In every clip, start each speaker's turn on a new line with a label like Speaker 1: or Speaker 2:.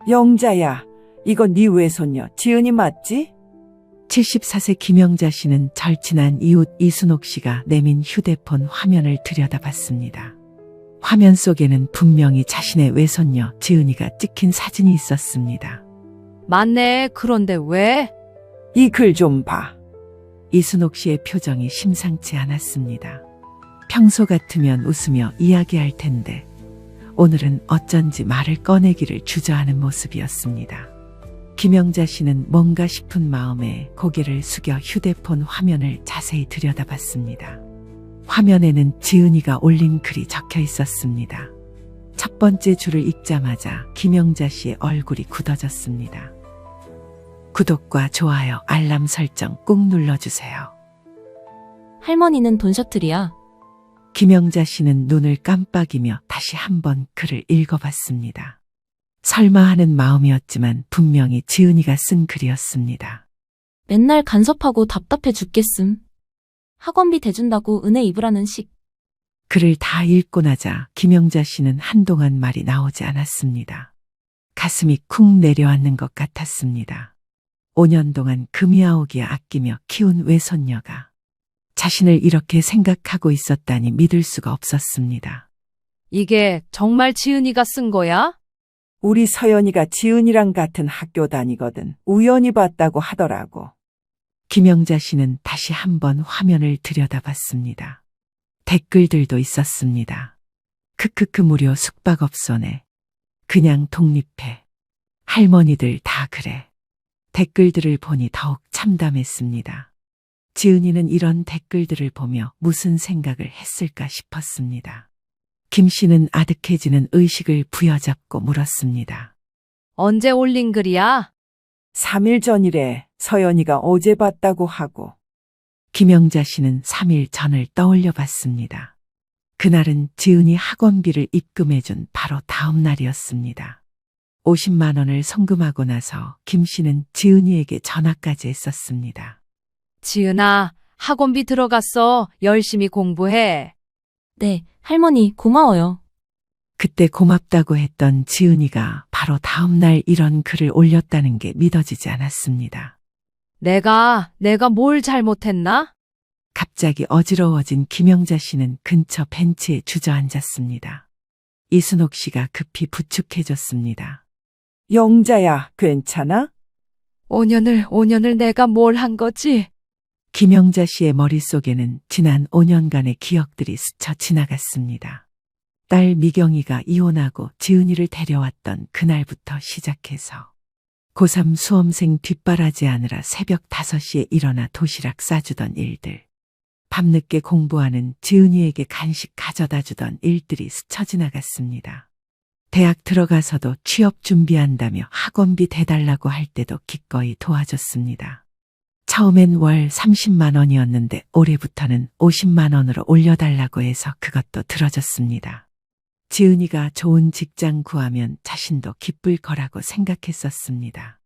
Speaker 1: 영자야, 이거 네 외손녀 지은이 맞지?
Speaker 2: 74세 김영자 씨는 절친한 이웃 이순옥 씨가 내민 휴대폰 화면을 들여다봤습니다. 화면 속에는 분명히 자신의 외손녀 지은이가 찍힌 사진이 있었습니다.
Speaker 3: 맞네. 그런데 왜?
Speaker 1: 이 글 좀 봐.
Speaker 2: 이순옥 씨의 표정이 심상치 않았습니다. 평소 같으면 웃으며 이야기할 텐데 오늘은 어쩐지 말을 꺼내기를 주저하는 모습이었습니다. 김영자 씨는 뭔가 싶은 마음에 고개를 숙여 휴대폰 화면을 자세히 들여다봤습니다. 화면에는 지은이가 올린 글이 적혀 있었습니다. 첫 번째 줄을 읽자마자 김영자 씨의 얼굴이 굳어졌습니다. 구독과 좋아요, 알람 설정 꾹 눌러주세요.
Speaker 4: 할머니는 돈 셔틀이야.
Speaker 2: 김영자 씨는 눈을 깜빡이며 다시 한번 글을 읽어봤습니다. 설마 하는 마음이었지만 분명히 지은이가 쓴 글이었습니다.
Speaker 4: 맨날 간섭하고 답답해 죽겠음. 학원비 대준다고 은혜 입으라는 식.
Speaker 2: 글을 다 읽고 나자 김영자 씨는 한동안 말이 나오지 않았습니다. 가슴이 쿵 내려앉는 것 같았습니다. 5년 동안 금이아오기에 아끼며 키운 외손녀가 자신을 이렇게 생각하고 있었다니 믿을 수가 없었습니다.
Speaker 3: 이게 정말 지은이가 쓴 거야?
Speaker 1: 우리 서연이가 지은이랑 같은 학교 다니거든. 우연히 봤다고 하더라고.
Speaker 2: 김영자 씨는 다시 한번 화면을 들여다봤습니다. 댓글들도 있었습니다. 크크크 무료 숙박업소네. 그냥 독립해. 할머니들 다 그래. 댓글들을 보니 더욱 참담했습니다. 지은이는 이런 댓글들을 보며 무슨 생각을 했을까 싶었습니다. 김 씨는 아득해지는 의식을 부여잡고 물었습니다.
Speaker 3: 언제 올린 글이야?
Speaker 1: 3일 전이래. 서연이가 어제 봤다고 하고.
Speaker 2: 김영자 씨는 3일 전을 떠올려 봤습니다. 그날은 지은이 학원비를 입금해준 바로 다음 날이었습니다. 50만 원을 송금하고 나서 김 씨는 지은이에게 전화까지 했었습니다.
Speaker 3: 지은아, 학원비 들어갔어. 열심히 공부해.
Speaker 4: 네, 할머니 고마워요.
Speaker 2: 그때 고맙다고 했던 지은이가 바로 다음 날 이런 글을 올렸다는 게 믿어지지 않았습니다.
Speaker 3: 내가 뭘 잘못했나?
Speaker 2: 갑자기 어지러워진 김영자 씨는 근처 벤치에 주저앉았습니다. 이순옥 씨가 급히 부축해줬습니다.
Speaker 1: 영자야, 괜찮아?
Speaker 3: 5년을 내가 뭘 한 거지?
Speaker 2: 김영자 씨의 머릿속에는 지난 5년간의 기억들이 스쳐 지나갔습니다. 딸 미경이가 이혼하고 지은이를 데려왔던 그날부터 시작해서 고3 수험생 뒷바라지하느라 새벽 5시에 일어나 도시락 싸주던 일들, 밤늦게 공부하는 지은이에게 간식 가져다 주던 일들이 스쳐 지나갔습니다. 대학 들어가서도 취업 준비한다며 학원비 대달라고 할 때도 기꺼이 도와줬습니다. 처음엔 월 30만 원이었는데 올해부터는 50만 원으로 올려달라고 해서 그것도 들어줬습니다. 지은이가 좋은 직장 구하면 자신도 기쁠 거라고 생각했었습니다.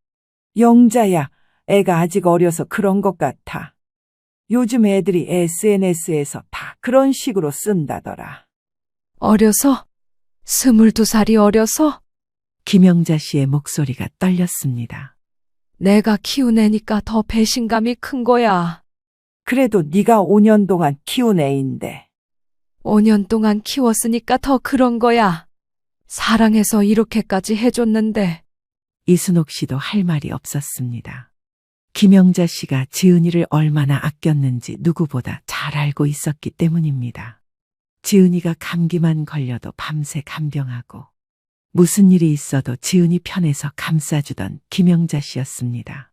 Speaker 1: 영자야, 애가 아직 어려서 그런 것 같아. 요즘 애들이 SNS에서 다 그런 식으로 쓴다더라.
Speaker 3: 어려서? 22살이 어려서?
Speaker 2: 김영자 씨의 목소리가 떨렸습니다.
Speaker 3: 내가 키운 애니까 더 배신감이 큰 거야.
Speaker 1: 그래도 네가 5년 동안 키운 애인데.
Speaker 3: 5년 동안 키웠으니까 더 그런 거야. 사랑해서 이렇게까지 해줬는데.
Speaker 2: 이순옥 씨도 할 말이 없었습니다. 김영자 씨가 지은이를 얼마나 아꼈는지 누구보다 잘 알고 있었기 때문입니다. 지은이가 감기만 걸려도 밤새 간병하고 무슨 일이 있어도 지은이 편에서 감싸주던 김영자 씨였습니다.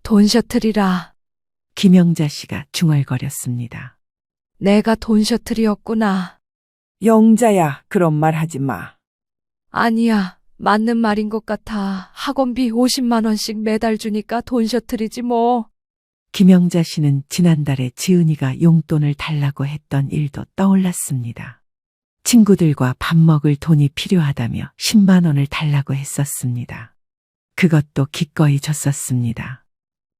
Speaker 3: 돈 셔틀이라.
Speaker 2: 김영자 씨가 중얼거렸습니다.
Speaker 3: 내가 돈 셔틀이었구나.
Speaker 1: 영자야, 그런 말 하지 마.
Speaker 3: 아니야. 맞는 말인 것 같아. 학원비 50만 원씩 매달 주니까 돈 셔틀이지 뭐.
Speaker 2: 김영자 씨는 지난달에 지은이가 용돈을 달라고 했던 일도 떠올랐습니다. 친구들과 밥 먹을 돈이 필요하다며 10만 원을 달라고 했었습니다. 그것도 기꺼이 줬었습니다.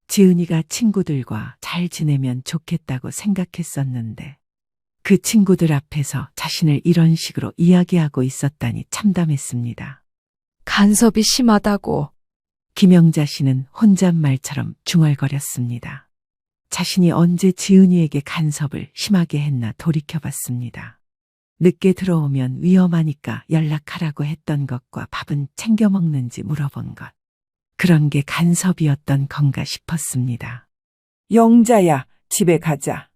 Speaker 2: 지은이가 친구들과 잘 지내면 좋겠다고 생각했었는데 그 친구들 앞에서 자신을 이런 식으로 이야기하고 있었다니 참담했습니다.
Speaker 3: 간섭이 심하다고.
Speaker 2: 김영자 씨는 혼잣말처럼 중얼거렸습니다. 자신이 언제 지은이에게 간섭을 심하게 했나 돌이켜봤습니다. 늦게 들어오면 위험하니까 연락하라고 했던 것과 밥은 챙겨 먹는지 물어본 것. 그런 게 간섭이었던 건가 싶었습니다.
Speaker 1: 영자야, 집에 가자.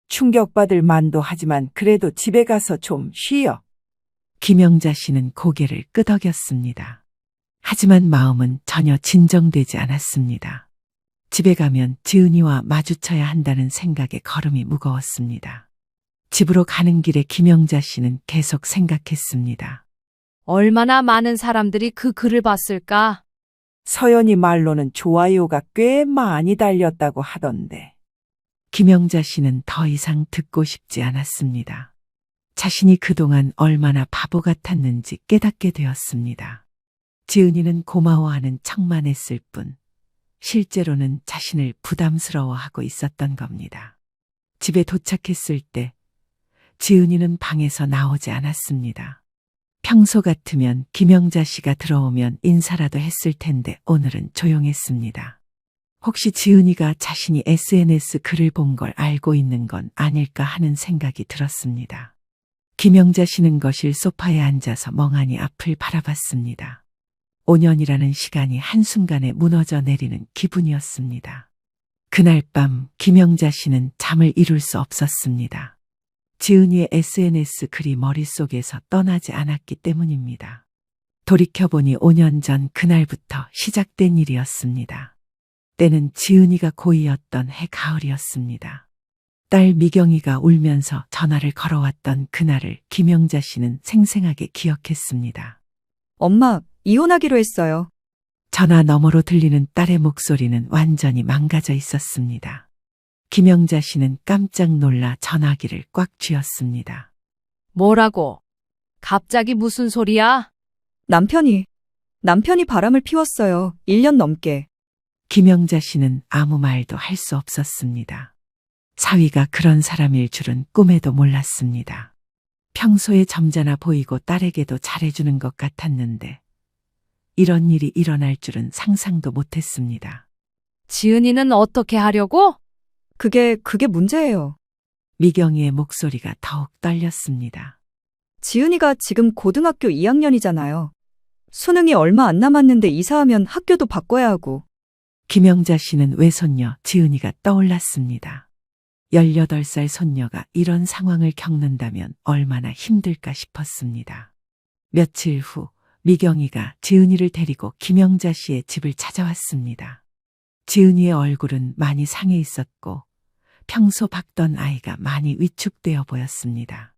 Speaker 1: 충격받을 만도 하지만 그래도 집에 가서 좀 쉬어.
Speaker 2: 김영자 씨는 고개를 끄덕였습니다. 하지만 마음은 전혀 진정되지 않았습니다. 집에 가면 지은이와 마주쳐야 한다는 생각에 걸음이 무거웠습니다. 집으로 가는 길에 김영자 씨는 계속 생각했습니다.
Speaker 3: 얼마나 많은 사람들이 그 글을 봤을까?
Speaker 1: 서연이 말로는 좋아요가 꽤 많이 달렸다고 하던데.
Speaker 2: 김영자 씨는 더 이상 듣고 싶지 않았습니다. 자신이 그동안 얼마나 바보 같았는지 깨닫게 되었습니다. 지은이는 고마워하는 척만 했을 뿐, 실제로는 자신을 부담스러워하고 있었던 겁니다. 집에 도착했을 때 지은이는 방에서 나오지 않았습니다. 평소 같으면 김영자 씨가 들어오면 인사라도 했을 텐데 오늘은 조용했습니다. 혹시 지은이가 자신이 SNS 글을 본 걸 알고 있는 건 아닐까 하는 생각이 들었습니다. 김영자 씨는 거실 소파에 앉아서 멍하니 앞을 바라봤습니다. 5년이라는 시간이 한순간에 무너져 내리는 기분이었습니다. 그날 밤 김영자 씨는 잠을 이룰 수 없었습니다. 지은이의 SNS 글이 머릿속에서 떠나지 않았기 때문입니다. 돌이켜보니 5년 전 그날부터 시작된 일이었습니다. 때는 지은이가 고2였던 해 가을이었습니다. 딸 미경이가 울면서 전화를 걸어왔던 그날을 김영자 씨는 생생하게 기억했습니다.
Speaker 5: 엄마, 이혼하기로 했어요.
Speaker 2: 전화 너머로 들리는 딸의 목소리는 완전히 망가져 있었습니다. 김영자 씨는 깜짝 놀라 전화기를 꽉 쥐었습니다.
Speaker 3: 뭐라고? 갑자기 무슨 소리야?
Speaker 5: 남편이 바람을 피웠어요. 1년 넘게.
Speaker 2: 김영자 씨는 아무 말도 할 수 없었습니다. 사위가 그런 사람일 줄은 꿈에도 몰랐습니다. 평소에 점잖아 보이고 딸에게도 잘해주는 것 같았는데 이런 일이 일어날 줄은 상상도 못했습니다.
Speaker 3: 지은이는 어떻게 하려고?
Speaker 5: 그게 문제예요.
Speaker 2: 미경이의 목소리가 더욱 떨렸습니다.
Speaker 5: 지은이가 지금 고등학교 2학년이잖아요. 수능이 얼마 안 남았는데 이사하면 학교도 바꿔야 하고.
Speaker 2: 김영자 씨는 외손녀 지은이가 떠올랐습니다. 18살 손녀가 이런 상황을 겪는다면 얼마나 힘들까 싶었습니다. 며칠 후 미경이가 지은이를 데리고 김영자 씨의 집을 찾아왔습니다. 지은이의 얼굴은 많이 상해 있었고 평소 봤던 아이가 많이 위축되어 보였습니다.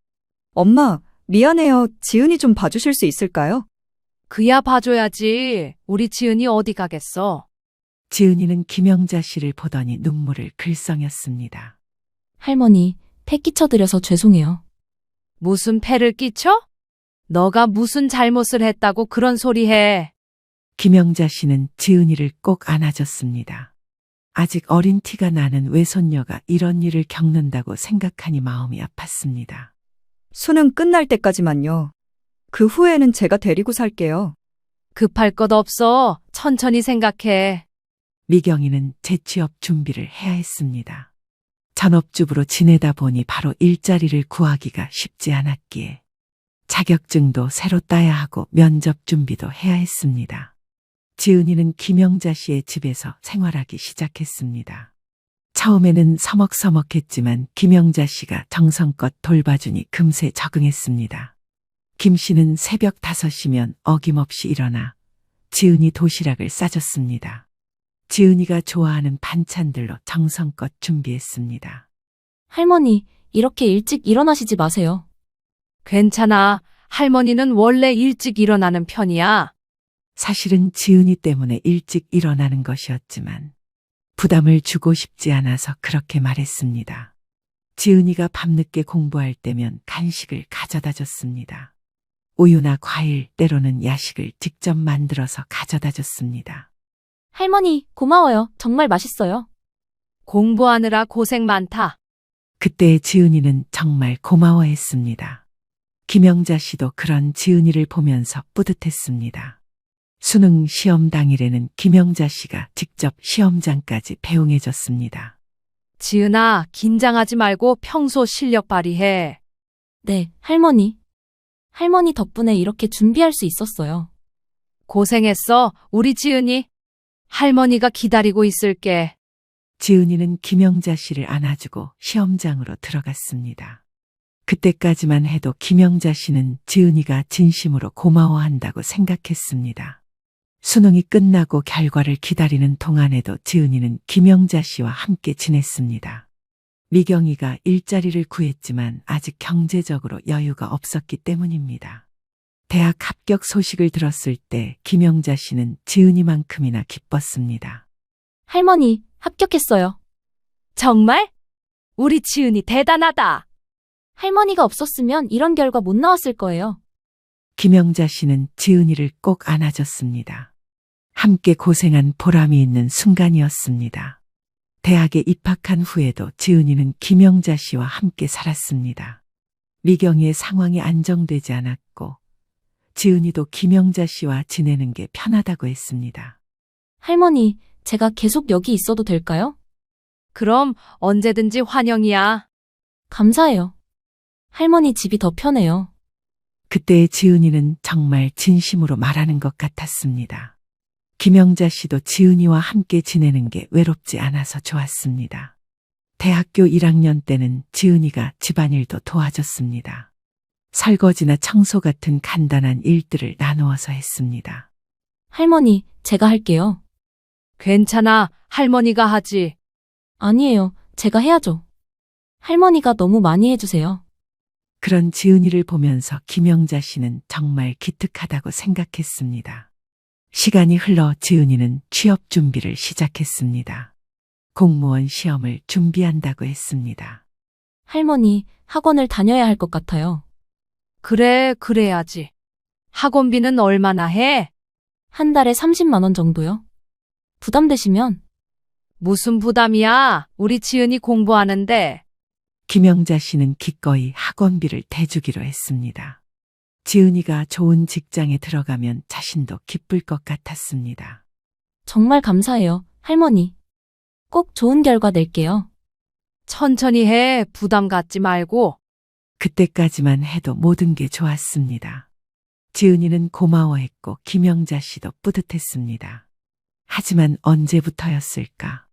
Speaker 5: 엄마, 미안해요. 지은이 좀 봐주실 수 있을까요?
Speaker 3: 그야 봐줘야지. 우리 지은이 어디 가겠어?
Speaker 2: 지은이는 김영자 씨를 보더니 눈물을 글썽였습니다.
Speaker 4: 할머니, 패 끼쳐드려서 죄송해요.
Speaker 3: 무슨 패를 끼쳐? 너가 무슨 잘못을 했다고 그런 소리 해.
Speaker 2: 김영자 씨는 지은이를 꼭 안아줬습니다. 아직 어린 티가 나는 외손녀가 이런 일을 겪는다고 생각하니 마음이 아팠습니다.
Speaker 5: 수능 끝날 때까지만요. 그 후에는 제가 데리고 살게요.
Speaker 3: 급할 것 없어. 천천히 생각해.
Speaker 2: 미경이는 재취업 준비를 해야 했습니다. 전업주부로 지내다 보니 바로 일자리를 구하기가 쉽지 않았기에 자격증도 새로 따야 하고 면접 준비도 해야 했습니다. 지은이는 김영자 씨의 집에서 생활하기 시작했습니다. 처음에는 서먹서먹했지만 김영자 씨가 정성껏 돌봐주니 금세 적응했습니다. 김 씨는 새벽 5시면 어김없이 일어나 지은이 도시락을 싸줬습니다. 지은이가 좋아하는 반찬들로 정성껏 준비했습니다.
Speaker 4: 할머니, 이렇게 일찍 일어나시지 마세요.
Speaker 3: 괜찮아. 할머니는 원래 일찍 일어나는 편이야.
Speaker 2: 사실은 지은이 때문에 일찍 일어나는 것이었지만 부담을 주고 싶지 않아서 그렇게 말했습니다. 지은이가 밤늦게 공부할 때면 간식을 가져다 줬습니다. 우유나 과일, 때로는 야식을 직접 만들어서 가져다 줬습니다.
Speaker 4: 할머니, 고마워요. 정말 맛있어요.
Speaker 3: 공부하느라 고생 많다.
Speaker 2: 그때의 지은이는 정말 고마워했습니다. 김영자 씨도 그런 지은이를 보면서 뿌듯했습니다. 수능 시험 당일에는 김영자 씨가 직접 시험장까지 배웅해줬습니다.
Speaker 3: 지은아, 긴장하지 말고 평소 실력 발휘해.
Speaker 4: 네, 할머니. 할머니 덕분에 이렇게 준비할 수 있었어요.
Speaker 3: 고생했어, 우리 지은이. 할머니가 기다리고 있을게.
Speaker 2: 지은이는 김영자 씨를 안아주고 시험장으로 들어갔습니다. 그때까지만 해도 김영자 씨는 지은이가 진심으로 고마워한다고 생각했습니다. 수능이 끝나고 결과를 기다리는 동안에도 지은이는 김영자 씨와 함께 지냈습니다. 미경이가 일자리를 구했지만 아직 경제적으로 여유가 없었기 때문입니다. 대학 합격 소식을 들었을 때 김영자 씨는 지은이만큼이나 기뻤습니다.
Speaker 4: 할머니, 합격했어요.
Speaker 3: 정말? 우리 지은이 대단하다.
Speaker 4: 할머니가 없었으면 이런 결과 못 나왔을 거예요.
Speaker 2: 김영자 씨는 지은이를 꼭 안아줬습니다. 함께 고생한 보람이 있는 순간이었습니다. 대학에 입학한 후에도 지은이는 김영자 씨와 함께 살았습니다. 미경이의 상황이 안정되지 않았고 지은이도 김영자 씨와 지내는 게 편하다고 했습니다.
Speaker 4: 할머니, 제가 계속 여기 있어도 될까요?
Speaker 3: 그럼 언제든지 환영이야.
Speaker 4: 감사해요. 할머니 집이 더 편해요.
Speaker 2: 그때의 지은이는 정말 진심으로 말하는 것 같았습니다. 김영자 씨도 지은이와 함께 지내는 게 외롭지 않아서 좋았습니다. 대학교 1학년 때는 지은이가 집안일도 도와줬습니다. 설거지나 청소 같은 간단한 일들을 나누어서 했습니다.
Speaker 4: 할머니, 제가 할게요.
Speaker 3: 괜찮아, 할머니가 하지.
Speaker 4: 아니에요. 제가 해야죠. 할머니가 너무 많이 해주세요.
Speaker 2: 그런 지은이를 보면서 김영자 씨는 정말 기특하다고 생각했습니다. 시간이 흘러 지은이는 취업 준비를 시작했습니다. 공무원 시험을 준비한다고 했습니다.
Speaker 4: 할머니, 학원을 다녀야 할 것 같아요.
Speaker 3: 그래, 그래야지. 학원비는 얼마나 해?
Speaker 4: 한 달에 30만 원 정도요. 부담되시면
Speaker 3: 무슨 부담이야? 우리 지은이 공부하는데.
Speaker 2: 김영자 씨는 기꺼이 학원비를 대주기로 했습니다. 지은이가 좋은 직장에 들어가면 자신도 기쁠 것 같았습니다.
Speaker 4: 정말 감사해요, 할머니. 꼭 좋은 결과 낼게요.
Speaker 3: 천천히 해, 부담 갖지 말고.
Speaker 2: 그때까지만 해도 모든 게 좋았습니다. 지은이는 고마워했고 김영자 씨도 뿌듯했습니다. 하지만 언제부터였을까?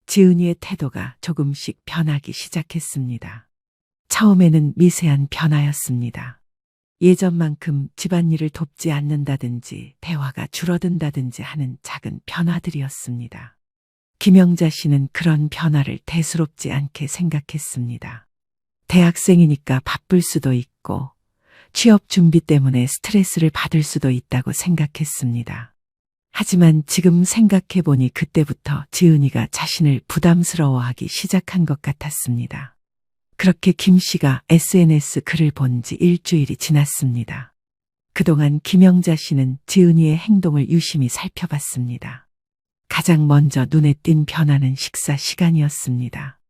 Speaker 2: 지은이의 태도가 조금씩 변하기 시작했습니다. 처음에는 미세한 변화였습니다. 예전만큼 집안일을 돕지 않는다든지 대화가 줄어든다든지 하는 작은 변화들이었습니다. 김영자 씨는 그런 변화를 대수롭지 않게 생각했습니다. 대학생이니까 바쁠 수도 있고 취업 준비 때문에 스트레스를 받을 수도 있다고 생각했습니다. 하지만 지금 생각해보니 그때부터 지은이가 자신을 부담스러워하기 시작한 것 같았습니다. 그렇게 김 씨가 SNS 글을 본 지 일주일이 지났습니다. 그동안 김영자 씨는 지은이의 행동을 유심히 살펴봤습니다. 가장 먼저 눈에 띈 변화는 식사 시간이었습니다.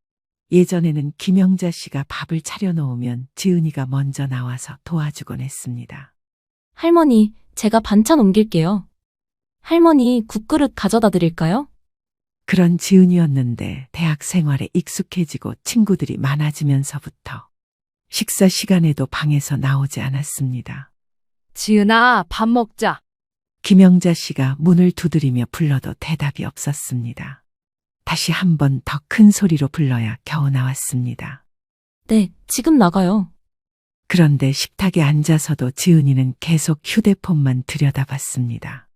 Speaker 2: 예전에는 김영자 씨가 밥을 차려놓으면 지은이가 먼저 나와서 도와주곤 했습니다.
Speaker 4: 할머니, 제가 반찬 옮길게요. 할머니, 국그릇 가져다 드릴까요?
Speaker 2: 그런 지은이었는데 대학 생활에 익숙해지고 친구들이 많아지면서부터 식사 시간에도 방에서 나오지 않았습니다.
Speaker 3: 지은아, 밥 먹자.
Speaker 2: 김영자 씨가 문을 두드리며 불러도 대답이 없었습니다. 다시 한 번 더 큰 소리로 불러야 겨우 나왔습니다.
Speaker 4: 네, 지금 나가요.
Speaker 2: 그런데 식탁에 앉아서도 지은이는 계속 휴대폰만 들여다봤습니다.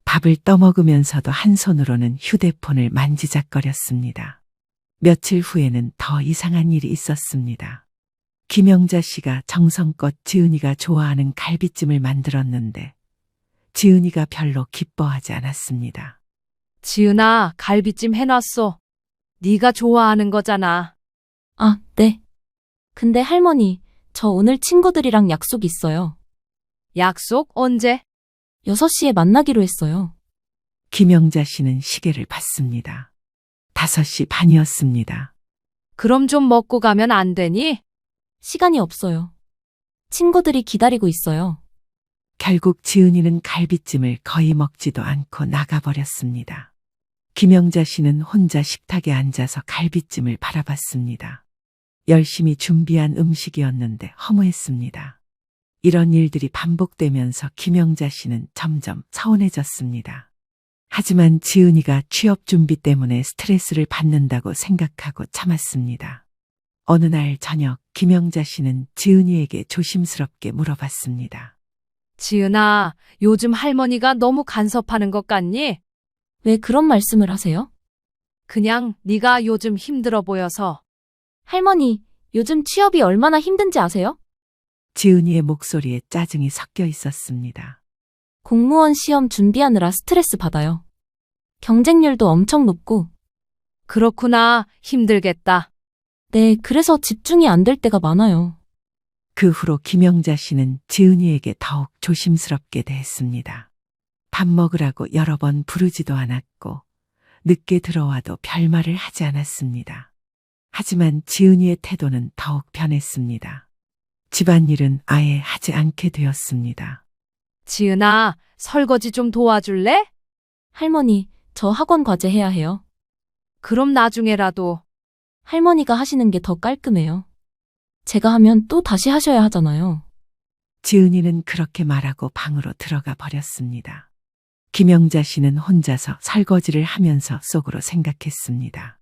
Speaker 2: 밥을 떠먹으면서도 한 손으로는 휴대폰을 만지작거렸습니다. 며칠 후에는 더 이상한 일이 있었습니다. 김영자 씨가 정성껏 지은이가 좋아하는 갈비찜을 만들었는데 지은이가 별로 기뻐하지 않았습니다.
Speaker 3: 지은아, 갈비찜 해놨어. 네가 좋아하는 거잖아.
Speaker 4: 아, 네. 근데 할머니, 저 오늘 친구들이랑 약속 있어요.
Speaker 3: 약속 언제?
Speaker 4: 6시에 만나기로 했어요.
Speaker 2: 김영자 씨는 시계를 봤습니다. 5시 반이었습니다.
Speaker 3: 그럼 좀 먹고 가면 안 되니?
Speaker 4: 시간이 없어요. 친구들이 기다리고 있어요.
Speaker 2: 결국 지은이는 갈비찜을 거의 먹지도 않고 나가버렸습니다. 김영자 씨는 혼자 식탁에 앉아서 갈비찜을 바라봤습니다. 열심히 준비한 음식이었는데 허무했습니다. 이런 일들이 반복되면서 김영자 씨는 점점 서운해졌습니다. 하지만 지은이가 취업 준비 때문에 스트레스를 받는다고 생각하고 참았습니다. 어느 날 저녁 김영자 씨는 지은이에게 조심스럽게 물어봤습니다.
Speaker 3: 지은아, 요즘 할머니가 너무 간섭하는 것 같니?
Speaker 4: 왜 그런 말씀을 하세요?
Speaker 3: 그냥 네가 요즘 힘들어 보여서.
Speaker 4: 할머니, 요즘 취업이 얼마나 힘든지 아세요?
Speaker 2: 지은이의 목소리에 짜증이 섞여 있었습니다.
Speaker 4: 공무원 시험 준비하느라 스트레스 받아요. 경쟁률도 엄청 높고.
Speaker 3: 그렇구나. 힘들겠다.
Speaker 4: 네, 그래서 집중이 안 될 때가 많아요.
Speaker 2: 그 후로 김영자 씨는 지은이에게 더욱 조심스럽게 대했습니다. 밥 먹으라고 여러 번 부르지도 않았고 늦게 들어와도 별말을 하지 않았습니다. 하지만 지은이의 태도는 더욱 변했습니다. 집안일은 아예 하지 않게 되었습니다.
Speaker 3: 지은아, 설거지 좀 도와줄래?
Speaker 4: 할머니, 저 학원 과제 해야 해요.
Speaker 3: 그럼 나중에라도.
Speaker 4: 할머니가 하시는 게 더 깔끔해요. 제가 하면 또 다시 하셔야 하잖아요.
Speaker 2: 지은이는 그렇게 말하고 방으로 들어가 버렸습니다. 김영자 씨는 혼자서 설거지를 하면서 속으로 생각했습니다.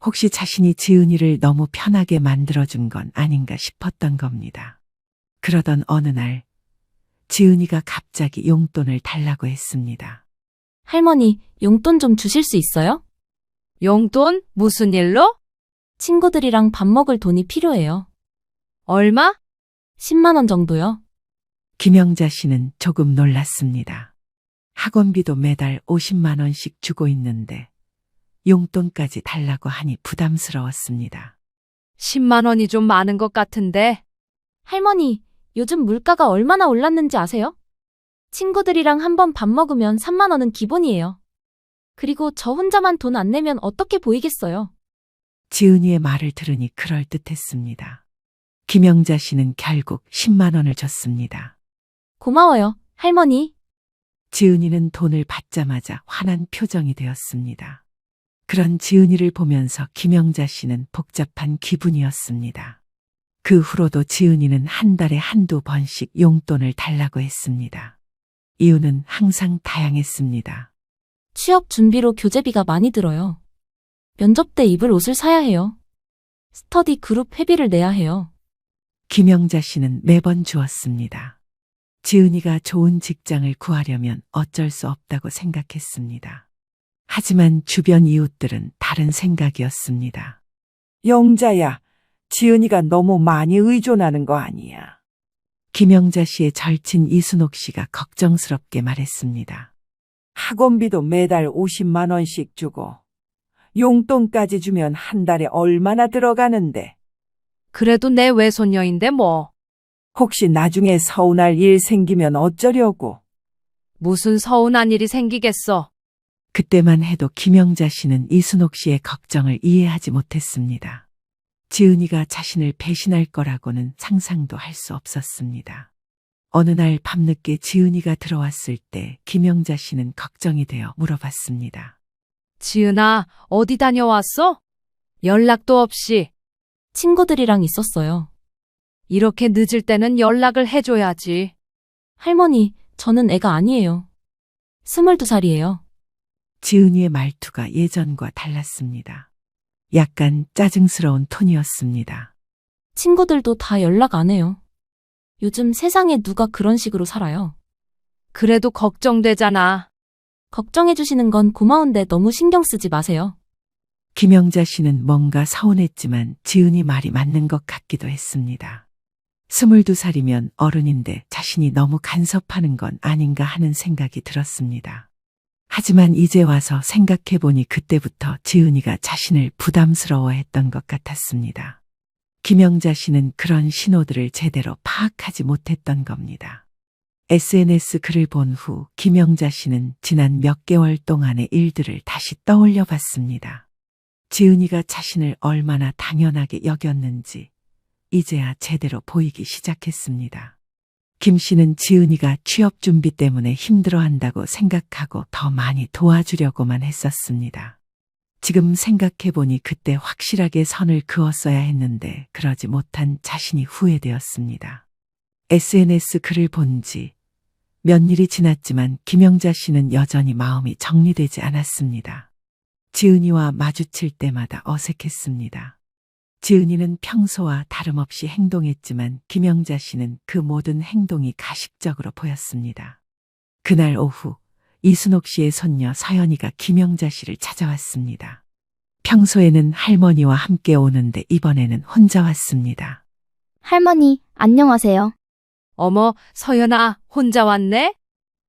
Speaker 2: 혹시 자신이 지은이를 너무 편하게 만들어준 건 아닌가 싶었던 겁니다. 그러던 어느 날 지은이가 갑자기 용돈을 달라고 했습니다.
Speaker 4: 할머니, 용돈 좀 주실 수 있어요?
Speaker 3: 용돈? 무슨 일로?
Speaker 4: 친구들이랑 밥 먹을 돈이 필요해요.
Speaker 3: 얼마?
Speaker 4: 10만 원 정도요.
Speaker 2: 김영자 씨는 조금 놀랐습니다. 학원비도 매달 50만 원씩 주고 있는데 용돈까지 달라고 하니 부담스러웠습니다.
Speaker 3: 10만 원이 좀 많은 것 같은데.
Speaker 4: 할머니, 요즘 물가가 얼마나 올랐는지 아세요? 친구들이랑 한번 밥 먹으면 3만 원은 기본이에요. 그리고 저 혼자만 돈 안 내면 어떻게 보이겠어요?
Speaker 2: 지은이의 말을 들으니 그럴듯했습니다. 김영자 씨는 결국 10만 원을 줬습니다.
Speaker 4: 고마워요, 할머니.
Speaker 2: 지은이는 돈을 받자마자 환한 표정이 되었습니다. 그런 지은이를 보면서 김영자 씨는 복잡한 기분이었습니다. 그 후로도 지은이는 한 달에 한두 번씩 용돈을 달라고 했습니다. 이유는 항상 다양했습니다.
Speaker 4: 취업 준비로 교재비가 많이 들어요. 면접 때 입을 옷을 사야 해요. 스터디 그룹 회비를 내야 해요.
Speaker 2: 김영자 씨는 매번 주었습니다. 지은이가 좋은 직장을 구하려면 어쩔 수 없다고 생각했습니다. 하지만 주변 이웃들은 다른 생각이었습니다.
Speaker 1: 영자야, 지은이가 너무 많이 의존하는 거 아니야.
Speaker 2: 김영자 씨의 절친 이순옥 씨가 걱정스럽게 말했습니다.
Speaker 1: 학원비도 매달 50만 원씩 주고 용돈까지 주면 한 달에 얼마나 들어가는데.
Speaker 3: 그래도 내 외손녀인데 뭐.
Speaker 1: 혹시 나중에 서운할 일 생기면 어쩌려고.
Speaker 3: 무슨 서운한 일이 생기겠어.
Speaker 2: 그때만 해도 김영자 씨는 이순옥 씨의 걱정을 이해하지 못했습니다. 지은이가 자신을 배신할 거라고는 상상도 할 수 없었습니다. 어느 날 밤늦게 지은이가 들어왔을 때 김영자 씨는 걱정이 되어 물어봤습니다.
Speaker 3: 지은아, 어디 다녀왔어? 연락도 없이.
Speaker 4: 친구들이랑 있었어요.
Speaker 3: 이렇게 늦을 때는 연락을 해줘야지.
Speaker 4: 할머니, 저는 애가 아니에요. 22살이에요.
Speaker 2: 지은이의 말투가 예전과 달랐습니다. 약간 짜증스러운 톤이었습니다.
Speaker 4: 친구들도 다 연락 안 해요. 요즘 세상에 누가 그런 식으로 살아요.
Speaker 3: 그래도 걱정되잖아.
Speaker 4: 걱정해 주시는 건 고마운데 너무 신경 쓰지 마세요.
Speaker 2: 김영자 씨는 뭔가 서운했지만 지은이 말이 맞는 것 같기도 했습니다. 22살이면 어른인데 자신이 너무 간섭하는 건 아닌가 하는 생각이 들었습니다. 하지만 이제 와서 생각해보니 그때부터 지은이가 자신을 부담스러워했던 것 같았습니다. 김영자 씨는 그런 신호들을 제대로 파악하지 못했던 겁니다. SNS 글을 본 후 김영자 씨는 지난 몇 개월 동안의 일들을 다시 떠올려 봤습니다. 지은이가 자신을 얼마나 당연하게 여겼는지 이제야 제대로 보이기 시작했습니다. 김 씨는 지은이가 취업 준비 때문에 힘들어한다고 생각하고 더 많이 도와주려고만 했었습니다. 지금 생각해보니 그때 확실하게 선을 그었어야 했는데 그러지 못한 자신이 후회되었습니다. SNS 글을 본 지 몇 일이 지났지만 김영자 씨는 여전히 마음이 정리되지 않았습니다. 지은이와 마주칠 때마다 어색했습니다. 지은이는 평소와 다름없이 행동했지만 김영자 씨는 그 모든 행동이 가식적으로 보였습니다. 그날 오후 이순옥 씨의 손녀 서연이가 김영자 씨를 찾아왔습니다. 평소에는 할머니와 함께 오는데 이번에는 혼자 왔습니다.
Speaker 6: 할머니, 안녕하세요.
Speaker 3: 어머, 서연아, 혼자 왔네?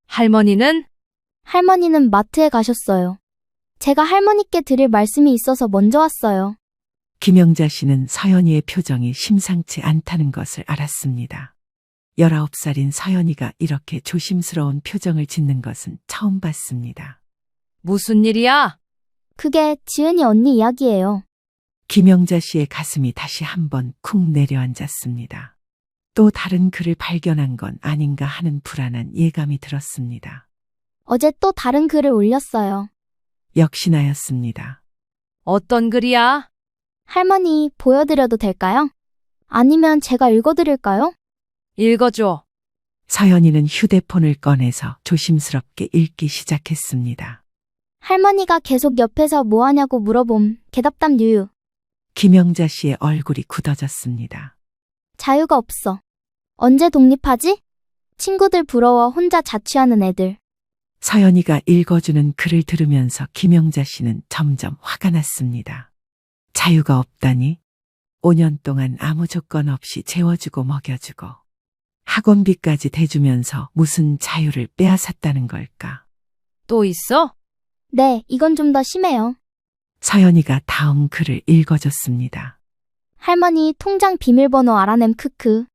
Speaker 3: 할머니는?
Speaker 6: 할머니는 마트에 가셨어요. 제가 할머니께 드릴 말씀이 있어서 먼저 왔어요.
Speaker 2: 김영자 씨는 서연이의 표정이 심상치 않다는 것을 알았습니다. 19살인 서연이가 이렇게 조심스러운 표정을 짓는 것은 처음 봤습니다.
Speaker 3: 무슨 일이야?
Speaker 6: 그게 지은이 언니 이야기예요.
Speaker 2: 김영자 씨의 가슴이 다시 한번 쿵 내려앉았습니다. 또 다른 글을 발견한 건 아닌가 하는 불안한 예감이 들었습니다.
Speaker 6: 어제 또 다른 글을 올렸어요.
Speaker 2: 역시나였습니다.
Speaker 3: 어떤 글이야?
Speaker 6: 할머니, 보여드려도 될까요? 아니면 제가 읽어드릴까요?
Speaker 3: 읽어줘.
Speaker 2: 서연이는 휴대폰을 꺼내서 조심스럽게 읽기 시작했습니다.
Speaker 6: 할머니가 계속 옆에서 뭐 하냐고 물어봄. 개답답 유유.
Speaker 2: 김영자 씨의 얼굴이 굳어졌습니다.
Speaker 6: 자유가 없어. 언제 독립하지? 친구들 부러워 혼자 자취하는 애들.
Speaker 2: 서연이가 읽어주는 글을 들으면서 김영자 씨는 점점 화가 났습니다. 자유가 없다니? 5년 동안 아무 조건 없이 재워주고 먹여주고 학원비까지 대주면서 무슨 자유를 빼앗았다는 걸까?
Speaker 3: 또 있어?
Speaker 6: 네, 이건 좀 더 심해요.
Speaker 2: 서연이가 다음 글을 읽어줬습니다.
Speaker 6: 할머니 통장 비밀번호 알아냄 크크.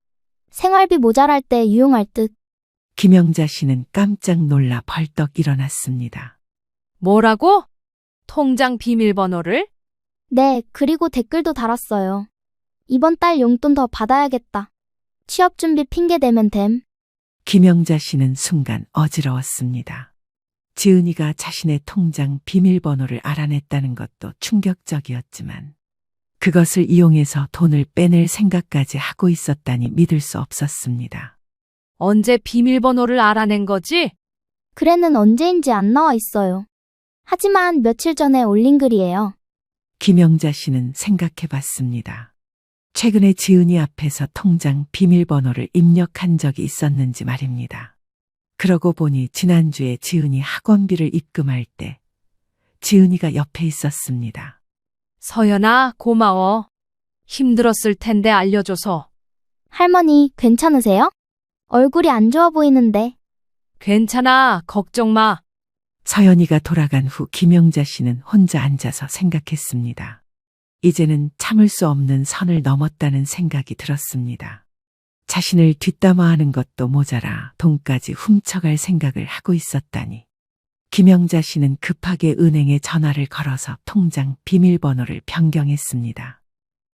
Speaker 6: 생활비 모자랄 때 유용할 듯.
Speaker 2: 김영자 씨는 깜짝 놀라 벌떡 일어났습니다.
Speaker 3: 뭐라고? 통장 비밀번호를?
Speaker 6: 네, 그리고 댓글도 달았어요. 이번 달 용돈 더 받아야겠다. 취업 준비 핑계 대면 됨.
Speaker 2: 김영자 씨는 순간 어지러웠습니다. 지은이가 자신의 통장 비밀번호를 알아냈다는 것도 충격적이었지만 그것을 이용해서 돈을 빼낼 생각까지 하고 있었다니 믿을 수 없었습니다.
Speaker 3: 언제 비밀번호를 알아낸 거지?
Speaker 6: 글에는 언제인지 안 나와 있어요. 하지만 며칠 전에 올린 글이에요.
Speaker 2: 김영자 씨는 생각해 봤습니다. 최근에 지은이 앞에서 통장 비밀번호를 입력한 적이 있었는지 말입니다. 그러고 보니 지난주에 지은이 학원비를 입금할 때 지은이가 옆에 있었습니다.
Speaker 3: 서연아, 고마워. 힘들었을 텐데 알려줘서.
Speaker 6: 할머니, 괜찮으세요? 얼굴이 안 좋아 보이는데.
Speaker 3: 괜찮아, 걱정 마.
Speaker 2: 서연이가 돌아간 후 김영자 씨는 혼자 앉아서 생각했습니다. 이제는 참을 수 없는 선을 넘었다는 생각이 들었습니다. 자신을 뒷담화하는 것도 모자라 돈까지 훔쳐갈 생각을 하고 있었다니. 김영자 씨는 급하게 은행에 전화를 걸어서 통장 비밀번호를 변경했습니다.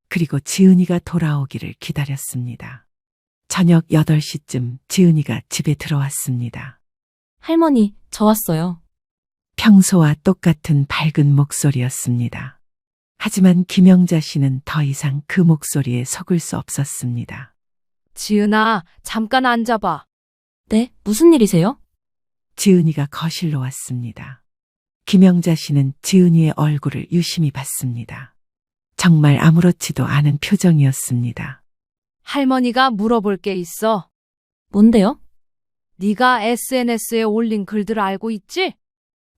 Speaker 2: 그리고 지은이가 돌아오기를 기다렸습니다. 저녁 8시쯤 지은이가 집에 들어왔습니다.
Speaker 4: 할머니, 저 왔어요.
Speaker 2: 평소와 똑같은 밝은 목소리였습니다. 하지만 김영자 씨는 더 이상 그 목소리에 속을 수 없었습니다.
Speaker 3: 지은아, 잠깐 앉아봐.
Speaker 4: 네, 무슨 일이세요?
Speaker 2: 지은이가 거실로 왔습니다. 김영자 씨는 지은이의 얼굴을 유심히 봤습니다. 정말 아무렇지도 않은 표정이었습니다.
Speaker 3: 할머니가 물어볼 게 있어.
Speaker 4: 뭔데요?
Speaker 3: 네가 SNS에 올린 글들 알고 있지?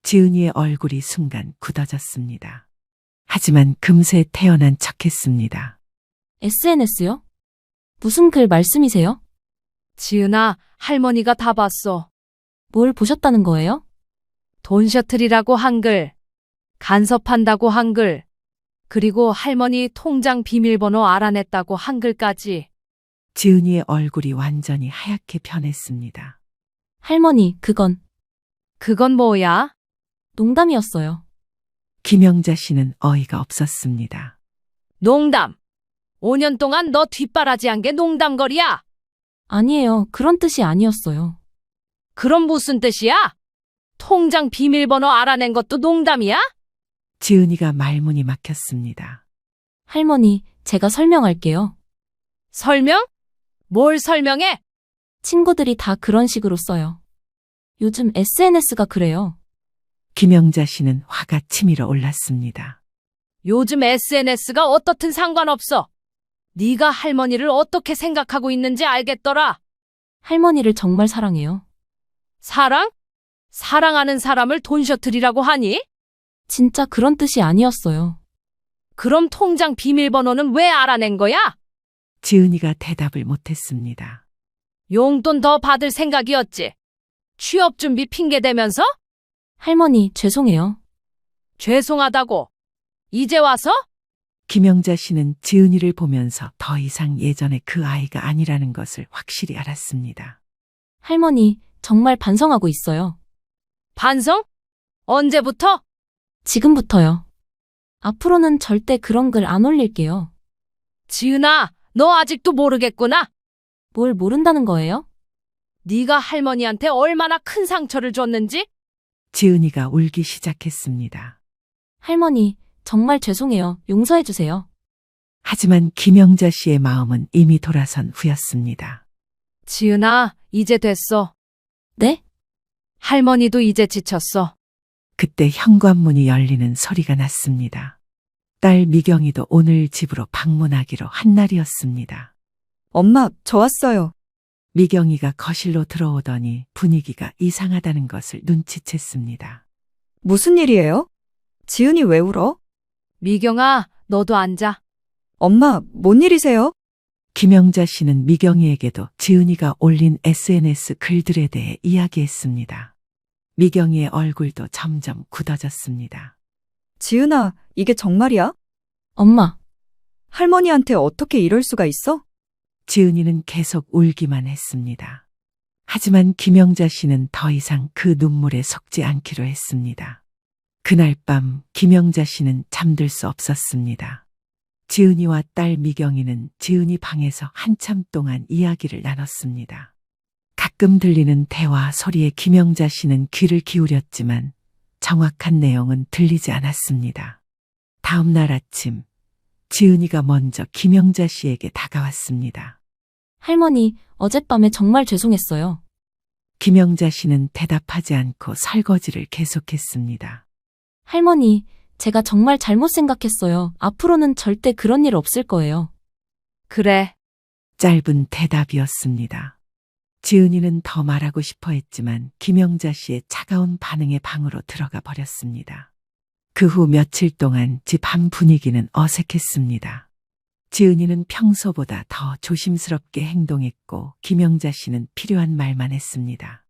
Speaker 2: 지은이의 얼굴이 순간 굳어졌습니다. 하지만 금세 태어난 척했습니다.
Speaker 4: SNS요? 무슨 글 말씀이세요?
Speaker 3: 지은아, 할머니가 다 봤어.
Speaker 4: 뭘 보셨다는 거예요?
Speaker 3: 돈 셔틀이라고 한글, 간섭한다고 한글, 그리고 할머니 통장 비밀번호 알아냈다고 한글까지.
Speaker 2: 지은이의 얼굴이 완전히 하얗게 변했습니다.
Speaker 4: 할머니,
Speaker 3: 그건 뭐야?
Speaker 4: 농담이었어요.
Speaker 2: 김영자 씨는 어이가 없었습니다.
Speaker 3: 농담. 5년 동안 너 뒷바라지한 게 농담거리야.
Speaker 4: 아니에요. 그런 뜻이 아니었어요.
Speaker 3: 그럼 무슨 뜻이야? 통장 비밀번호 알아낸 것도 농담이야?
Speaker 2: 지은이가 말문이 막혔습니다.
Speaker 4: 할머니, 제가 설명할게요.
Speaker 3: 설명? 뭘 설명해?
Speaker 4: 친구들이 다 그런 식으로 써요. 요즘 SNS가 그래요.
Speaker 2: 김영자 씨는 화가 치밀어 올랐습니다.
Speaker 3: 요즘 SNS가 어떻든 상관없어. 네가 할머니를 어떻게 생각하고 있는지 알겠더라.
Speaker 4: 할머니를 정말 사랑해요.
Speaker 3: 사랑? 사랑하는 사람을 돈셔틀이라고 하니?
Speaker 4: 진짜 그런 뜻이 아니었어요.
Speaker 3: 그럼 통장 비밀번호는 왜 알아낸 거야?
Speaker 2: 지은이가 대답을 못했습니다.
Speaker 3: 용돈 더 받을 생각이었지. 취업 준비 핑계 대면서?
Speaker 4: 할머니, 죄송해요.
Speaker 3: 죄송하다고. 이제 와서?
Speaker 2: 김영자 씨는 지은이를 보면서 더 이상 예전의 그 아이가 아니라는 것을 확실히 알았습니다.
Speaker 4: 할머니, 정말 반성하고 있어요.
Speaker 3: 반성? 언제부터?
Speaker 4: 지금부터요. 앞으로는 절대 그런 글 안 올릴게요.
Speaker 3: 지은아, 너 아직도 모르겠구나.
Speaker 4: 뭘 모른다는 거예요?
Speaker 3: 네가 할머니한테 얼마나 큰 상처를 줬는지?
Speaker 2: 지은이가 울기 시작했습니다.
Speaker 4: 할머니, 정말 죄송해요. 용서해주세요.
Speaker 2: 하지만 김영자 씨의 마음은 이미 돌아선 후였습니다.
Speaker 3: 지은아, 이제 됐어.
Speaker 4: 네?
Speaker 3: 할머니도 이제 지쳤어.
Speaker 2: 그때 현관문이 열리는 소리가 났습니다. 딸 미경이도 오늘 집으로 방문하기로 한 날이었습니다.
Speaker 5: 엄마, 저 왔어요.
Speaker 2: 미경이가 거실로 들어오더니 분위기가 이상하다는 것을 눈치챘습니다.
Speaker 5: 무슨 일이에요? 지은이 왜 울어?
Speaker 3: 미경아, 너도 앉아.
Speaker 5: 엄마, 뭔 일이세요?
Speaker 2: 김영자 씨는 미경이에게도 지은이가 올린 SNS 글들에 대해 이야기했습니다. 미경이의 얼굴도 점점 굳어졌습니다.
Speaker 5: 지은아, 이게 정말이야?
Speaker 4: 엄마,
Speaker 5: 할머니한테 어떻게 이럴 수가 있어?
Speaker 2: 지은이는 계속 울기만 했습니다. 하지만 김영자 씨는 더 이상 그 눈물에 속지 않기로 했습니다. 그날 밤 김영자 씨는 잠들 수 없었습니다. 지은이와 딸 미경이는 지은이 방에서 한참 동안 이야기를 나눴습니다. 가끔 들리는 대화 소리에 김영자 씨는 귀를 기울였지만 정확한 내용은 들리지 않았습니다. 다음 날 아침, 지은이가 먼저 김영자 씨에게 다가왔습니다.
Speaker 4: 할머니, 어젯밤에 정말 죄송했어요.
Speaker 2: 김영자 씨는 대답하지 않고 설거지를 계속했습니다.
Speaker 4: 할머니, 제가 정말 잘못 생각했어요. 앞으로는 절대 그런 일 없을 거예요.
Speaker 3: 그래.
Speaker 2: 짧은 대답이었습니다. 지은이는 더 말하고 싶어 했지만 김영자 씨의 차가운 반응에 방으로 들어가 버렸습니다. 그 후 며칠 동안 집 안 분위기는 어색했습니다. 지은이는 평소보다 더 조심스럽게 행동했고 김영자 씨는 필요한 말만 했습니다.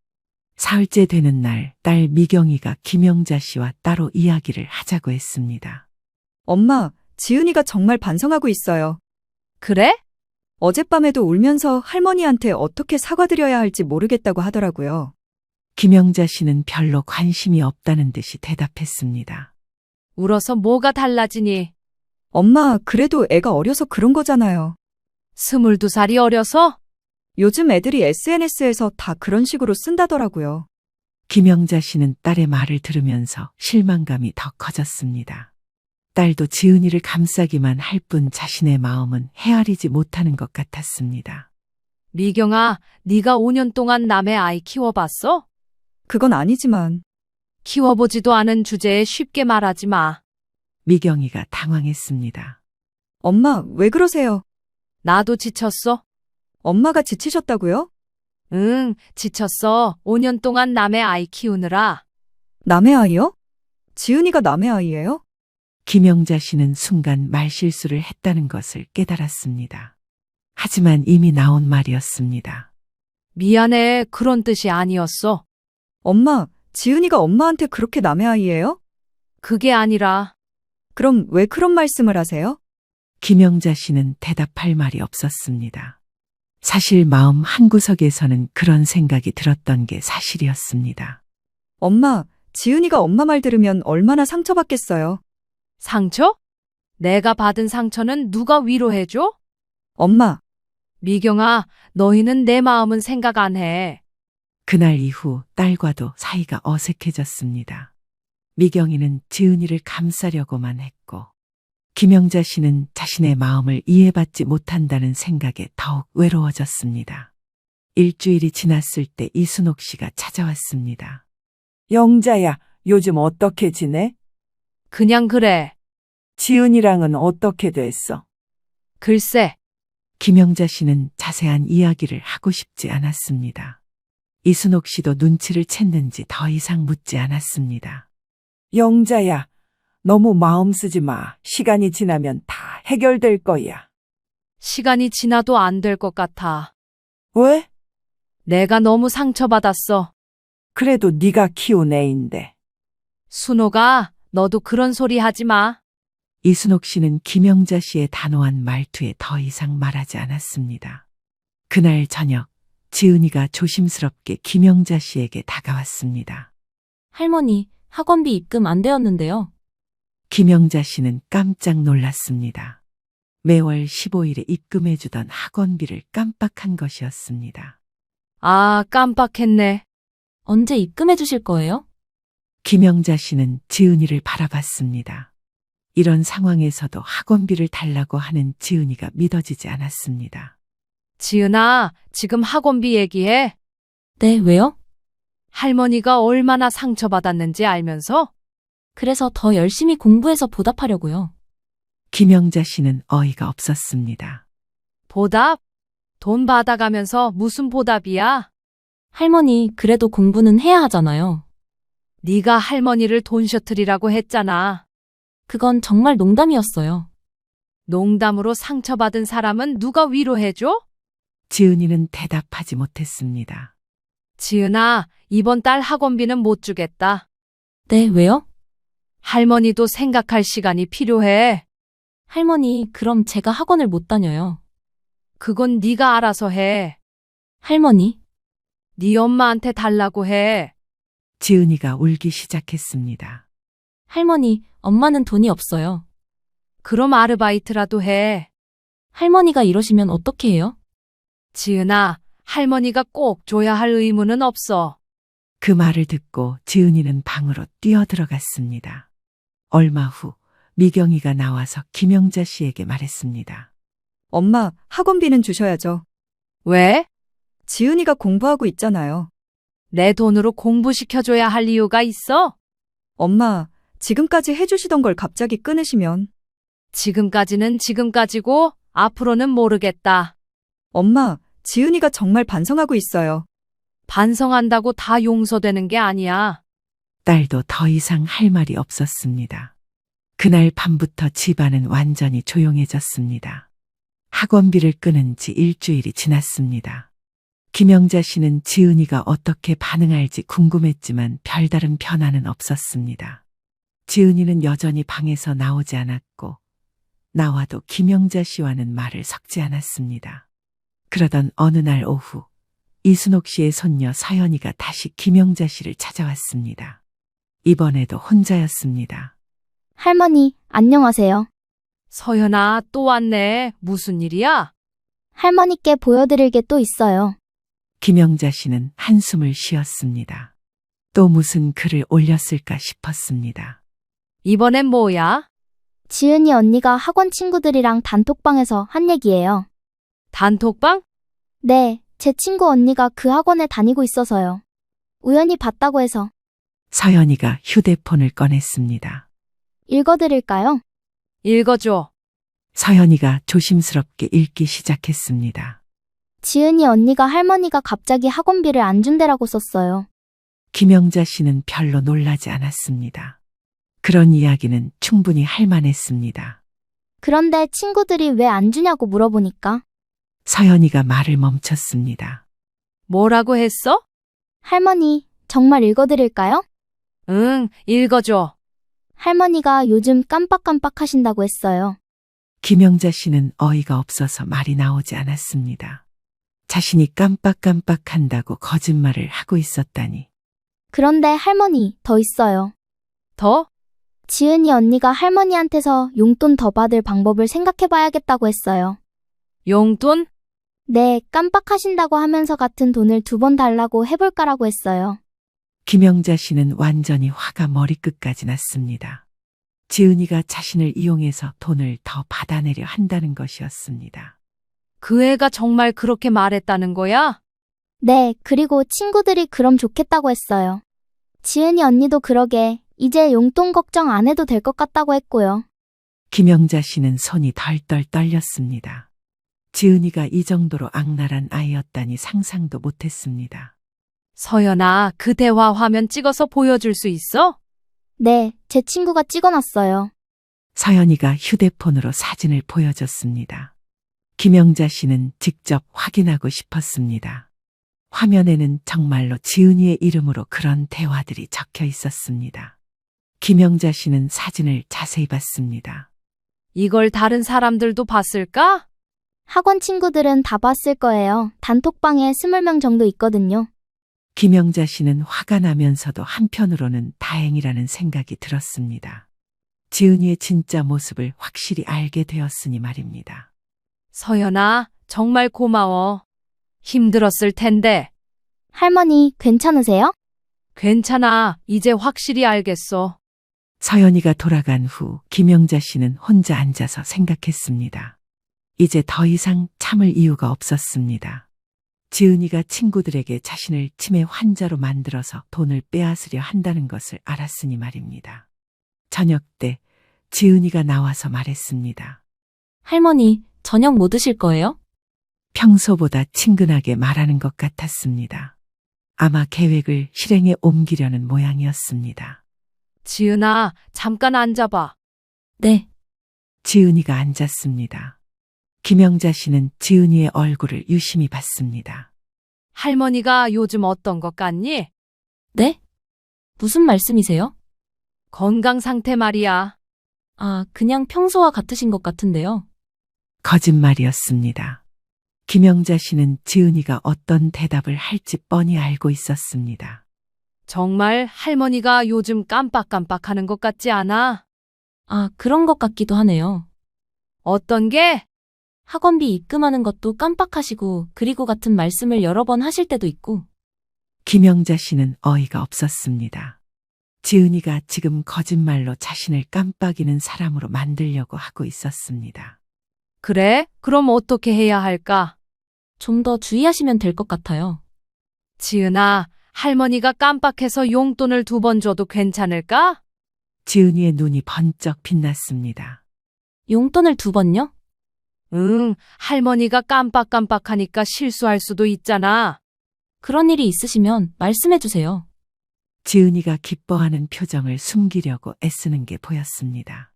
Speaker 2: 사흘째 되는 날, 딸 미경이가 김영자 씨와 따로 이야기를 하자고 했습니다.
Speaker 5: 엄마, 지은이가 정말 반성하고 있어요.
Speaker 3: 그래?
Speaker 5: 어젯밤에도 울면서 할머니한테 어떻게 사과드려야 할지 모르겠다고 하더라고요.
Speaker 2: 김영자 씨는 별로 관심이 없다는 듯이 대답했습니다.
Speaker 3: 울어서 뭐가 달라지니?
Speaker 5: 엄마, 그래도 애가 어려서 그런 거잖아요.
Speaker 3: 22살이 어려서?
Speaker 5: 요즘 애들이 SNS에서 다 그런 식으로 쓴다더라고요.
Speaker 2: 김영자 씨는 딸의 말을 들으면서 실망감이 더 커졌습니다. 딸도 지은이를 감싸기만 할 뿐 자신의 마음은 헤아리지 못하는 것 같았습니다.
Speaker 3: 미경아, 네가 5년 동안 남의 아이 키워봤어?
Speaker 5: 그건 아니지만
Speaker 3: 키워보지도 않은 주제에 쉽게 말하지 마.
Speaker 2: 미경이가 당황했습니다.
Speaker 5: 엄마, 왜 그러세요?
Speaker 3: 나도 지쳤어.
Speaker 5: 엄마가 지치셨다고요?
Speaker 3: 응, 지쳤어. 5년 동안 남의 아이 키우느라.
Speaker 5: 남의 아이요? 지은이가 남의 아이예요?
Speaker 2: 김영자 씨는 순간 말실수를 했다는 것을 깨달았습니다. 하지만 이미 나온 말이었습니다.
Speaker 3: 미안해, 그런 뜻이 아니었어.
Speaker 5: 엄마, 지은이가 엄마한테 그렇게 남의 아이예요?
Speaker 3: 그게 아니라
Speaker 5: 그럼 왜 그런 말씀을 하세요?
Speaker 2: 김영자 씨는 대답할 말이 없었습니다. 사실 마음 한구석에서는 그런 생각이 들었던 게 사실이었습니다.
Speaker 5: 엄마, 지은이가 엄마 말 들으면 얼마나 상처받겠어요.
Speaker 3: 상처? 내가 받은 상처는 누가 위로해줘?
Speaker 5: 엄마,
Speaker 3: 미경아, 너희는 내 마음은 생각 안 해.
Speaker 2: 그날 이후 딸과도 사이가 어색해졌습니다. 미경이는 지은이를 감싸려고만 했고, 김영자 씨는 자신의 마음을 이해받지 못한다는 생각에 더욱 외로워졌습니다. 일주일이 지났을 때 이순옥 씨가 찾아왔습니다.
Speaker 1: 영자야, 요즘 어떻게 지내?
Speaker 3: 그냥 그래.
Speaker 1: 지은이랑은 어떻게 됐어?
Speaker 3: 글쎄,
Speaker 2: 김영자 씨는 자세한 이야기를 하고 싶지 않았습니다. 이순옥 씨도 눈치를 챘는지 더 이상 묻지 않았습니다.
Speaker 1: 영자야, 너무 마음 쓰지 마. 시간이 지나면 다 해결될 거야.
Speaker 3: 시간이 지나도 안 될 것 같아.
Speaker 1: 왜?
Speaker 3: 내가 너무 상처받았어.
Speaker 1: 그래도 네가 키운 애인데.
Speaker 3: 순호가, 너도 그런 소리 하지 마.
Speaker 2: 이순옥 씨는 김영자 씨의 단호한 말투에 더 이상 말하지 않았습니다. 그날 저녁, 지은이가 조심스럽게 김영자 씨에게 다가왔습니다.
Speaker 4: 할머니, 학원비 입금 안 되었는데요.
Speaker 2: 김영자 씨는 깜짝 놀랐습니다. 매월 15일에 입금해주던 학원비를 깜빡한 것이었습니다.
Speaker 3: 아, 깜빡했네.
Speaker 4: 언제 입금해 주실 거예요?
Speaker 2: 김영자 씨는 지은이를 바라봤습니다. 이런 상황에서도 학원비를 달라고 하는 지은이가 믿어지지 않았습니다.
Speaker 3: 지은아, 지금 학원비 얘기해.
Speaker 4: 네, 왜요?
Speaker 3: 할머니가 얼마나 상처받았는지 알면서?
Speaker 4: 그래서 더 열심히 공부해서 보답하려고요.
Speaker 2: 김영자 씨는 어이가 없었습니다.
Speaker 3: 보답? 돈 받아가면서 무슨 보답이야?
Speaker 4: 할머니, 그래도 공부는 해야 하잖아요.
Speaker 3: 네가 할머니를 돈 셔틀이라고 했잖아.
Speaker 4: 그건 정말 농담이었어요.
Speaker 3: 농담으로 상처받은 사람은 누가 위로해줘?
Speaker 2: 지은이는 대답하지 못했습니다.
Speaker 3: 지은아, 이번 달 학원비는 못 주겠다.
Speaker 4: 네, 왜요?
Speaker 3: 할머니도 생각할 시간이 필요해.
Speaker 4: 할머니, 그럼 제가 학원을 못 다녀요.
Speaker 3: 그건 네가 알아서 해.
Speaker 4: 할머니,
Speaker 3: 네 엄마한테 달라고 해.
Speaker 2: 지은이가 울기 시작했습니다.
Speaker 4: 할머니, 엄마는 돈이 없어요.
Speaker 3: 그럼 아르바이트라도 해.
Speaker 4: 할머니가 이러시면 어떻게 해요?
Speaker 3: 지은아, 할머니가 꼭 줘야 할 의무는 없어.
Speaker 2: 그 말을 듣고 지은이는 방으로 뛰어들어갔습니다. 얼마 후 미경이가 나와서 김영자 씨에게 말했습니다.
Speaker 5: 엄마, 학원비는 주셔야죠.
Speaker 3: 왜?
Speaker 5: 지은이가 공부하고 있잖아요.
Speaker 3: 내 돈으로 공부시켜줘야 할 이유가 있어?
Speaker 5: 엄마, 지금까지 해주시던 걸 갑자기 끊으시면.
Speaker 3: 지금까지는 지금까지고 앞으로는 모르겠다.
Speaker 5: 엄마, 지은이가 정말 반성하고 있어요.
Speaker 3: 반성한다고 다 용서되는 게 아니야.
Speaker 2: 딸도 더 이상 할 말이 없었습니다. 그날 밤부터 집안은 완전히 조용해졌습니다. 학원비를 끊은 지 일주일이 지났습니다. 김영자 씨는 지은이가 어떻게 반응할지 궁금했지만 별다른 변화는 없었습니다. 지은이는 여전히 방에서 나오지 않았고 나와도 김영자 씨와는 말을 섞지 않았습니다. 그러던 어느 날 오후 이순옥 씨의 손녀 서연이가 다시 김영자 씨를 찾아왔습니다. 이번에도 혼자였습니다.
Speaker 6: 할머니, 안녕하세요.
Speaker 3: 서연아, 또 왔네. 무슨 일이야?
Speaker 6: 할머니께 보여드릴 게 또 있어요.
Speaker 2: 김영자 씨는 한숨을 쉬었습니다. 또 무슨 글을 올렸을까 싶었습니다.
Speaker 3: 이번엔 뭐야?
Speaker 6: 지은이 언니가 학원 친구들이랑 단톡방에서 한 얘기예요.
Speaker 3: 단톡방?
Speaker 6: 네, 제 친구 언니가 그 학원에 다니고 있어서요. 우연히 봤다고 해서.
Speaker 2: 서연이가 휴대폰을 꺼냈습니다.
Speaker 6: 읽어드릴까요?
Speaker 3: 읽어줘.
Speaker 2: 서연이가 조심스럽게 읽기 시작했습니다.
Speaker 6: 지은이 언니가 할머니가 갑자기 학원비를 안 준대라고 썼어요.
Speaker 2: 김영자 씨는 별로 놀라지 않았습니다. 그런 이야기는 충분히 할 만했습니다.
Speaker 6: 그런데 친구들이 왜 안 주냐고 물어보니까
Speaker 2: 서연이가 말을 멈췄습니다.
Speaker 3: 뭐라고 했어?
Speaker 6: 할머니, 정말 읽어드릴까요?
Speaker 3: 응, 읽어줘.
Speaker 6: 할머니가 요즘 깜빡깜빡 하신다고 했어요.
Speaker 2: 김영자 씨는 어이가 없어서 말이 나오지 않았습니다. 자신이 깜빡깜빡한다고 거짓말을 하고 있었다니.
Speaker 6: 그런데 할머니, 더 있어요.
Speaker 3: 더?
Speaker 6: 지은이 언니가 할머니한테서 용돈 더 받을 방법을 생각해봐야겠다고 했어요.
Speaker 3: 용돈?
Speaker 6: 네, 깜빡하신다고 하면서 같은 돈을 2번 달라고 해볼까라고 했어요.
Speaker 2: 김영자 씨는 완전히 화가 머리끝까지 났습니다. 지은이가 자신을 이용해서 돈을 더 받아내려 한다는 것이었습니다.
Speaker 3: 그 애가 정말 그렇게 말했다는 거야?
Speaker 6: 네, 그리고 친구들이 그럼 좋겠다고 했어요. 지은이 언니도 그러게 이제 용돈 걱정 안 해도 될 것 같다고 했고요.
Speaker 2: 김영자 씨는 손이 덜덜 떨렸습니다. 지은이가 이 정도로 악랄한 아이였다니 상상도 못했습니다.
Speaker 3: 서연아, 그 대화 화면 찍어서 보여줄 수 있어?
Speaker 6: 네, 제 친구가 찍어놨어요.
Speaker 2: 서연이가 휴대폰으로 사진을 보여줬습니다. 김영자 씨는 직접 확인하고 싶었습니다. 화면에는 정말로 지은이의 이름으로 그런 대화들이 적혀 있었습니다. 김영자 씨는 사진을 자세히 봤습니다.
Speaker 3: 이걸 다른 사람들도 봤을까?
Speaker 6: 학원 친구들은 다 봤을 거예요. 단톡방에 20명 정도 있거든요.
Speaker 2: 김영자 씨는 화가 나면서도 한편으로는 다행이라는 생각이 들었습니다. 지은이의 진짜 모습을 확실히 알게 되었으니 말입니다.
Speaker 3: 서연아, 정말 고마워. 힘들었을 텐데.
Speaker 6: 할머니, 괜찮으세요?
Speaker 3: 괜찮아. 이제 확실히 알겠어.
Speaker 2: 서연이가 돌아간 후 김영자 씨는 혼자 앉아서 생각했습니다. 이제 더 이상 참을 이유가 없었습니다. 지은이가 친구들에게 자신을 치매 환자로 만들어서 돈을 빼앗으려 한다는 것을 알았으니 말입니다. 저녁 때 지은이가 나와서 말했습니다.
Speaker 4: 할머니, 저녁 뭐 드실 거예요?
Speaker 2: 평소보다 친근하게 말하는 것 같았습니다. 아마 계획을 실행에 옮기려는 모양이었습니다.
Speaker 3: 지은아, 잠깐 앉아봐.
Speaker 4: 네.
Speaker 2: 지은이가 앉았습니다. 김영자 씨는 지은이의 얼굴을 유심히 봤습니다.
Speaker 3: 할머니가 요즘 어떤 것 같니?
Speaker 4: 네? 무슨 말씀이세요?
Speaker 3: 건강 상태 말이야.
Speaker 4: 아, 그냥 평소와 같으신 것 같은데요.
Speaker 2: 거짓말이었습니다. 김영자 씨는 지은이가 어떤 대답을 할지 뻔히 알고 있었습니다.
Speaker 3: 정말 할머니가 요즘 깜빡깜빡하는 것 같지 않아?
Speaker 4: 아, 그런 것 같기도 하네요.
Speaker 3: 어떤 게?
Speaker 4: 학원비 입금하는 것도 깜빡하시고, 그리고 같은 말씀을 여러 번 하실 때도 있고.
Speaker 2: 김영자 씨는 어이가 없었습니다. 지은이가 지금 거짓말로 자신을 깜빡이는 사람으로 만들려고 하고 있었습니다.
Speaker 3: 그래? 그럼 어떻게 해야 할까?
Speaker 4: 좀 더 주의하시면 될 것 같아요.
Speaker 3: 지은아, 할머니가 깜빡해서 용돈을 2번 줘도 괜찮을까?
Speaker 2: 지은이의 눈이 번쩍 빛났습니다.
Speaker 4: 용돈을 2번요?
Speaker 3: 응, 할머니가 깜빡깜빡하니까 실수할 수도 있잖아.
Speaker 4: 그런 일이 있으시면 말씀해 주세요.
Speaker 2: 지은이가 기뻐하는 표정을 숨기려고 애쓰는 게 보였습니다.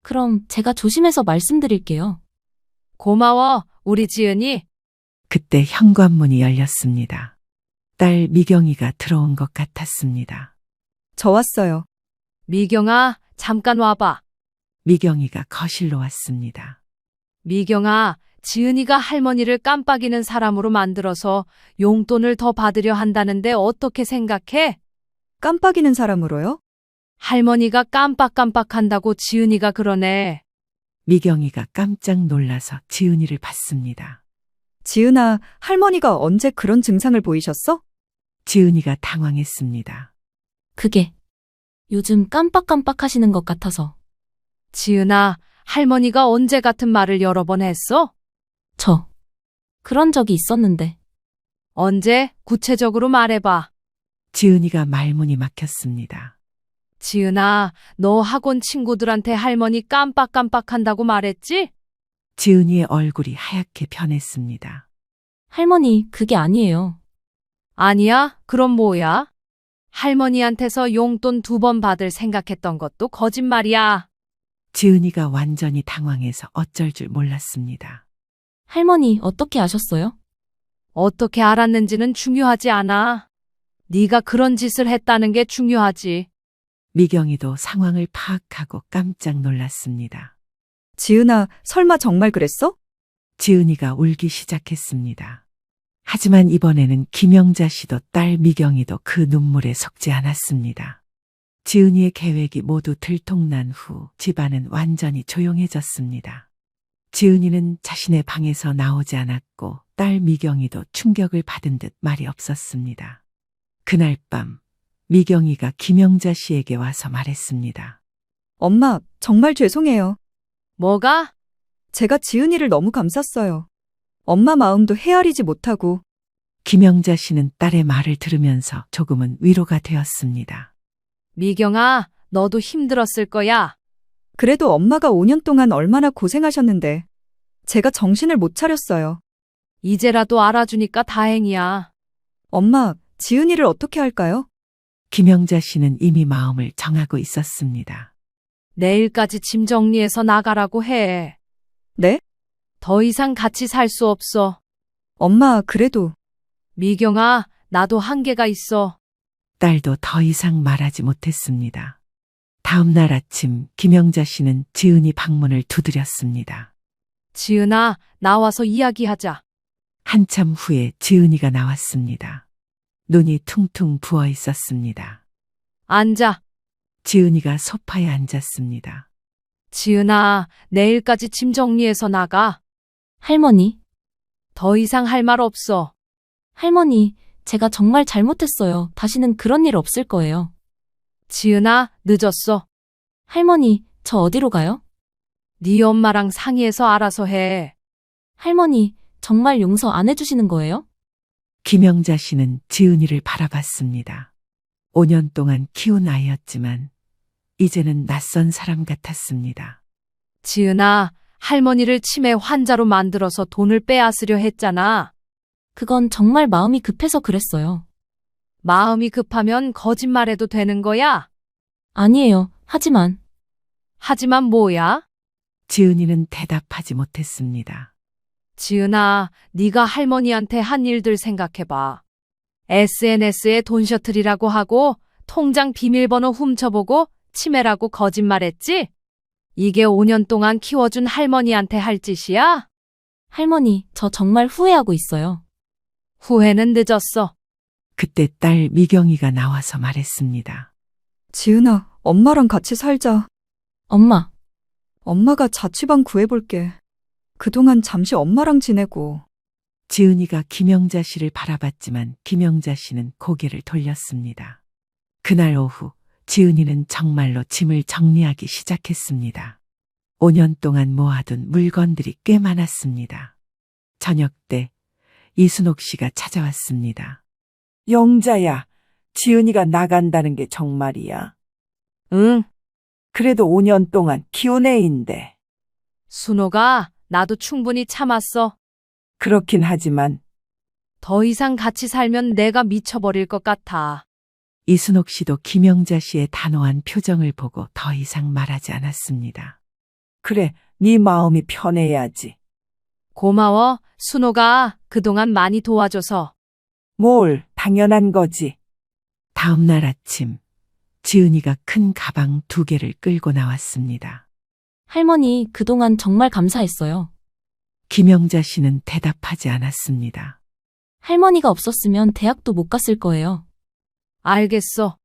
Speaker 4: 그럼 제가 조심해서 말씀드릴게요.
Speaker 3: 고마워, 우리 지은이.
Speaker 2: 그때 현관문이 열렸습니다. 딸 미경이가 들어온 것 같았습니다.
Speaker 5: 저 왔어요.
Speaker 3: 미경아, 잠깐 와봐.
Speaker 2: 미경이가 거실로 왔습니다.
Speaker 3: 미경아, 지은이가 할머니를 깜빡이는 사람으로 만들어서 용돈을 더 받으려 한다는데 어떻게 생각해?
Speaker 5: 깜빡이는 사람으로요?
Speaker 3: 할머니가 깜빡깜빡한다고 지은이가 그러네.
Speaker 2: 미경이가 깜짝 놀라서 지은이를 봤습니다.
Speaker 5: 지은아, 할머니가 언제 그런 증상을 보이셨어?
Speaker 2: 지은이가 당황했습니다.
Speaker 4: 그게 요즘 깜빡깜빡 하시는 것 같아서.
Speaker 3: 지은아, 할머니가 언제 같은 말을 여러 번 했어?
Speaker 4: 저 그런 적이 있었는데.
Speaker 3: 언제? 구체적으로 말해봐.
Speaker 2: 지은이가 말문이 막혔습니다.
Speaker 3: 지은아, 너 학원 친구들한테 할머니 깜빡깜빡한다고 말했지?
Speaker 2: 지은이의 얼굴이 하얗게 변했습니다.
Speaker 4: 할머니, 그게 아니에요.
Speaker 3: 아니야? 그럼 뭐야? 할머니한테서 용돈 2번 받을 생각했던 것도 거짓말이야.
Speaker 2: 지은이가 완전히 당황해서 어쩔 줄 몰랐습니다.
Speaker 4: 할머니, 어떻게 아셨어요?
Speaker 3: 어떻게 알았는지는 중요하지 않아. 네가 그런 짓을 했다는 게 중요하지.
Speaker 2: 미경이도 상황을 파악하고 깜짝 놀랐습니다.
Speaker 5: 지은아, 설마 정말 그랬어?
Speaker 2: 지은이가 울기 시작했습니다. 하지만 이번에는 김영자 씨도 딸 미경이도 그 눈물에 속지 않았습니다. 지은이의 계획이 모두 들통난 후 집안은 완전히 조용해졌습니다. 지은이는 자신의 방에서 나오지 않았고 딸 미경이도 충격을 받은 듯 말이 없었습니다. 그날 밤 미경이가 김영자 씨에게 와서 말했습니다.
Speaker 5: 엄마, 정말 죄송해요.
Speaker 3: 뭐가?
Speaker 5: 제가 지은이를 너무 감쌌어요. 엄마 마음도 헤아리지 못하고.
Speaker 2: 김영자 씨는 딸의 말을 들으면서 조금은 위로가 되었습니다.
Speaker 3: 미경아, 너도 힘들었을 거야.
Speaker 5: 그래도 엄마가 5년 동안 얼마나 고생하셨는데 제가 정신을 못 차렸어요.
Speaker 3: 이제라도 알아주니까 다행이야.
Speaker 5: 엄마, 지은이를 어떻게 할까요?
Speaker 2: 김영자 씨는 이미 마음을 정하고 있었습니다.
Speaker 3: 내일까지 짐 정리해서 나가라고 해.
Speaker 5: 네?
Speaker 3: 더 이상 같이 살 수 없어.
Speaker 5: 엄마, 그래도.
Speaker 3: 미경아, 나도 한계가 있어.
Speaker 2: 딸도 더 이상 말하지 못했습니다. 다음 날 아침 김영자 씨는 지은이 방문을 두드렸습니다.
Speaker 3: 지은아, 나와서 이야기하자.
Speaker 2: 한참 후에 지은이가 나왔습니다. 눈이 퉁퉁 부어 있었습니다.
Speaker 3: 앉아.
Speaker 2: 지은이가 소파에 앉았습니다.
Speaker 3: 지은아, 내일까지 짐 정리해서 나가.
Speaker 4: 할머니,
Speaker 3: 더 이상 할 말 없어.
Speaker 4: 할머니, 제가 정말 잘못했어요. 다시는 그런 일 없을 거예요.
Speaker 3: 지은아, 늦었어.
Speaker 4: 할머니, 저 어디로 가요?
Speaker 3: 네 엄마랑 상의해서 알아서 해.
Speaker 4: 할머니, 정말 용서 안 해주시는 거예요?
Speaker 2: 김영자 씨는 지은이를 바라봤습니다. 5년 동안 키운 아이였지만 이제는 낯선 사람 같았습니다.
Speaker 3: 지은아, 할머니를 치매 환자로 만들어서 돈을 빼앗으려 했잖아.
Speaker 4: 그건 정말 마음이 급해서 그랬어요.
Speaker 3: 마음이 급하면 거짓말해도 되는 거야?
Speaker 4: 아니에요. 하지만
Speaker 3: 뭐야?
Speaker 2: 지은이는 대답하지 못했습니다.
Speaker 3: 지은아, 네가 할머니한테 한 일들 생각해봐. SNS에 돈 셔틀이라고 하고 통장 비밀번호 훔쳐보고 치매라고 거짓말했지? 이게 5년 동안 키워준 할머니한테 할 짓이야?
Speaker 4: 할머니, 저 정말 후회하고 있어요.
Speaker 3: 후회는 늦었어.
Speaker 2: 그때 딸 미경이가 나와서 말했습니다.
Speaker 5: 지은아, 엄마랑 같이 살자.
Speaker 4: 엄마,
Speaker 5: 엄마가 자취방 구해볼게. 그동안 잠시 엄마랑 지내고.
Speaker 2: 지은이가 김영자 씨를 바라봤지만 김영자 씨는 고개를 돌렸습니다. 그날 오후 지은이는 정말로 짐을 정리하기 시작했습니다. 5년 동안 모아둔 물건들이 꽤 많았습니다. 저녁 때 이순옥 씨가 찾아왔습니다.
Speaker 1: 영자야, 지은이가 나간다는 게 정말이야.
Speaker 3: 응,
Speaker 1: 그래도 5년 동안 키운 애인데.
Speaker 3: 순호가 나도 충분히 참았어.
Speaker 1: 그렇긴 하지만
Speaker 3: 더 이상 같이 살면 내가 미쳐버릴 것 같아.
Speaker 2: 이순옥 씨도 김영자 씨의 단호한 표정을 보고 더 이상 말하지 않았습니다.
Speaker 1: 그래, 네 마음이 편해야지.
Speaker 3: 고마워, 순호가 그동안 많이 도와줘서.
Speaker 1: 뭘, 당연한 거지.
Speaker 2: 다음 날 아침 지은이가 큰 가방 2개를 끌고 나왔습니다.
Speaker 4: 할머니, 그동안 정말 감사했어요.
Speaker 2: 김영자 씨는 대답하지 않았습니다.
Speaker 4: 할머니가 없었으면 대학도 못 갔을 거예요.
Speaker 3: 알겠어.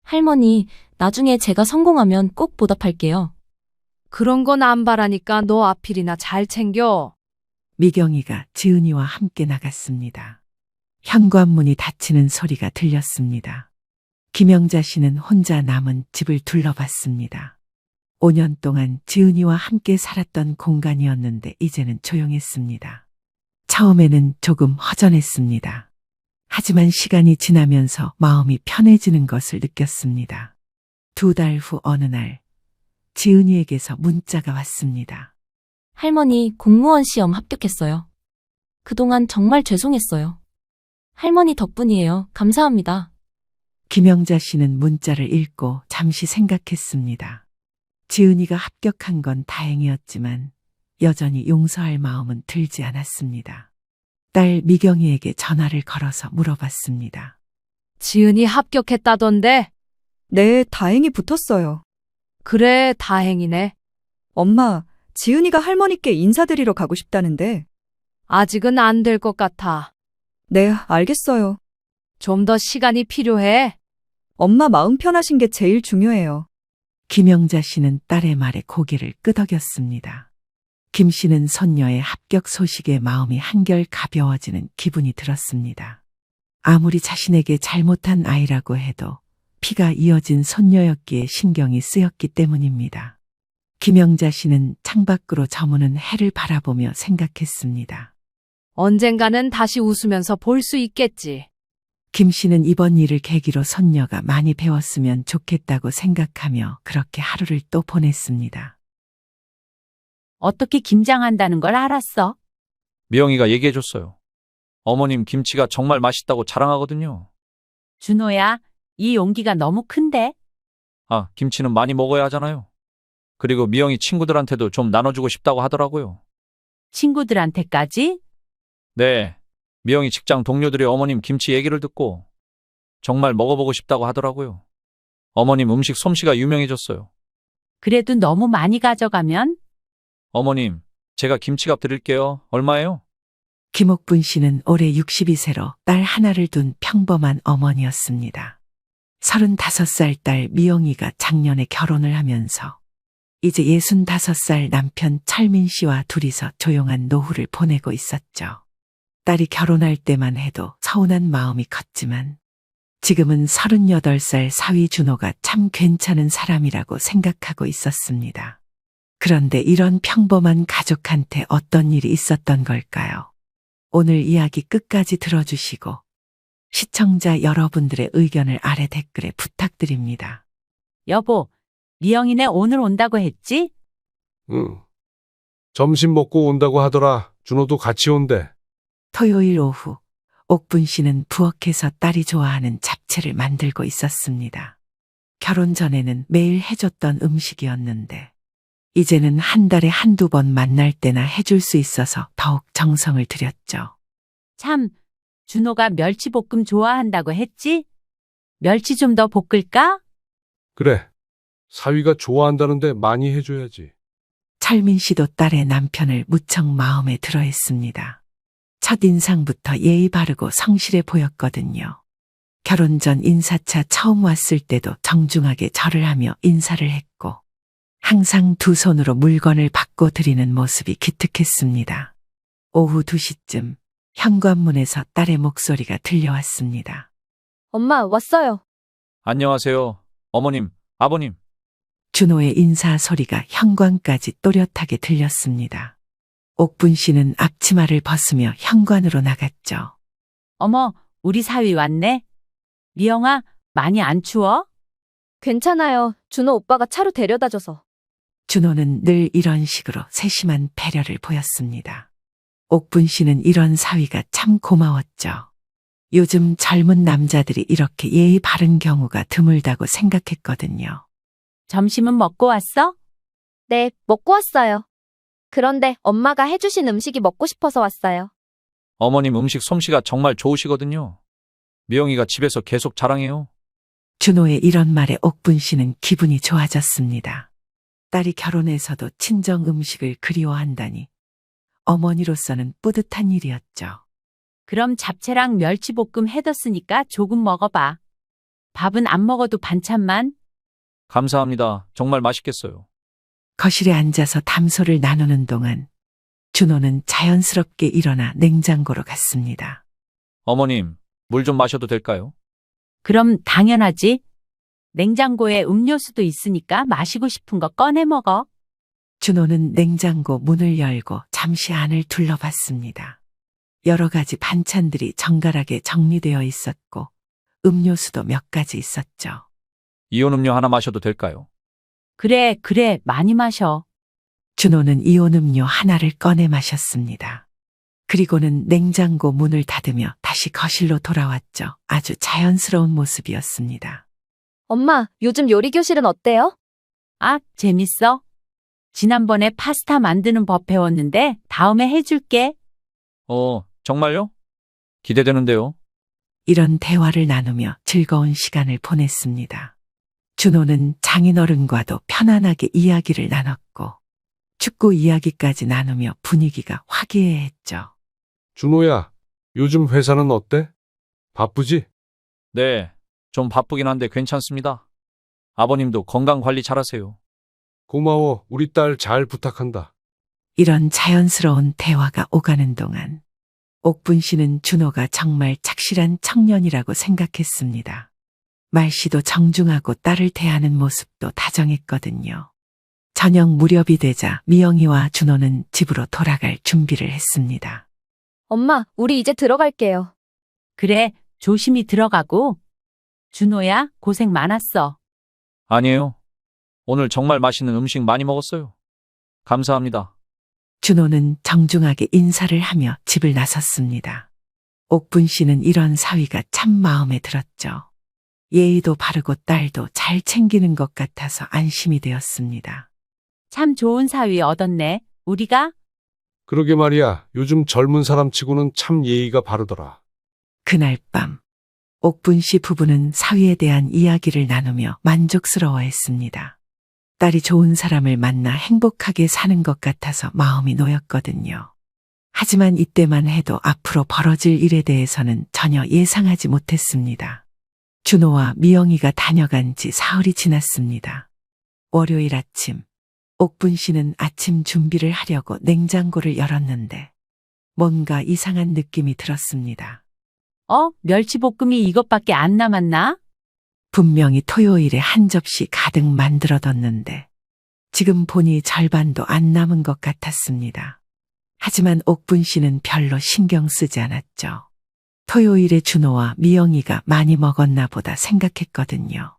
Speaker 4: 할머니, 나중에 제가 성공하면 꼭 보답할게요.
Speaker 3: 그런 건 안 바라니까 너 앞일이나 잘 챙겨.
Speaker 2: 미경이가 지은이와 함께 나갔습니다. 현관문이 닫히는 소리가 들렸습니다. 김영자 씨는 혼자 남은 집을 둘러봤습니다. 5년 동안 지은이와 함께 살았던 공간이었는데 이제는 조용했습니다. 처음에는 조금 허전했습니다. 하지만 시간이 지나면서 마음이 편해지는 것을 느꼈습니다. 2달 후 어느 날 지은이에게서 문자가 왔습니다.
Speaker 4: 할머니, 공무원 시험 합격했어요. 그동안 정말 죄송했어요. 할머니 덕분이에요. 감사합니다.
Speaker 2: 김영자 씨는 문자를 읽고 잠시 생각했습니다. 지은이가 합격한 건 다행이었지만 여전히 용서할 마음은 들지 않았습니다. 딸 미경이에게 전화를 걸어서 물어봤습니다.
Speaker 3: 지은이 합격했다던데?
Speaker 5: 네, 다행히 붙었어요.
Speaker 3: 그래, 다행이네.
Speaker 5: 엄마, 지은이가 할머니께 인사드리러 가고 싶다는데.
Speaker 3: 아직은 안 될 것 같아.
Speaker 5: 네, 알겠어요.
Speaker 3: 좀 더 시간이 필요해.
Speaker 5: 엄마 마음 편하신 게 제일 중요해요.
Speaker 2: 김영자 씨는 딸의 말에 고개를 끄덕였습니다. 김 씨는 손녀의 합격 소식에 마음이 한결 가벼워지는 기분이 들었습니다. 아무리 자신에게 잘못한 아이라고 해도 피가 이어진 손녀였기에 신경이 쓰였기 때문입니다. 김영자 씨는 창밖으로 저무는 해를 바라보며 생각했습니다.
Speaker 3: 언젠가는 다시 웃으면서 볼 수 있겠지.
Speaker 2: 김 씨는 이번 일을 계기로 손녀가 많이 배웠으면 좋겠다고 생각하며 그렇게 하루를 또 보냈습니다.
Speaker 7: 어떻게 김장한다는 걸 알았어?
Speaker 8: 미영이가 얘기해줬어요. 어머님 김치가 정말 맛있다고 자랑하거든요.
Speaker 7: 준호야, 이 용기가 너무 큰데?
Speaker 8: 아, 김치는 많이 먹어야 하잖아요. 그리고 미영이 친구들한테도 좀 나눠주고 싶다고 하더라고요.
Speaker 7: 친구들한테까지?
Speaker 8: 네, 미영이 직장 동료들이 어머님 김치 얘기를 듣고 정말 먹어보고 싶다고 하더라고요. 어머님 음식 솜씨가 유명해졌어요.
Speaker 7: 그래도 너무 많이 가져가면?
Speaker 8: 어머님, 제가 김치값 드릴게요. 얼마예요?
Speaker 2: 김옥분 씨는 올해 62세로 딸 하나를 둔 평범한 어머니였습니다. 35살 딸 미영이가 작년에 결혼을 하면서 이제 65살 남편 철민 씨와 둘이서 조용한 노후를 보내고 있었죠. 딸이 결혼할 때만 해도 서운한 마음이 컸지만 지금은 38살 사위 준호가 참 괜찮은 사람이라고 생각하고 있었습니다. 그런데 이런 평범한 가족한테 어떤 일이 있었던 걸까요? 오늘 이야기 끝까지 들어주시고 시청자 여러분들의 의견을 아래 댓글에 부탁드립니다.
Speaker 7: 여보, 미영이네 오늘 온다고 했지?
Speaker 9: 응. 점심 먹고 온다고 하더라. 준호도 같이 온대.
Speaker 2: 토요일 오후 옥분 씨는 부엌에서 딸이 좋아하는 잡채를 만들고 있었습니다. 결혼 전에는 매일 해줬던 음식이었는데 이제는 한 달에 한두 번 만날 때나 해줄 수 있어서 더욱 정성을 들였죠.
Speaker 7: 참, 준호가 멸치볶음 좋아한다고 했지? 멸치 좀 더 볶을까?
Speaker 9: 그래. 사위가 좋아한다는데 많이 해줘야지.
Speaker 2: 철민 씨도 딸의 남편을 무척 마음에 들어 했습니다. 첫인상부터 예의 바르고 성실해 보였거든요. 결혼 전 인사차 처음 왔을 때도 정중하게 절을 하며 인사를 했고 항상 두 손으로 물건을 받고 드리는 모습이 기특했습니다. 오후 2시쯤 현관문에서 딸의 목소리가 들려왔습니다.
Speaker 6: 엄마, 왔어요.
Speaker 8: 안녕하세요. 어머님, 아버님.
Speaker 2: 준호의 인사 소리가 현관까지 또렷하게 들렸습니다. 옥분 씨는 앞치마를 벗으며 현관으로 나갔죠.
Speaker 7: 어머, 우리 사위 왔네. 미영아, 많이 안 추워?
Speaker 6: 괜찮아요. 준호 오빠가 차로 데려다줘서.
Speaker 2: 준호는 늘 이런 식으로 세심한 배려를 보였습니다. 옥분 씨는 이런 사위가 참 고마웠죠. 요즘 젊은 남자들이 이렇게 예의 바른 경우가 드물다고 생각했거든요.
Speaker 7: 점심은 먹고 왔어?
Speaker 6: 네, 먹고 왔어요. 그런데 엄마가 해주신 음식이 먹고 싶어서 왔어요.
Speaker 8: 어머님 음식 솜씨가 정말 좋으시거든요. 미영이가 집에서 계속 자랑해요.
Speaker 2: 준호의 이런 말에 옥분 씨는 기분이 좋아졌습니다. 딸이 결혼해서도 친정 음식을 그리워한다니 어머니로서는 뿌듯한 일이었죠.
Speaker 7: 그럼 잡채랑 멸치볶음 해뒀으니까 조금 먹어봐. 밥은 안 먹어도 반찬만?
Speaker 8: 감사합니다. 정말 맛있겠어요.
Speaker 2: 거실에 앉아서 담소를 나누는 동안 준호는 자연스럽게 일어나 냉장고로 갔습니다.
Speaker 8: 어머님, 물 좀 마셔도 될까요?
Speaker 7: 그럼 당연하지. 냉장고에 음료수도 있으니까 마시고 싶은 거 꺼내 먹어.
Speaker 2: 준호는 냉장고 문을 열고 잠시 안을 둘러봤습니다. 여러 가지 반찬들이 정갈하게 정리되어 있었고 음료수도 몇 가지 있었죠.
Speaker 8: 이온 음료 하나 마셔도 될까요?
Speaker 7: 그래, 많이 마셔.
Speaker 2: 준호는 이온 음료 하나를 꺼내 마셨습니다. 그리고는 냉장고 문을 닫으며 다시 거실로 돌아왔죠. 아주 자연스러운 모습이었습니다.
Speaker 6: 엄마, 요즘 요리 교실은 어때요?
Speaker 7: 아, 재밌어? 지난번에 파스타 만드는 법 배웠는데 다음에 해줄게.
Speaker 8: 정말요? 기대되는데요.
Speaker 2: 이런 대화를 나누며 즐거운 시간을 보냈습니다. 준호는 장인어른과도 편안하게 이야기를 나눴고 축구 이야기까지 나누며 분위기가 화기애애했죠.
Speaker 9: 준호야, 요즘 회사는 어때? 바쁘지?
Speaker 8: 네, 좀 바쁘긴 한데 괜찮습니다. 아버님도 건강 관리 잘하세요.
Speaker 9: 고마워. 우리 딸 잘 부탁한다.
Speaker 2: 이런 자연스러운 대화가 오가는 동안 옥분 씨는 준호가 정말 착실한 청년이라고 생각했습니다. 말씨도 정중하고 딸을 대하는 모습도 다정했거든요. 저녁 무렵이 되자 미영이와 준호는 집으로 돌아갈 준비를 했습니다.
Speaker 10: 엄마, 우리 이제 들어갈게요.
Speaker 7: 그래, 조심히 들어가고. 준호야, 고생 많았어.
Speaker 8: 아니에요. 오늘 정말 맛있는 음식 많이 먹었어요. 감사합니다.
Speaker 2: 준호는 정중하게 인사를 하며 집을 나섰습니다. 옥분 씨는 이런 사위가 참 마음에 들었죠. 예의도 바르고 딸도 잘 챙기는 것 같아서 안심이 되었습니다.
Speaker 7: 참 좋은 사위 얻었네. 우리가?
Speaker 9: 그러게 말이야. 요즘 젊은 사람 치고는 참 예의가 바르더라.
Speaker 2: 그날 밤 옥분 씨 부부는 사위에 대한 이야기를 나누며 만족스러워했습니다. 딸이 좋은 사람을 만나 행복하게 사는 것 같아서 마음이 놓였거든요. 하지만 이때만 해도 앞으로 벌어질 일에 대해서는 전혀 예상하지 못했습니다. 준호와 미영이가 다녀간 지 사흘이 지났습니다. 월요일 아침, 옥분 씨는 아침 준비를 하려고 냉장고를 열었는데 뭔가 이상한 느낌이 들었습니다.
Speaker 7: 멸치볶음이 이것밖에 안 남았나?
Speaker 2: 분명히 토요일에 한 접시 가득 만들어뒀는데 지금 보니 절반도 안 남은 것 같았습니다. 하지만 옥분 씨는 별로 신경 쓰지 않았죠. 토요일에 준호와 미영이가 많이 먹었나 보다 생각했거든요.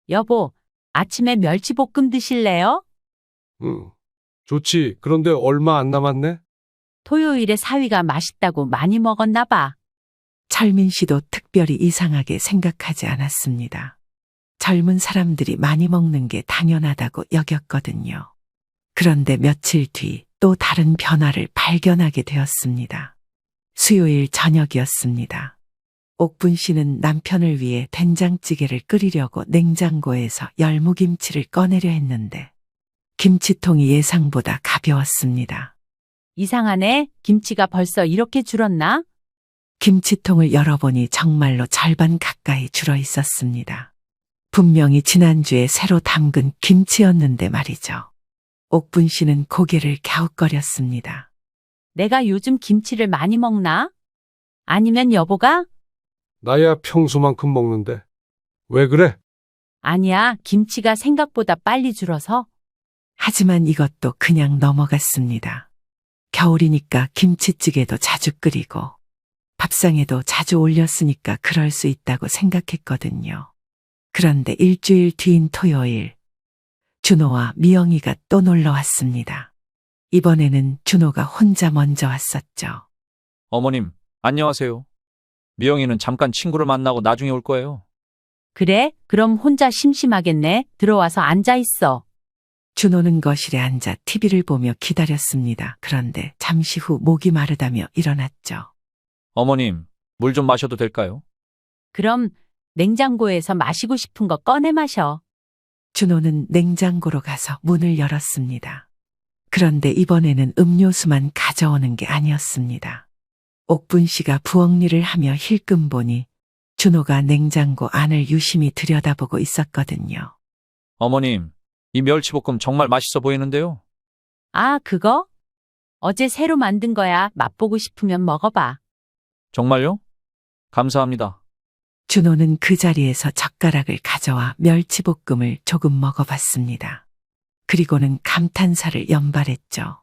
Speaker 7: 여보, 아침에 멸치볶음 드실래요?
Speaker 9: 응. 좋지. 그런데 얼마 안 남았네?
Speaker 7: 토요일에 사위가 맛있다고 많이 먹었나 봐.
Speaker 2: 철민 씨도 특별히 이상하게 생각하지 않았습니다. 젊은 사람들이 많이 먹는 게 당연하다고 여겼거든요. 그런데 며칠 뒤 또 다른 변화를 발견하게 되었습니다. 수요일 저녁이었습니다. 옥분 씨는 남편을 위해 된장찌개를 끓이려고 냉장고에서 열무김치를 꺼내려 했는데 김치통이 예상보다 가벼웠습니다.
Speaker 7: 이상하네. 김치가 벌써 이렇게 줄었나?
Speaker 2: 김치통을 열어보니 정말로 절반 가까이 줄어 있었습니다. 분명히 지난주에 새로 담근 김치였는데 말이죠. 옥분 씨는 고개를 갸웃거렸습니다.
Speaker 7: 내가 요즘 김치를 많이 먹나? 아니면 여보가?
Speaker 9: 나야 평소만큼 먹는데. 왜 그래?
Speaker 7: 아니야, 김치가 생각보다 빨리 줄어서.
Speaker 2: 하지만 이것도 그냥 넘어갔습니다. 겨울이니까 김치찌개도 자주 끓이고 밥상에도 자주 올렸으니까 그럴 수 있다고 생각했거든요. 그런데 일주일 뒤인 토요일, 준호와 미영이가 또 놀러 왔습니다. 이번에는 준호가 혼자 먼저 왔었죠.
Speaker 8: 어머님, 안녕하세요. 미영이는 잠깐 친구를 만나고 나중에 올 거예요.
Speaker 7: 그래? 그럼 혼자 심심하겠네. 들어와서 앉아 있어.
Speaker 2: 준호는 거실에 앉아 TV를 보며 기다렸습니다. 그런데 잠시 후 목이 마르다며 일어났죠.
Speaker 8: 어머님, 물 좀 마셔도 될까요?
Speaker 7: 그럼 냉장고에서 마시고 싶은 거 꺼내 마셔.
Speaker 2: 준호는 냉장고로 가서 문을 열었습니다. 그런데 이번에는 음료수만 가져오는 게 아니었습니다. 옥분 씨가 부엌일을 하며 힐끔 보니 준호가 냉장고 안을 유심히 들여다보고 있었거든요.
Speaker 8: 어머님, 이 멸치볶음 정말 맛있어 보이는데요.
Speaker 7: 아, 그거? 어제 새로 만든 거야. 맛보고 싶으면 먹어봐.
Speaker 8: 정말요? 감사합니다.
Speaker 2: 준호는 그 자리에서 젓가락을 가져와 멸치볶음을 조금 먹어봤습니다. 그리고는 감탄사를 연발했죠.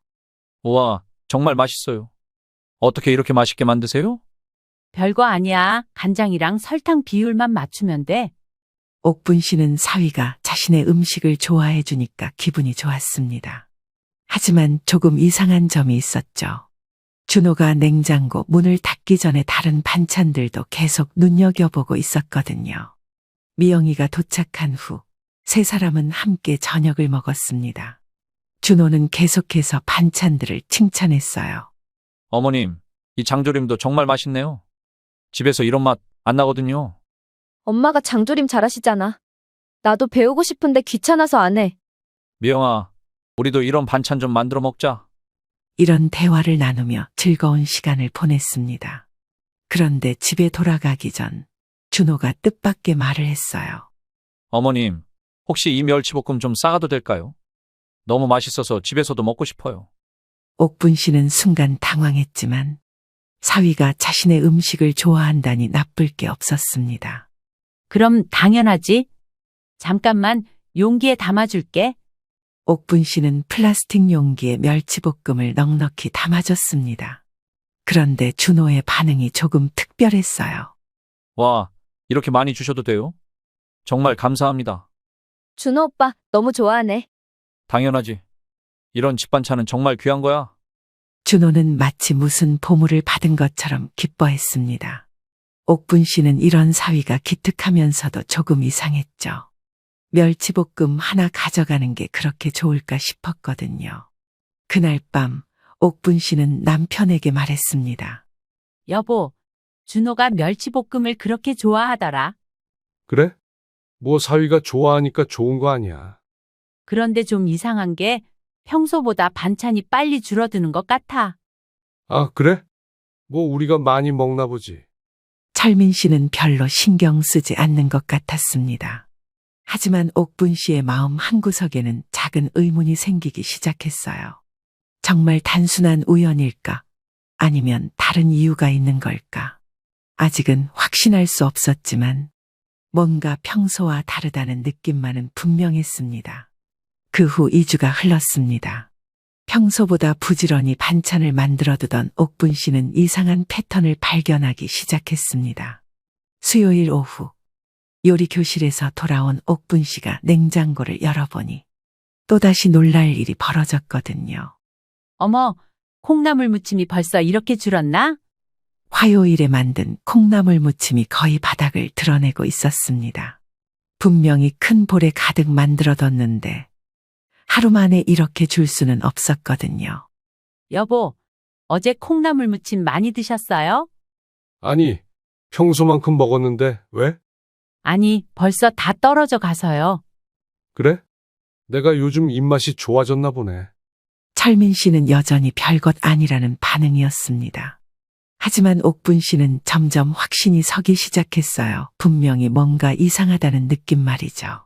Speaker 8: 우와, 정말 맛있어요. 어떻게 이렇게 맛있게 만드세요?
Speaker 7: 별거 아니야. 간장이랑 설탕 비율만 맞추면 돼.
Speaker 2: 옥분 씨는 사위가 자신의 음식을 좋아해 주니까 기분이 좋았습니다. 하지만 조금 이상한 점이 있었죠. 준호가 냉장고 문을 닫기 전에 다른 반찬들도 계속 눈여겨보고 있었거든요. 미영이가 도착한 후 세 사람은 함께 저녁을 먹었습니다. 준호는 계속해서 반찬들을 칭찬했어요.
Speaker 8: 어머님, 이 장조림도 정말 맛있네요. 집에서 이런 맛 안 나거든요.
Speaker 10: 엄마가 장조림 잘하시잖아. 나도 배우고 싶은데 귀찮아서 안 해.
Speaker 8: 미영아, 우리도 이런 반찬 좀 만들어 먹자.
Speaker 2: 이런 대화를 나누며 즐거운 시간을 보냈습니다. 그런데 집에 돌아가기 전 준호가 뜻밖의 말을 했어요.
Speaker 8: 어머님, 혹시 이 멸치볶음 좀 싸가도 될까요? 너무 맛있어서 집에서도 먹고 싶어요.
Speaker 2: 옥분 씨는 순간 당황했지만 사위가 자신의 음식을 좋아한다니 나쁠 게 없었습니다.
Speaker 7: 그럼 당연하지. 잠깐만 용기에 담아줄게.
Speaker 2: 옥분 씨는 플라스틱 용기에 멸치볶음을 넉넉히 담아줬습니다. 그런데 준호의 반응이 조금 특별했어요.
Speaker 8: 와, 이렇게 많이 주셔도 돼요? 정말 감사합니다.
Speaker 10: 준호 오빠 너무 좋아하네.
Speaker 8: 당연하지. 이런 집반찬은 정말 귀한 거야.
Speaker 2: 준호는 마치 무슨 보물을 받은 것처럼 기뻐했습니다. 옥분 씨는 이런 사위가 기특하면서도 조금 이상했죠. 멸치볶음 하나 가져가는 게 그렇게 좋을까 싶었거든요. 그날 밤 옥분 씨는 남편에게 말했습니다.
Speaker 7: 여보, 준호가 멸치볶음을 그렇게 좋아하더라.
Speaker 9: 그래? 뭐 사위가 좋아하니까 좋은 거 아니야.
Speaker 7: 그런데 좀 이상한 게 평소보다 반찬이 빨리 줄어드는 것 같아.
Speaker 9: 아, 그래? 뭐 우리가 많이 먹나 보지.
Speaker 2: 철민 씨는 별로 신경 쓰지 않는 것 같았습니다. 하지만 옥분 씨의 마음 한구석에는 작은 의문이 생기기 시작했어요. 정말 단순한 우연일까? 아니면 다른 이유가 있는 걸까? 아직은 확신할 수 없었지만 뭔가 평소와 다르다는 느낌만은 분명했습니다. 그 후 2주가 흘렀습니다. 평소보다 부지런히 반찬을 만들어두던 옥분 씨는 이상한 패턴을 발견하기 시작했습니다. 수요일 오후 요리 교실에서 돌아온 옥분 씨가 냉장고를 열어보니 또다시 놀랄 일이 벌어졌거든요.
Speaker 7: 어머, 콩나물 무침이 벌써 이렇게 줄었나?
Speaker 2: 화요일에 만든 콩나물 무침이 거의 바닥을 드러내고 있었습니다. 분명히 큰 볼에 가득 만들어뒀는데 하루 만에 이렇게 줄 수는 없었거든요.
Speaker 7: 여보, 어제 콩나물 무침 많이 드셨어요?
Speaker 9: 아니, 평소만큼 먹었는데 왜?
Speaker 7: 아니, 벌써 다 떨어져 가서요.
Speaker 9: 그래? 내가 요즘 입맛이 좋아졌나 보네.
Speaker 2: 철민 씨는 여전히 별것 아니라는 반응이었습니다. 하지만 옥분 씨는 점점 확신이 서기 시작했어요. 분명히 뭔가 이상하다는 느낌 말이죠.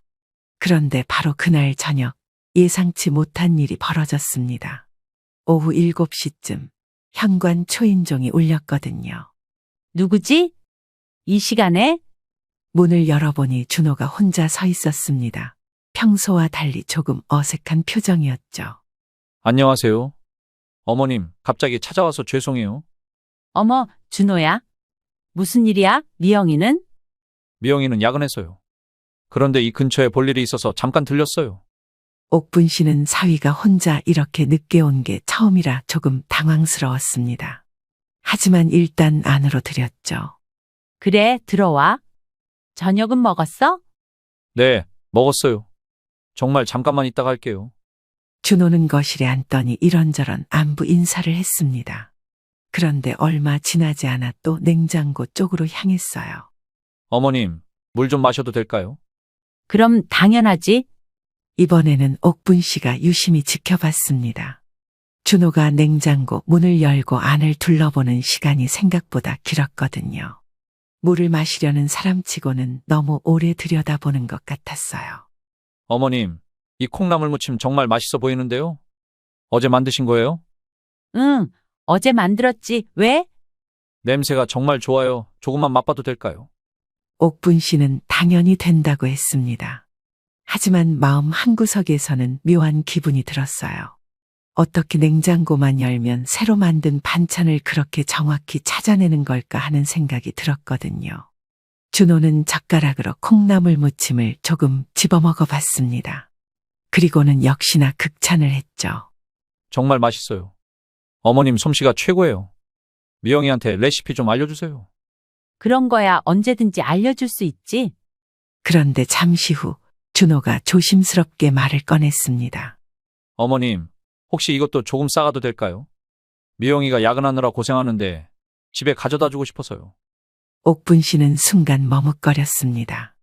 Speaker 2: 그런데 바로 그날 저녁 예상치 못한 일이 벌어졌습니다. 오후 7시쯤 현관 초인종이 울렸거든요.
Speaker 7: 누구지? 이 시간에?
Speaker 2: 문을 열어보니 준호가 혼자 서 있었습니다. 평소와 달리 조금 어색한 표정이었죠.
Speaker 8: 안녕하세요. 어머님, 갑자기 찾아와서 죄송해요.
Speaker 7: 어머, 준호야. 무슨 일이야? 미영이는?
Speaker 8: 미영이는 야근해서요. 그런데 이 근처에 볼 일이 있어서 잠깐 들렸어요.
Speaker 2: 옥분 씨는 사위가 혼자 이렇게 늦게 온 게 처음이라 조금 당황스러웠습니다. 하지만 일단 안으로 들였죠.
Speaker 7: 그래, 들어와. 저녁은 먹었어?
Speaker 8: 네, 먹었어요. 정말 잠깐만 있다 갈게요.
Speaker 2: 준호는 거실에 앉더니 이런저런 안부 인사를 했습니다. 그런데 얼마 지나지 않아 또 냉장고 쪽으로 향했어요.
Speaker 8: 어머님, 물 좀 마셔도 될까요?
Speaker 7: 그럼 당연하지.
Speaker 2: 이번에는 옥분 씨가 유심히 지켜봤습니다. 준호가 냉장고 문을 열고 안을 둘러보는 시간이 생각보다 길었거든요. 물을 마시려는 사람치고는 너무 오래 들여다보는 것 같았어요.
Speaker 8: 어머님, 이 콩나물 무침 정말 맛있어 보이는데요? 어제 만드신 거예요?
Speaker 7: 응, 어제 만들었지. 왜?
Speaker 8: 냄새가 정말 좋아요. 조금만 맛봐도 될까요?
Speaker 2: 옥분 씨는 당연히 된다고 했습니다. 하지만 마음 한구석에서는 묘한 기분이 들었어요. 어떻게 냉장고만 열면 새로 만든 반찬을 그렇게 정확히 찾아내는 걸까 하는 생각이 들었거든요. 준호는 젓가락으로 콩나물 무침을 조금 집어먹어 봤습니다. 그리고는 역시나 극찬을 했죠.
Speaker 8: 정말 맛있어요. 어머님 솜씨가 최고예요. 미영이한테 레시피 좀 알려주세요.
Speaker 7: 그런 거야 언제든지 알려줄 수 있지.
Speaker 2: 그런데 잠시 후 준호가 조심스럽게 말을 꺼냈습니다.
Speaker 8: 어머님, 혹시 이것도 조금 싸가도 될까요? 미영이가 야근하느라 고생하는데 집에 가져다 주고 싶어서요.
Speaker 2: 옥분 씨는 순간 머뭇거렸습니다.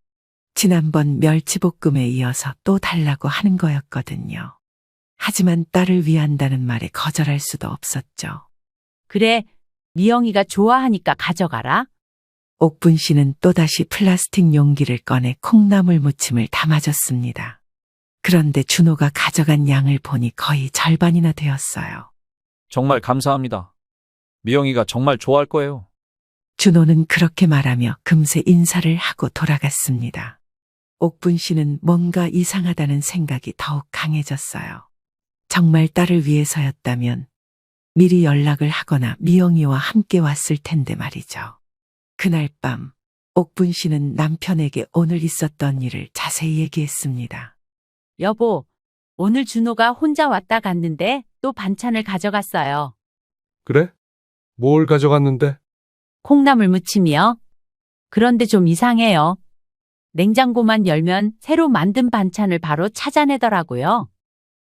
Speaker 2: 지난번 멸치볶음에 이어서 또 달라고 하는 거였거든요. 하지만 딸을 위한다는 말에 거절할 수도 없었죠.
Speaker 7: 그래, 미영이가 좋아하니까 가져가라.
Speaker 2: 옥분 씨는 또다시 플라스틱 용기를 꺼내 콩나물 무침을 담아줬습니다. 그런데 준호가 가져간 양을 보니 거의 절반이나 되었어요.
Speaker 8: 정말 감사합니다. 미영이가 정말 좋아할 거예요.
Speaker 2: 준호는 그렇게 말하며 금세 인사를 하고 돌아갔습니다. 옥분 씨는 뭔가 이상하다는 생각이 더욱 강해졌어요. 정말 딸을 위해서였다면 미리 연락을 하거나 미영이와 함께 왔을 텐데 말이죠. 그날 밤 옥분 씨는 남편에게 오늘 있었던 일을 자세히 얘기했습니다.
Speaker 7: 여보, 오늘 준호가 혼자 왔다 갔는데 또 반찬을 가져갔어요.
Speaker 9: 그래? 뭘 가져갔는데?
Speaker 7: 콩나물 무침이요. 그런데 좀 이상해요. 냉장고만 열면 새로 만든 반찬을 바로 찾아내더라고요.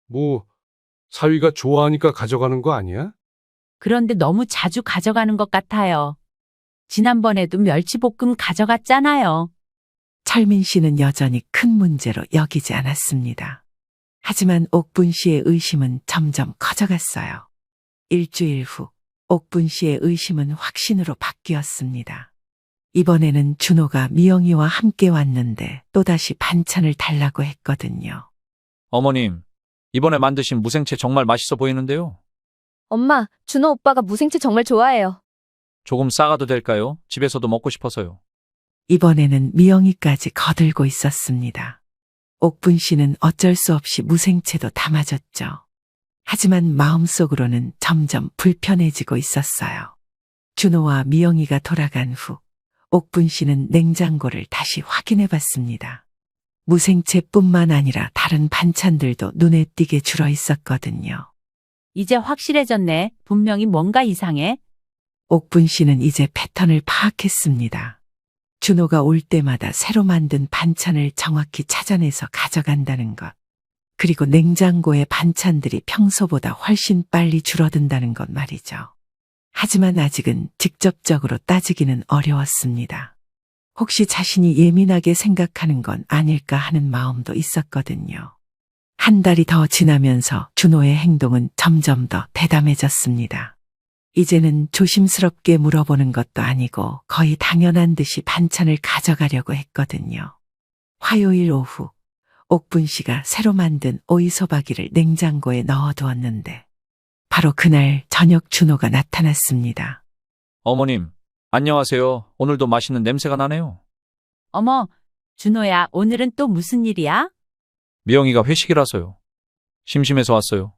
Speaker 9: 뭐, 사위가 좋아하니까 가져가는 거 아니야?
Speaker 7: 그런데 너무 자주 가져가는 것 같아요. 지난번에도 멸치볶음 가져갔잖아요.
Speaker 2: 철민 씨는 여전히 큰 문제로 여기지 않았습니다. 하지만 옥분 씨의 의심은 점점 커져갔어요. 일주일 후 옥분 씨의 의심은 확신으로 바뀌었습니다. 이번에는 준호가 미영이와 함께 왔는데 또다시 반찬을 달라고 했거든요.
Speaker 8: 어머님, 이번에 만드신 무생채 정말 맛있어 보이는데요.
Speaker 10: 엄마, 준호 오빠가 무생채 정말 좋아해요.
Speaker 8: 조금 싸가도 될까요? 집에서도 먹고 싶어서요.
Speaker 2: 이번에는 미영이까지 거들고 있었습니다. 옥분 씨는 어쩔 수 없이 무생채도 담아줬죠. 하지만 마음속으로는 점점 불편해지고 있었어요. 준호와 미영이가 돌아간 후 옥분 씨는 냉장고를 다시 확인해 봤습니다. 무생채뿐만 아니라 다른 반찬들도 눈에 띄게 줄어 있었거든요.
Speaker 7: 이제 확실해졌네. 분명히 뭔가 이상해.
Speaker 2: 옥분 씨는 이제 패턴을 파악했습니다. 준호가 올 때마다 새로 만든 반찬을 정확히 찾아내서 가져간다는 것. 그리고 냉장고의 반찬들이 평소보다 훨씬 빨리 줄어든다는 것 말이죠. 하지만 아직은 직접적으로 따지기는 어려웠습니다. 혹시 자신이 예민하게 생각하는 건 아닐까 하는 마음도 있었거든요. 한 달이 더 지나면서 준호의 행동은 점점 더 대담해졌습니다. 이제는 조심스럽게 물어보는 것도 아니고 거의 당연한 듯이 반찬을 가져가려고 했거든요. 화요일 오후 옥분 씨가 새로 만든 오이소박이를 냉장고에 넣어두었는데 바로 그날 저녁 준호가 나타났습니다.
Speaker 8: 어머님, 안녕하세요. 오늘도 맛있는 냄새가 나네요.
Speaker 7: 어머, 준호야, 오늘은 또 무슨 일이야?
Speaker 8: 미영이가 회식이라서요. 심심해서 왔어요.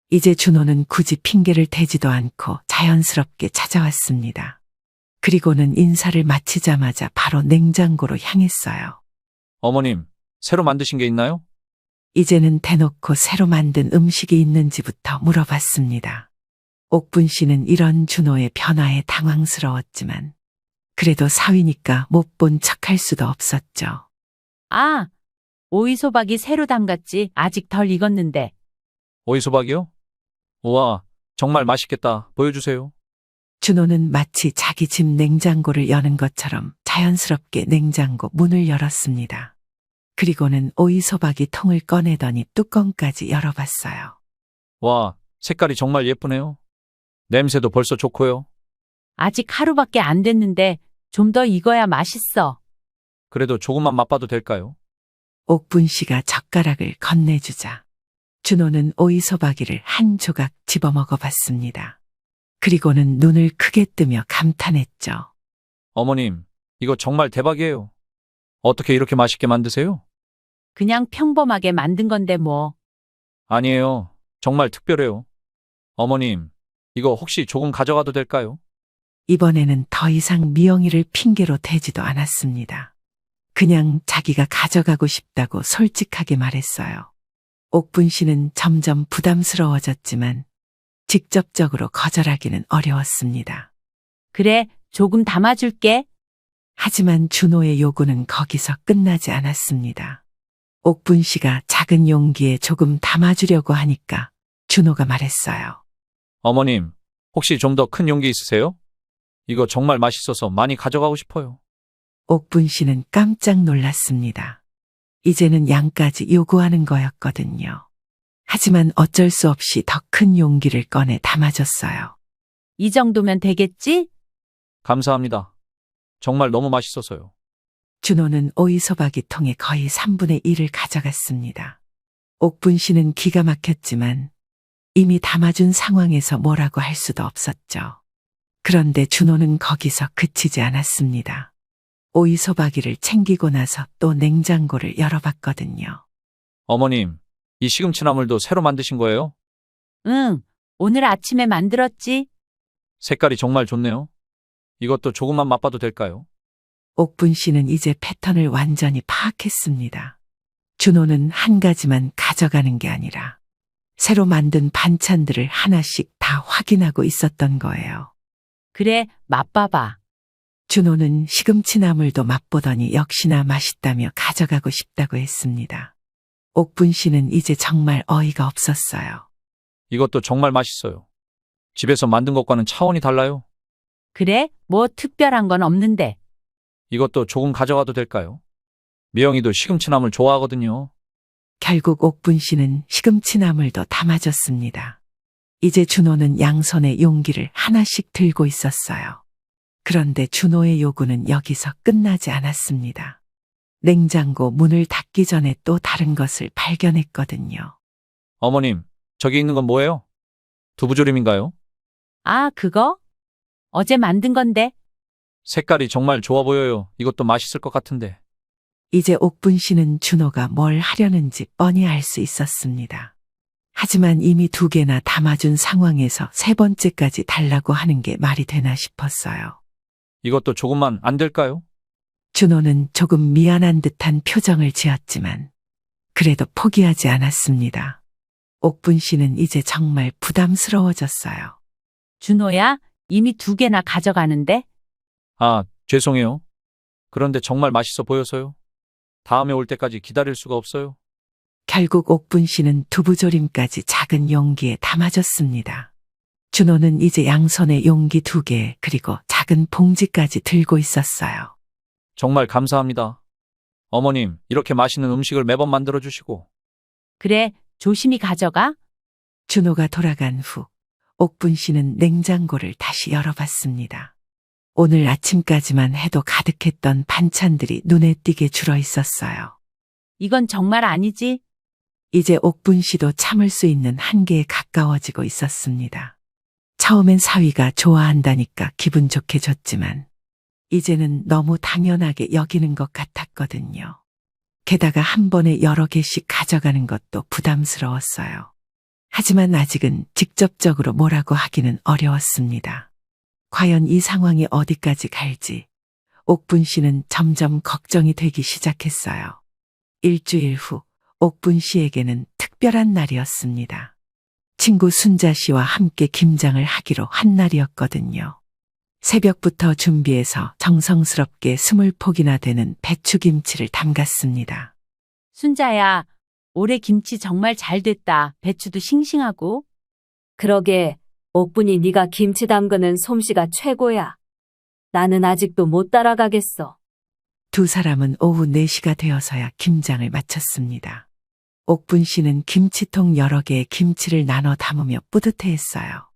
Speaker 2: 이제 준호는 굳이 핑계를 대지도 않고 자연스럽게 찾아왔습니다. 그리고는 인사를 마치자마자 바로 냉장고로 향했어요.
Speaker 8: 어머님, 새로 만드신 게 있나요?
Speaker 2: 이제는 대놓고 새로 만든 음식이 있는지부터 물어봤습니다. 옥분 씨는 이런 준호의 변화에 당황스러웠지만 그래도 사위니까 못 본 척할 수도 없었죠.
Speaker 7: 아, 오이소박이 새로 담갔지. 아직 덜 익었는데.
Speaker 8: 오이소박이요? 우와, 정말 맛있겠다. 보여주세요.
Speaker 2: 준호는 마치 자기 집 냉장고를 여는 것처럼 자연스럽게 냉장고 문을 열었습니다. 그리고는 오이소박이 통을 꺼내더니 뚜껑까지 열어봤어요.
Speaker 8: 와, 색깔이 정말 예쁘네요. 냄새도 벌써 좋고요.
Speaker 7: 아직 하루밖에 안 됐는데 좀 더 익어야 맛있어.
Speaker 8: 그래도 조금만 맛봐도 될까요?
Speaker 2: 옥분 씨가 젓가락을 건네주자 준호는 오이소박이를 한 조각 집어 먹어봤습니다. 그리고는 눈을 크게 뜨며 감탄했죠.
Speaker 8: 어머님, 이거 정말 대박이에요. 어떻게 이렇게 맛있게 만드세요?
Speaker 7: 그냥 평범하게 만든 건데 뭐.
Speaker 8: 아니에요. 정말 특별해요. 어머님, 이거 혹시 조금 가져가도 될까요?
Speaker 2: 이번에는 더 이상 미영이를 핑계로 대지도 않았습니다. 그냥 자기가 가져가고 싶다고 솔직하게 말했어요. 옥분 씨는 점점 부담스러워졌지만 직접적으로 거절하기는 어려웠습니다.
Speaker 7: 그래, 조금 담아줄게.
Speaker 2: 하지만 준호의 요구는 거기서 끝나지 않았습니다. 옥분 씨가 작은 용기에 조금 담아주려고 하니까 준호가 말했어요.
Speaker 8: 어머님, 혹시 좀 더 큰 용기 있으세요? 이거 정말 맛있어서 많이 가져가고 싶어요.
Speaker 2: 옥분 씨는 깜짝 놀랐습니다. 이제는 양까지 요구하는 거였거든요. 하지만 어쩔 수 없이 더 큰 용기를 꺼내 담아줬어요.
Speaker 7: 이 정도면 되겠지?
Speaker 8: 감사합니다. 정말 너무 맛있어서요.
Speaker 2: 준호는 오이소박이 통에 거의 3분의 1을 가져갔습니다. 옥분 씨는 기가 막혔지만 이미 담아준 상황에서 뭐라고 할 수도 없었죠. 그런데 준호는 거기서 그치지 않았습니다. 오이소박이를 챙기고 나서 또 냉장고를 열어봤거든요.
Speaker 8: 어머님, 이 시금치나물도 새로 만드신 거예요?
Speaker 7: 응, 오늘 아침에 만들었지.
Speaker 8: 색깔이 정말 좋네요. 이것도 조금만 맛봐도 될까요?
Speaker 2: 옥분 씨는 이제 패턴을 완전히 파악했습니다. 준호는 한 가지만 가져가는 게 아니라 새로 만든 반찬들을 하나씩 다 확인하고 있었던 거예요.
Speaker 7: 그래, 맛봐봐.
Speaker 2: 준호는 시금치나물도 맛보더니 역시나 맛있다며 가져가고 싶다고 했습니다. 옥분 씨는 이제 정말 어이가 없었어요.
Speaker 8: 이것도 정말 맛있어요. 집에서 만든 것과는 차원이 달라요.
Speaker 7: 그래, 뭐 특별한 건 없는데.
Speaker 8: 이것도 조금 가져가도 될까요? 미영이도 시금치나물 좋아하거든요.
Speaker 2: 결국 옥분 씨는 시금치나물도 담아줬습니다. 이제 준호는 양손에 용기를 하나씩 들고 있었어요. 그런데 준호의 요구는 여기서 끝나지 않았습니다. 냉장고 문을 닫기 전에 또 다른 것을 발견했거든요.
Speaker 8: 어머님, 저기 있는 건 뭐예요? 두부조림인가요?
Speaker 7: 아, 그거? 어제 만든 건데.
Speaker 8: 색깔이 정말 좋아 보여요. 이것도 맛있을 것 같은데.
Speaker 2: 이제 옥분 씨는 준호가 뭘 하려는지 뻔히 알 수 있었습니다. 하지만 이미 2개나 담아준 상황에서 3번째까지 달라고 하는 게 말이 되나 싶었어요.
Speaker 8: 이것도 조금만 안 될까요?
Speaker 2: 준호는 조금 미안한 듯한 표정을 지었지만 그래도 포기하지 않았습니다. 옥분 씨는 이제 정말 부담스러워졌어요.
Speaker 7: 준호야, 이미 2개나 가져가는데.
Speaker 8: 아, 죄송해요. 그런데 정말 맛있어 보여서요. 다음에 올 때까지 기다릴 수가 없어요.
Speaker 2: 결국 옥분 씨는 두부조림까지 작은 용기에 담아줬습니다. 준호는 이제 양손에 용기 2개 그리고 작은 봉지까지 들고 있었어요.
Speaker 8: 정말 감사합니다. 어머님, 이렇게 맛있는 음식을 매번 만들어주시고.
Speaker 7: 그래, 조심히 가져가.
Speaker 2: 준호가 돌아간 후 옥분 씨는 냉장고를 다시 열어봤습니다. 오늘 아침까지만 해도 가득했던 반찬들이 눈에 띄게 줄어 있었어요.
Speaker 7: 이건 정말 아니지.
Speaker 2: 이제 옥분 씨도 참을 수 있는 한계에 가까워지고 있었습니다. 처음엔 사위가 좋아한다니까 기분 좋게 줬지만 이제는 너무 당연하게 여기는 것 같았거든요. 게다가 한 번에 여러 개씩 가져가는 것도 부담스러웠어요. 하지만 아직은 직접적으로 뭐라고 하기는 어려웠습니다. 과연 이 상황이 어디까지 갈지 옥분 씨는 점점 걱정이 되기 시작했어요. 일주일 후 옥분 씨에게는 특별한 날이었습니다. 친구 순자 씨와 함께 김장을 하기로 한 날이었거든요. 새벽부터 준비해서 정성스럽게 20폭이나 되는 배추김치를 담갔습니다.
Speaker 7: 순자야, 올해 김치 정말 잘 됐다. 배추도 싱싱하고.
Speaker 11: 그러게, 옥분이 네가 김치 담그는 솜씨가 최고야. 나는 아직도 못 따라가겠어.
Speaker 2: 2사람은 오후 4시가 되어서야 김장을 마쳤습니다. 옥분 씨는 김치통 여러 개의 김치를 나눠 담으며 뿌듯해했어요.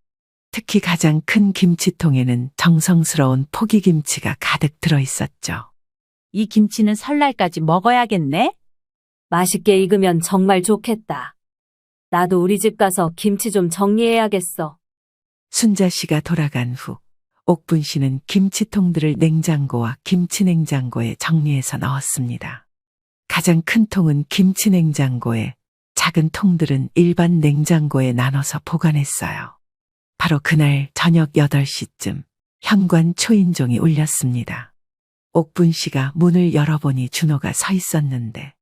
Speaker 2: 특히 가장 큰 김치통에는 정성스러운 포기김치가 가득 들어 있었죠.
Speaker 7: 이 김치는 설날까지 먹어야겠네?
Speaker 11: 맛있게 익으면 정말 좋겠다. 나도 우리 집 가서 김치 좀 정리해야겠어.
Speaker 2: 순자 씨가 돌아간 후 옥분 씨는 김치통들을 냉장고와 김치냉장고에 정리해서 넣었습니다. 가장 큰 통은 김치냉장고에, 작은 통들은 일반 냉장고에 나눠서 보관했어요. 바로 그날 저녁 8시쯤 현관 초인종이 울렸습니다. 옥분 씨가 문을 열어보니 준호가 서 있었는데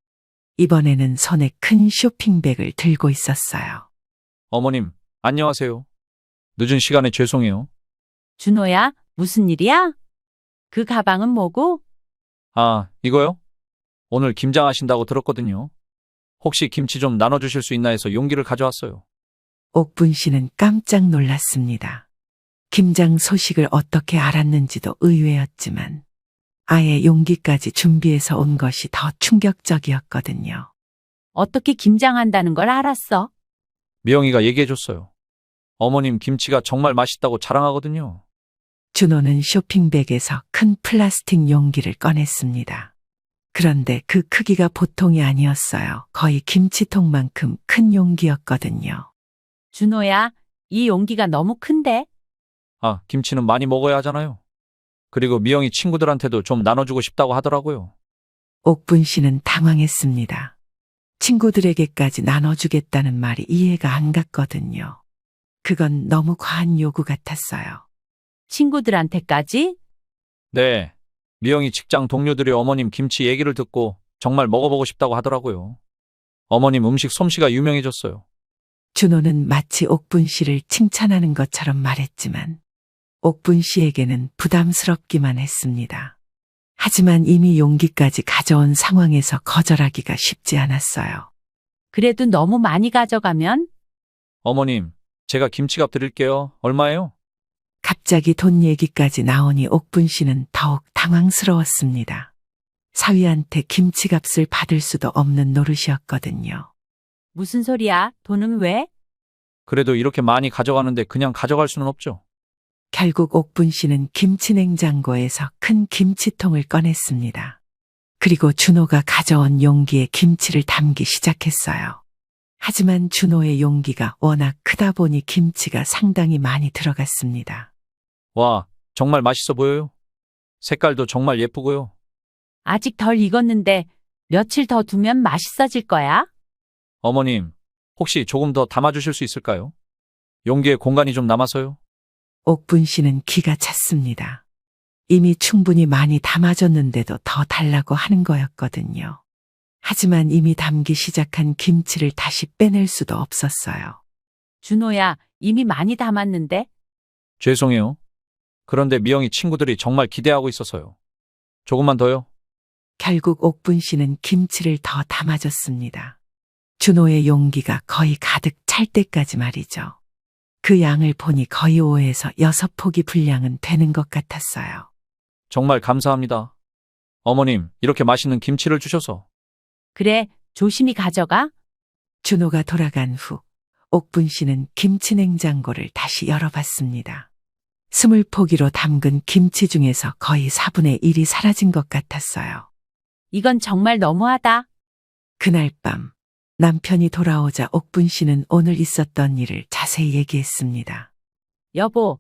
Speaker 2: 이번에는 손에 큰 쇼핑백을 들고 있었어요.
Speaker 8: 어머님, 안녕하세요. 늦은 시간에 죄송해요.
Speaker 7: 준호야, 무슨 일이야? 그 가방은 뭐고?
Speaker 8: 아, 이거요? 오늘 김장하신다고 들었거든요. 혹시 김치 좀 나눠주실 수 있나 해서 용기를 가져왔어요.
Speaker 2: 옥분 씨는 깜짝 놀랐습니다. 김장 소식을 어떻게 알았는지도 의외였지만 아예 용기까지 준비해서 온 것이 더 충격적이었거든요.
Speaker 7: 어떻게 김장한다는 걸 알았어?
Speaker 8: 미영이가 얘기해줬어요. 어머님 김치가 정말 맛있다고 자랑하거든요.
Speaker 2: 준호는 쇼핑백에서 큰 플라스틱 용기를 꺼냈습니다. 그런데 그 크기가 보통이 아니었어요. 거의 김치통만큼 큰 용기였거든요.
Speaker 7: 준호야, 이 용기가 너무 큰데?
Speaker 8: 아, 김치는 많이 먹어야 하잖아요. 그리고 미영이 친구들한테도 좀 나눠주고 싶다고 하더라고요.
Speaker 2: 옥분 씨는 당황했습니다. 친구들에게까지 나눠주겠다는 말이 이해가 안 갔거든요. 그건 너무 과한 요구 같았어요.
Speaker 7: 친구들한테까지?
Speaker 8: 네. 미영이 직장 동료들이 어머님 김치 얘기를 듣고 정말 먹어보고 싶다고 하더라고요. 어머님 음식 솜씨가 유명해졌어요.
Speaker 2: 준호는 마치 옥분 씨를 칭찬하는 것처럼 말했지만 옥분 씨에게는 부담스럽기만 했습니다. 하지만 이미 용기까지 가져온 상황에서 거절하기가 쉽지 않았어요.
Speaker 7: 그래도 너무 많이 가져가면?
Speaker 8: 어머님, 제가 김치값 드릴게요. 얼마예요?
Speaker 2: 갑자기 돈 얘기까지 나오니 옥분 씨는 더욱 당황스러웠습니다. 사위한테 김치값을 받을 수도 없는 노릇이었거든요.
Speaker 7: 무슨 소리야? 돈은 왜?
Speaker 8: 그래도 이렇게 많이 가져가는데 그냥 가져갈 수는 없죠.
Speaker 2: 결국 옥분 씨는 김치 냉장고에서 큰 김치통을 꺼냈습니다. 그리고 준호가 가져온 용기에 김치를 담기 시작했어요. 하지만 준호의 용기가 워낙 크다 보니 김치가 상당히 많이 들어갔습니다.
Speaker 8: 와, 정말 맛있어 보여요. 색깔도 정말 예쁘고요.
Speaker 7: 아직 덜 익었는데 며칠 더 두면 맛있어질 거야?
Speaker 8: 어머님, 혹시 조금 더 담아주실 수 있을까요? 용기에 공간이 좀 남아서요.
Speaker 2: 옥분 씨는 기가 찼습니다. 이미 충분히 많이 담아줬는데도 더 달라고 하는 거였거든요. 하지만 이미 담기 시작한 김치를 다시 빼낼 수도 없었어요.
Speaker 7: 준호야, 이미 많이 담았는데?
Speaker 8: 죄송해요. 그런데 미영이 친구들이 정말 기대하고 있어서요. 조금만 더요.
Speaker 2: 결국 옥분 씨는 김치를 더 담아줬습니다. 준호의 용기가 거의 가득 찰 때까지 말이죠. 그 양을 보니 거의 5에서 6포기 분량은 되는 것 같았어요.
Speaker 8: 정말 감사합니다. 어머님, 이렇게 맛있는 김치를 주셔서.
Speaker 7: 그래, 조심히 가져가.
Speaker 2: 준호가 돌아간 후 옥분 씨는 김치 냉장고를 다시 열어봤습니다. 20포기로 담근 김치 중에서 거의 4분의 1이 사라진 것 같았어요.
Speaker 7: 이건 정말 너무하다.
Speaker 2: 그날 밤 남편이 돌아오자 옥분 씨는 오늘 있었던 일을 자세히 얘기했습니다.
Speaker 7: 여보,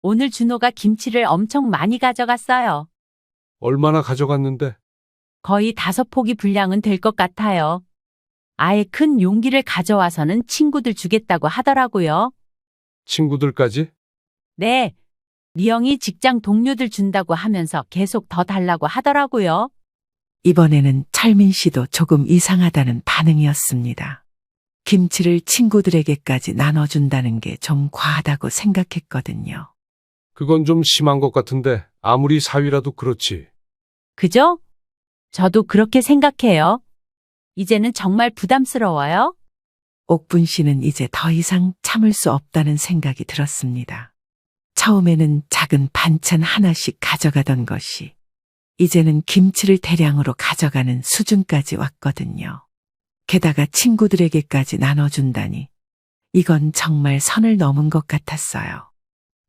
Speaker 7: 오늘 준호가 김치를 엄청 많이 가져갔어요.
Speaker 9: 얼마나 가져갔는데?
Speaker 7: 거의 5포기 분량은 될 것 같아요. 아예 큰 용기를 가져와서는 친구들 주겠다고 하더라고요.
Speaker 9: 친구들까지?
Speaker 7: 네, 미영이 직장 동료들 준다고 하면서 계속 더 달라고 하더라고요.
Speaker 2: 이번에는 철민 씨도 조금 이상하다는 반응이었습니다. 김치를 친구들에게까지 나눠준다는 게 좀 과하다고 생각했거든요.
Speaker 9: 그건 좀 심한 것 같은데 아무리 사위라도 그렇지.
Speaker 7: 그죠? 저도 그렇게 생각해요. 이제는 정말 부담스러워요.
Speaker 2: 옥분 씨는 이제 더 이상 참을 수 없다는 생각이 들었습니다. 처음에는 작은 반찬 하나씩 가져가던 것이 이제는 김치를 대량으로 가져가는 수준까지 왔거든요. 게다가 친구들에게까지 나눠준다니 이건 정말 선을 넘은 것 같았어요.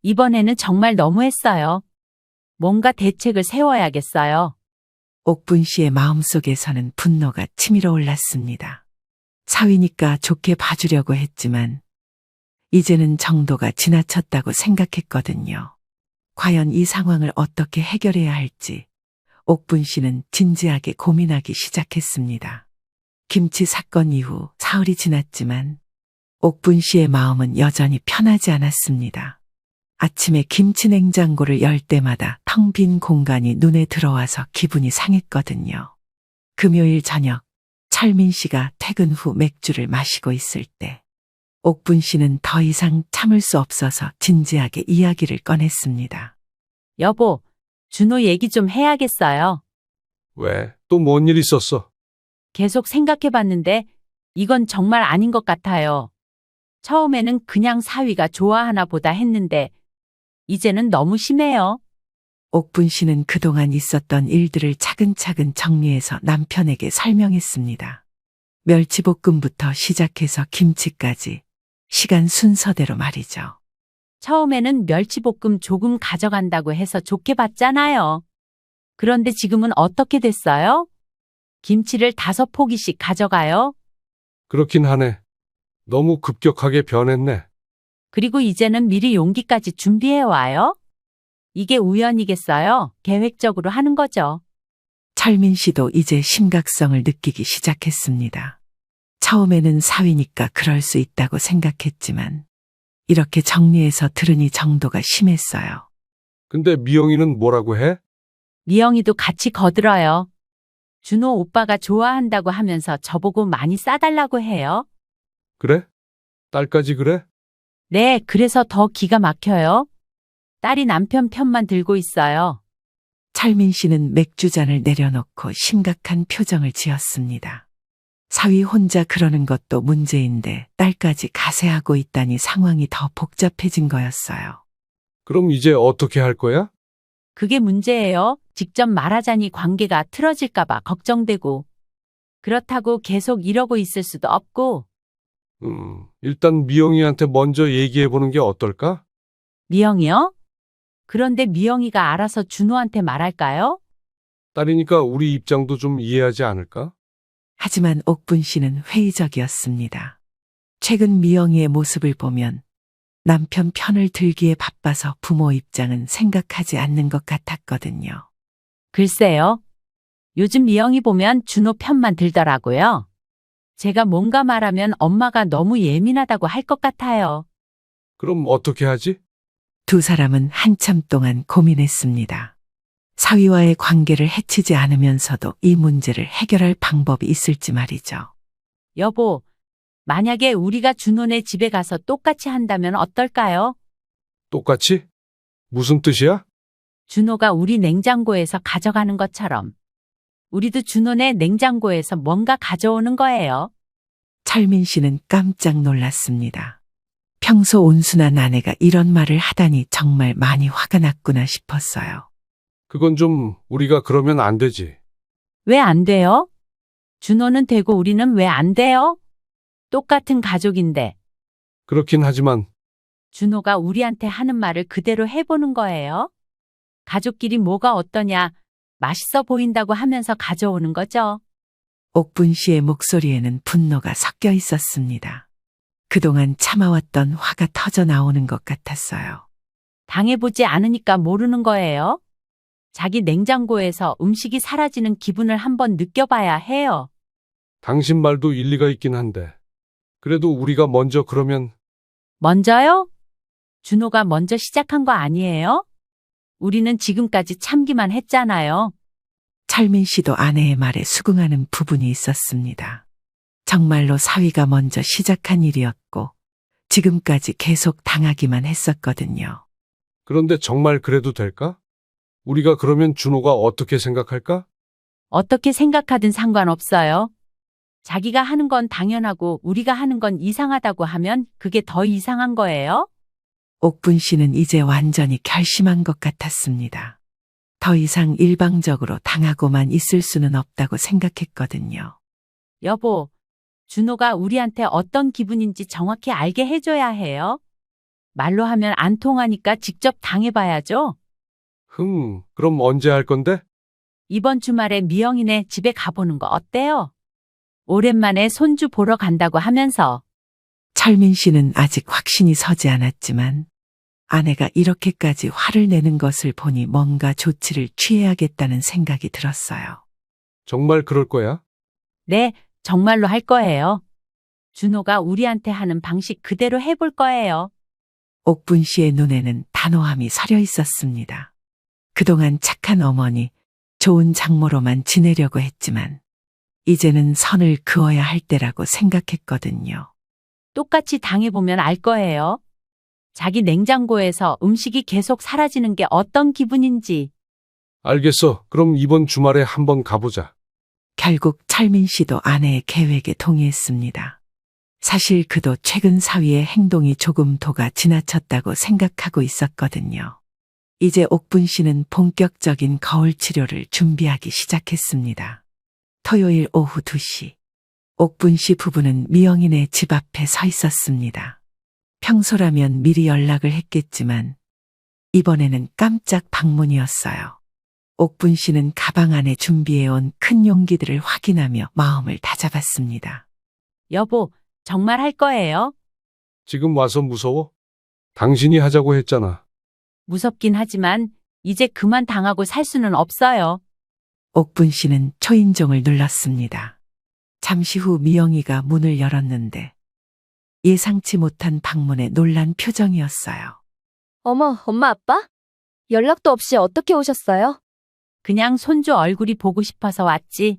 Speaker 7: 이번에는 정말 너무했어요. 뭔가 대책을 세워야겠어요.
Speaker 2: 옥분 씨의 마음속에서는 분노가 치밀어 올랐습니다. 사위니까 좋게 봐주려고 했지만 이제는 정도가 지나쳤다고 생각했거든요. 과연 이 상황을 어떻게 해결해야 할지 옥분 씨는 진지하게 고민하기 시작했습니다. 김치 사건 이후 사흘이 지났지만 옥분 씨의 마음은 여전히 편하지 않았습니다. 아침에 김치 냉장고를 열 때마다 텅 빈 공간이 눈에 들어와서 기분이 상했거든요. 금요일 저녁 철민 씨가 퇴근 후 맥주를 마시고 있을 때 옥분 씨는 더 이상 참을 수 없어서 진지하게 이야기를 꺼냈습니다.
Speaker 7: 여보, 준호 얘기 좀 해야겠어요.
Speaker 9: 왜? 또 뭔 일 있었어?
Speaker 7: 계속 생각해봤는데 이건 정말 아닌 것 같아요. 처음에는 그냥 사위가 좋아하나 보다 했는데 이제는 너무 심해요.
Speaker 2: 옥분 씨는 그동안 있었던 일들을 차근차근 정리해서 남편에게 설명했습니다. 멸치볶음부터 시작해서 김치까지 시간 순서대로 말이죠.
Speaker 7: 처음에는 멸치볶음 조금 가져간다고 해서 좋게 봤잖아요. 그런데 지금은 어떻게 됐어요? 김치를 5포기씩 가져가요?
Speaker 9: 그렇긴 하네. 너무 급격하게 변했네.
Speaker 7: 그리고 이제는 미리 용기까지 준비해 와요? 이게 우연이겠어요? 계획적으로 하는 거죠.
Speaker 2: 철민 씨도 이제 심각성을 느끼기 시작했습니다. 처음에는 사위니까 그럴 수 있다고 생각했지만 이렇게 정리해서 들으니 정도가 심했어요.
Speaker 9: 근데 미영이는 뭐라고 해?
Speaker 7: 미영이도 같이 거들어요. 준호 오빠가 좋아한다고 하면서 저보고 많이 싸달라고 해요.
Speaker 9: 그래? 딸까지 그래?
Speaker 7: 네, 그래서 더 기가 막혀요. 딸이 남편 편만 들고 있어요.
Speaker 2: 철민 씨는 맥주잔을 내려놓고 심각한 표정을 지었습니다. 사위 혼자 그러는 것도 문제인데 딸까지 가세하고 있다니 상황이 더 복잡해진 거였어요.
Speaker 9: 그럼 이제 어떻게 할 거야?
Speaker 7: 그게 문제예요. 직접 말하자니 관계가 틀어질까봐 걱정되고. 그렇다고 계속 이러고 있을 수도 없고.
Speaker 9: 일단 미영이한테 먼저 얘기해 보는 게 어떨까?
Speaker 7: 미영이요? 그런데 미영이가 알아서 준호한테 말할까요?
Speaker 9: 딸이니까 우리 입장도 좀 이해하지 않을까?
Speaker 2: 하지만 옥분 씨는 회의적이었습니다. 최근 미영이의 모습을 보면 남편 편을 들기에 바빠서 부모 입장은 생각하지 않는 것 같았거든요.
Speaker 7: 글쎄요. 요즘 미영이 보면 준호 편만 들더라고요. 제가 뭔가 말하면 엄마가 너무 예민하다고 할 것 같아요.
Speaker 9: 그럼 어떻게 하지?
Speaker 2: 두 사람은 한참 동안 고민했습니다. 사위와의 관계를 해치지 않으면서도 이 문제를 해결할 방법이 있을지 말이죠.
Speaker 7: 여보, 만약에 우리가 준호네 집에 가서 똑같이 한다면 어떨까요?
Speaker 9: 똑같이? 무슨 뜻이야?
Speaker 7: 준호가 우리 냉장고에서 가져가는 것처럼. 우리도 준호네 냉장고에서 뭔가 가져오는 거예요.
Speaker 2: 철민 씨는 깜짝 놀랐습니다. 평소 온순한 아내가 이런 말을 하다니 정말 많이 화가 났구나 싶었어요.
Speaker 9: 그건 좀 우리가 그러면 안 되지.
Speaker 7: 왜 안 돼요? 준호는 되고 우리는 왜 안 돼요? 똑같은 가족인데.
Speaker 9: 그렇긴 하지만
Speaker 7: 준호가 우리한테 하는 말을 그대로 해보는 거예요. 가족끼리 뭐가 어떠냐, 맛있어 보인다고 하면서 가져오는 거죠.
Speaker 2: 옥분 씨의 목소리에는 분노가 섞여 있었습니다. 그동안 참아왔던 화가 터져 나오는 것 같았어요.
Speaker 7: 당해보지 않으니까 모르는 거예요. 자기 냉장고에서 음식이 사라지는 기분을 한번 느껴봐야 해요.
Speaker 9: 당신 말도 일리가 있긴 한데. 그래도 우리가 먼저 그러면
Speaker 7: 먼저요? 준호가 먼저 시작한 거 아니에요? 우리는 지금까지 참기만 했잖아요.
Speaker 2: 철민 씨도 아내의 말에 수긍하는 부분이 있었습니다. 정말로 사위가 먼저 시작한 일이었고 지금까지 계속 당하기만 했었거든요.
Speaker 9: 그런데 정말 그래도 될까? 우리가 그러면 준호가 어떻게 생각할까?
Speaker 7: 어떻게 생각하든 상관없어요. 자기가 하는 건 당연하고 우리가 하는 건 이상하다고 하면 그게 더 이상한 거예요?
Speaker 2: 옥분 씨는 이제 완전히 결심한 것 같았습니다. 더 이상 일방적으로 당하고만 있을 수는 없다고 생각했거든요.
Speaker 7: 여보, 준호가 우리한테 어떤 기분인지 정확히 알게 해줘야 해요. 말로 하면 안 통하니까 직접 당해봐야죠.
Speaker 9: 그럼 언제 할 건데?
Speaker 7: 이번 주말에 미영이네 집에 가보는 거 어때요? 오랜만에 손주 보러 간다고 하면서.
Speaker 2: 철민 씨는 아직 확신이 서지 않았지만 아내가 이렇게까지 화를 내는 것을 보니 뭔가 조치를 취해야겠다는 생각이 들었어요.
Speaker 9: 정말 그럴 거야?
Speaker 7: 네, 정말로 할 거예요. 준호가 우리한테 하는 방식 그대로 해볼 거예요.
Speaker 2: 옥분 씨의 눈에는 단호함이 서려 있었습니다. 그동안 착한 어머니, 좋은 장모로만 지내려고 했지만 이제는 선을 그어야 할 때라고 생각했거든요.
Speaker 7: 똑같이 당해보면 알 거예요. 자기 냉장고에서 음식이 계속 사라지는 게 어떤 기분인지.
Speaker 9: 알겠어. 그럼 이번 주말에 한번 가보자.
Speaker 2: 결국 철민 씨도 아내의 계획에 동의했습니다. 사실 그도 최근 사위의 행동이 조금 도가 지나쳤다고 생각하고 있었거든요. 이제 옥분 씨는 본격적인 거울 치료를 준비하기 시작했습니다. 토요일 오후 2시. 옥분 씨 부부는 미영이네 집 앞에 서 있었습니다. 평소라면 미리 연락을 했겠지만 이번에는 깜짝 방문이었어요. 옥분 씨는 가방 안에 준비해온 큰 용기들을 확인하며 마음을 다잡았습니다.
Speaker 7: 여보, 정말 할 거예요?
Speaker 9: 지금 와서 무서워? 당신이 하자고 했잖아.
Speaker 7: 무섭긴 하지만 이제 그만 당하고 살 수는 없어요.
Speaker 2: 옥분 씨는 초인종을 눌렀습니다. 잠시 후 미영이가 문을 열었는데 예상치 못한 방문에 놀란 표정이었어요.
Speaker 10: 어머, 엄마, 아빠? 연락도 없이 어떻게 오셨어요?
Speaker 7: 그냥 손주 얼굴이 보고 싶어서 왔지.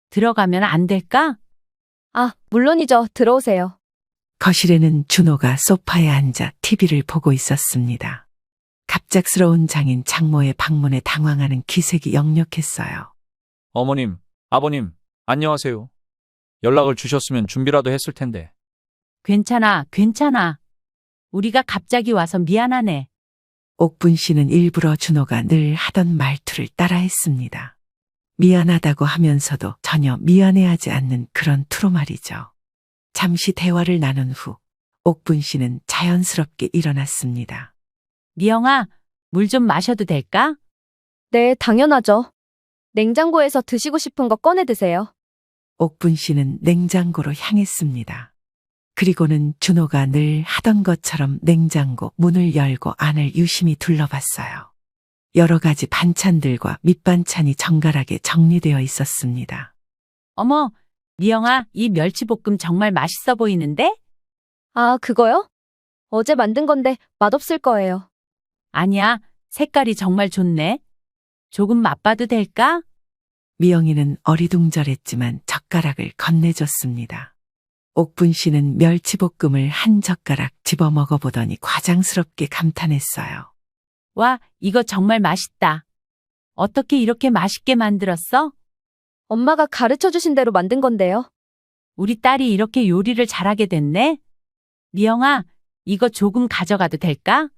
Speaker 7: 들어가면 안 될까?
Speaker 10: 아, 물론이죠. 들어오세요.
Speaker 2: 거실에는 준호가 소파에 앉아 TV를 보고 있었습니다. 갑작스러운 장인 장모의 방문에 당황하는 기색이 역력했어요.
Speaker 8: 어머님, 아버님, 안녕하세요. 연락을 주셨으면 준비라도 했을 텐데.
Speaker 7: 괜찮아, 괜찮아. 우리가 갑자기 와서 미안하네.
Speaker 2: 옥분 씨는 일부러 준호가 늘 하던 말투를 따라했습니다. 미안하다고 하면서도 전혀 미안해하지 않는 그런 투로 말이죠. 잠시 대화를 나눈 후 옥분 씨는 자연스럽게 일어났습니다.
Speaker 7: 미영아, 물 좀 마셔도 될까?
Speaker 10: 네, 당연하죠. 냉장고에서 드시고 싶은 거 꺼내 드세요.
Speaker 2: 옥분 씨는 냉장고로 향했습니다. 그리고는 준호가 늘 하던 것처럼 냉장고 문을 열고 안을 유심히 둘러봤어요. 여러 가지 반찬들과 밑반찬이 정갈하게 정리되어 있었습니다.
Speaker 7: 어머, 미영아, 이 멸치볶음 정말 맛있어 보이는데?
Speaker 10: 아, 그거요? 어제 만든 건데 맛없을 거예요.
Speaker 7: 아니야, 색깔이 정말 좋네. 조금 맛봐도 될까?
Speaker 2: 미영이는 어리둥절했지만 젓가락을 건네줬습니다. 옥분 씨는 멸치볶음을 한 젓가락 집어 먹어보더니 과장스럽게 감탄했어요.
Speaker 7: 와, 이거 정말 맛있다. 어떻게 이렇게 맛있게 만들었어?
Speaker 10: 엄마가 가르쳐 주신 대로 만든 건데요.
Speaker 7: 우리 딸이 이렇게 요리를 잘하게 됐네? 미영아, 이거 조금 가져가도 될까?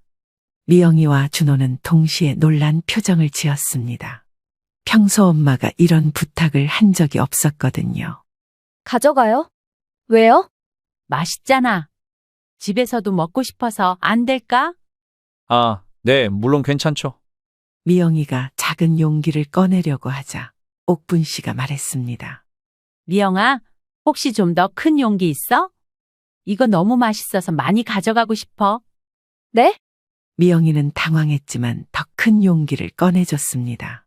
Speaker 2: 미영이와 준호는 동시에 놀란 표정을 지었습니다. 평소 엄마가 이런 부탁을 한 적이 없었거든요.
Speaker 10: 가져가요? 왜요?
Speaker 7: 맛있잖아. 집에서도 먹고 싶어서 안 될까?
Speaker 8: 아, 네, 물론 괜찮죠.
Speaker 2: 미영이가 작은 용기를 꺼내려고 하자 옥분 씨가 말했습니다.
Speaker 7: 미영아, 혹시 좀 더 큰 용기 있어? 이거 너무 맛있어서 많이 가져가고 싶어.
Speaker 10: 네?
Speaker 2: 미영이는 당황했지만 더 큰 용기를 꺼내줬습니다.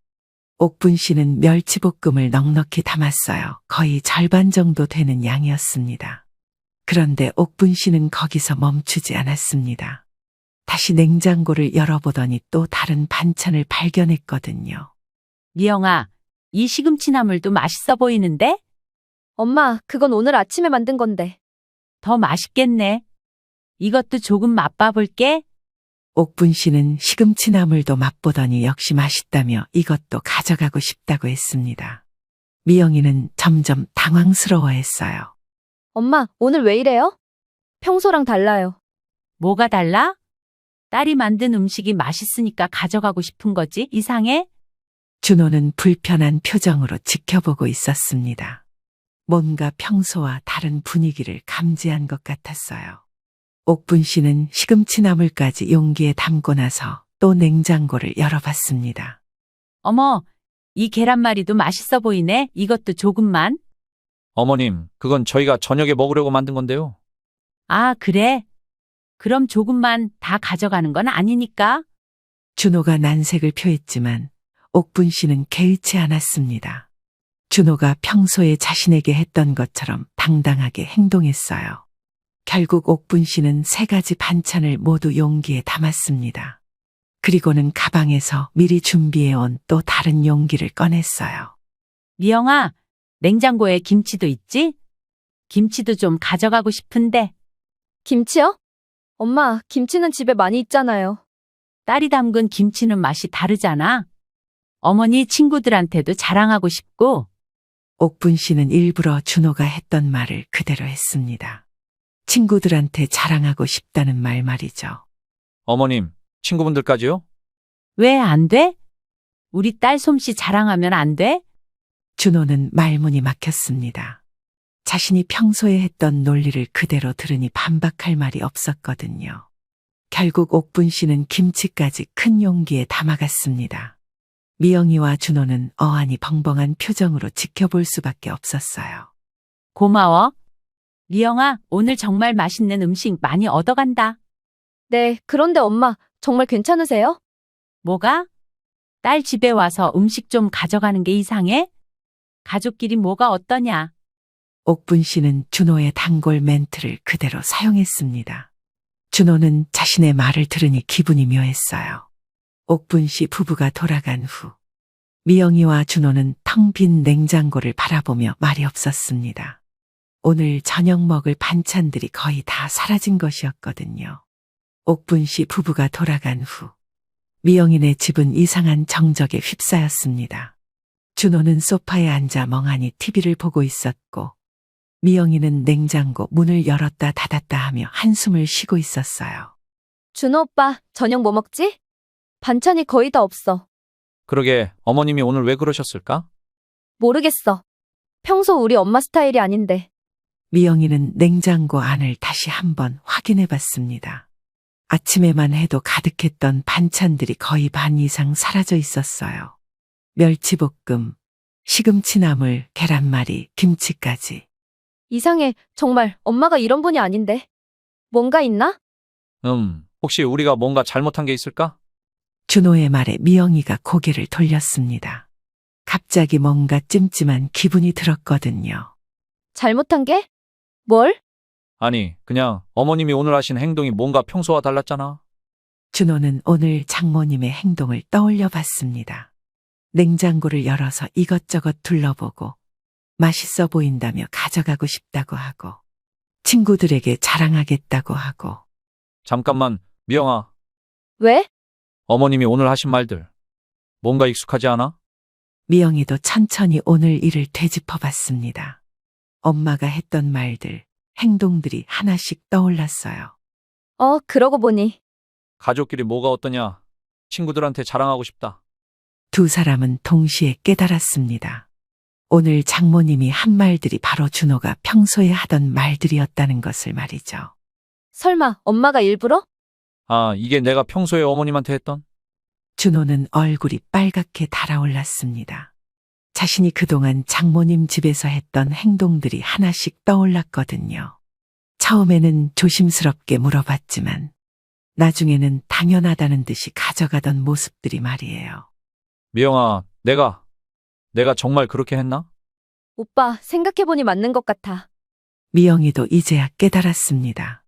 Speaker 2: 옥분 씨는 멸치볶음을 넉넉히 담았어요. 거의 절반 정도 되는 양이었습니다. 그런데 옥분 씨는 거기서 멈추지 않았습니다. 다시 냉장고를 열어보더니 또 다른 반찬을 발견했거든요.
Speaker 7: 미영아, 이 시금치나물도 맛있어 보이는데?
Speaker 10: 엄마, 그건 오늘 아침에 만든 건데.
Speaker 7: 더 맛있겠네. 이것도 조금 맛봐 볼게.
Speaker 2: 옥분 씨는 시금치나물도 맛보더니 역시 맛있다며 이것도 가져가고 싶다고 했습니다. 미영이는 점점 당황스러워했어요.
Speaker 10: 엄마, 오늘 왜 이래요? 평소랑 달라요.
Speaker 7: 뭐가 달라? 딸이 만든 음식이 맛있으니까 가져가고 싶은 거지? 이상해?
Speaker 2: 준호는 불편한 표정으로 지켜보고 있었습니다. 뭔가 평소와 다른 분위기를 감지한 것 같았어요. 옥분 씨는 시금치나물까지 용기에 담고 나서 또 냉장고를 열어봤습니다.
Speaker 7: 어머, 이 계란말이도 맛있어 보이네. 이것도 조금만.
Speaker 8: 어머님, 그건 저희가 저녁에 먹으려고 만든 건데요.
Speaker 7: 아, 그래? 그럼 조금만 다 가져가는 건 아니니까.
Speaker 2: 준호가 난색을 표했지만 옥분 씨는 개의치 않았습니다. 준호가 평소에 자신에게 했던 것처럼 당당하게 행동했어요. 결국 옥분 씨는 3가지 반찬을 모두 용기에 담았습니다. 그리고는 가방에서 미리 준비해온 또 다른 용기를 꺼냈어요.
Speaker 7: 미영아, 냉장고에 김치도 있지? 김치도 좀 가져가고 싶은데.
Speaker 10: 김치요? 엄마, 김치는 집에 많이 있잖아요.
Speaker 7: 딸이 담근 김치는 맛이 다르잖아. 어머니 친구들한테도 자랑하고 싶고.
Speaker 2: 옥분 씨는 일부러 준호가 했던 말을 그대로 했습니다. 친구들한테 자랑하고 싶다는 말 말이죠.
Speaker 8: 어머님, 친구분들까지요?
Speaker 7: 왜 안 돼? 우리 딸 솜씨 자랑하면 안 돼?
Speaker 2: 준호는 말문이 막혔습니다. 자신이 평소에 했던 논리를 그대로 들으니 반박할 말이 없었거든요. 결국 옥분 씨는 김치까지 큰 용기에 담아갔습니다. 미영이와 준호는 어안이 벙벙한 표정으로 지켜볼 수밖에 없었어요.
Speaker 7: 고마워. 미영아, 오늘 정말 맛있는 음식 많이 얻어간다.
Speaker 10: 네, 그런데 엄마, 정말 괜찮으세요?
Speaker 7: 뭐가? 딸 집에 와서 음식 좀 가져가는 게 이상해? 가족끼리 뭐가 어떠냐?
Speaker 2: 옥분 씨는 준호의 단골 멘트를 그대로 사용했습니다. 준호는 자신의 말을 들으니 기분이 묘했어요. 옥분 씨 부부가 돌아간 후 미영이와 준호는 텅 빈 냉장고를 바라보며 말이 없었습니다. 오늘 저녁 먹을 반찬들이 거의 다 사라진 것이었거든요. 옥분 씨 부부가 돌아간 후 미영이네 집은 이상한 정적에 휩싸였습니다. 준호는 소파에 앉아 멍하니 TV를 보고 있었고 미영이는 냉장고 문을 열었다 닫았다 하며 한숨을 쉬고 있었어요.
Speaker 10: 준호 오빠, 저녁 뭐 먹지? 반찬이 거의 다 없어.
Speaker 8: 그러게 어머님이 오늘 왜 그러셨을까?
Speaker 10: 모르겠어. 평소 우리 엄마 스타일이 아닌데.
Speaker 2: 미영이는 냉장고 안을 다시 한번 확인해 봤습니다. 아침에만 해도 가득했던 반찬들이 거의 반 이상 사라져 있었어요. 멸치볶음, 시금치나물, 계란말이, 김치까지.
Speaker 10: 이상해. 정말 엄마가 이런 분이 아닌데. 뭔가 있나?
Speaker 8: 혹시 우리가 뭔가 잘못한 게 있을까?
Speaker 2: 준호의 말에 미영이가 고개를 돌렸습니다. 갑자기 뭔가 찜찜한 기분이 들었거든요.
Speaker 10: 잘못한 게? 뭘?
Speaker 8: 아니, 그냥 어머님이 오늘 하신 행동이 뭔가 평소와 달랐잖아.
Speaker 2: 준호는 오늘 장모님의 행동을 떠올려 봤습니다. 냉장고를 열어서 이것저것 둘러보고 맛있어 보인다며 가져가고 싶다고 하고 친구들에게 자랑하겠다고 하고.
Speaker 8: 잠깐만, 미영아.
Speaker 10: 왜?
Speaker 8: 어머님이 오늘 하신 말들 뭔가 익숙하지 않아?
Speaker 2: 미영이도 천천히 오늘 일을 되짚어 봤습니다. 엄마가 했던 말들, 행동들이 하나씩 떠올랐어요.
Speaker 10: 그러고 보니.
Speaker 8: 가족끼리 뭐가 어떠냐? 친구들한테 자랑하고 싶다.
Speaker 2: 두 사람은 동시에 깨달았습니다. 오늘 장모님이 한 말들이 바로 준호가 평소에 하던 말들이었다는 것을 말이죠.
Speaker 10: 설마 엄마가 일부러?
Speaker 8: 아, 이게 내가 평소에 어머님한테 했던?
Speaker 2: 준호는 얼굴이 빨갛게 달아올랐습니다. 자신이 그동안 장모님 집에서 했던 행동들이 하나씩 떠올랐거든요. 처음에는 조심스럽게 물어봤지만 나중에는 당연하다는 듯이 가져가던 모습들이 말이에요.
Speaker 8: 미영아, 내가 정말 그렇게 했나?
Speaker 10: 오빠, 생각해보니 맞는 것 같아.
Speaker 2: 미영이도 이제야 깨달았습니다.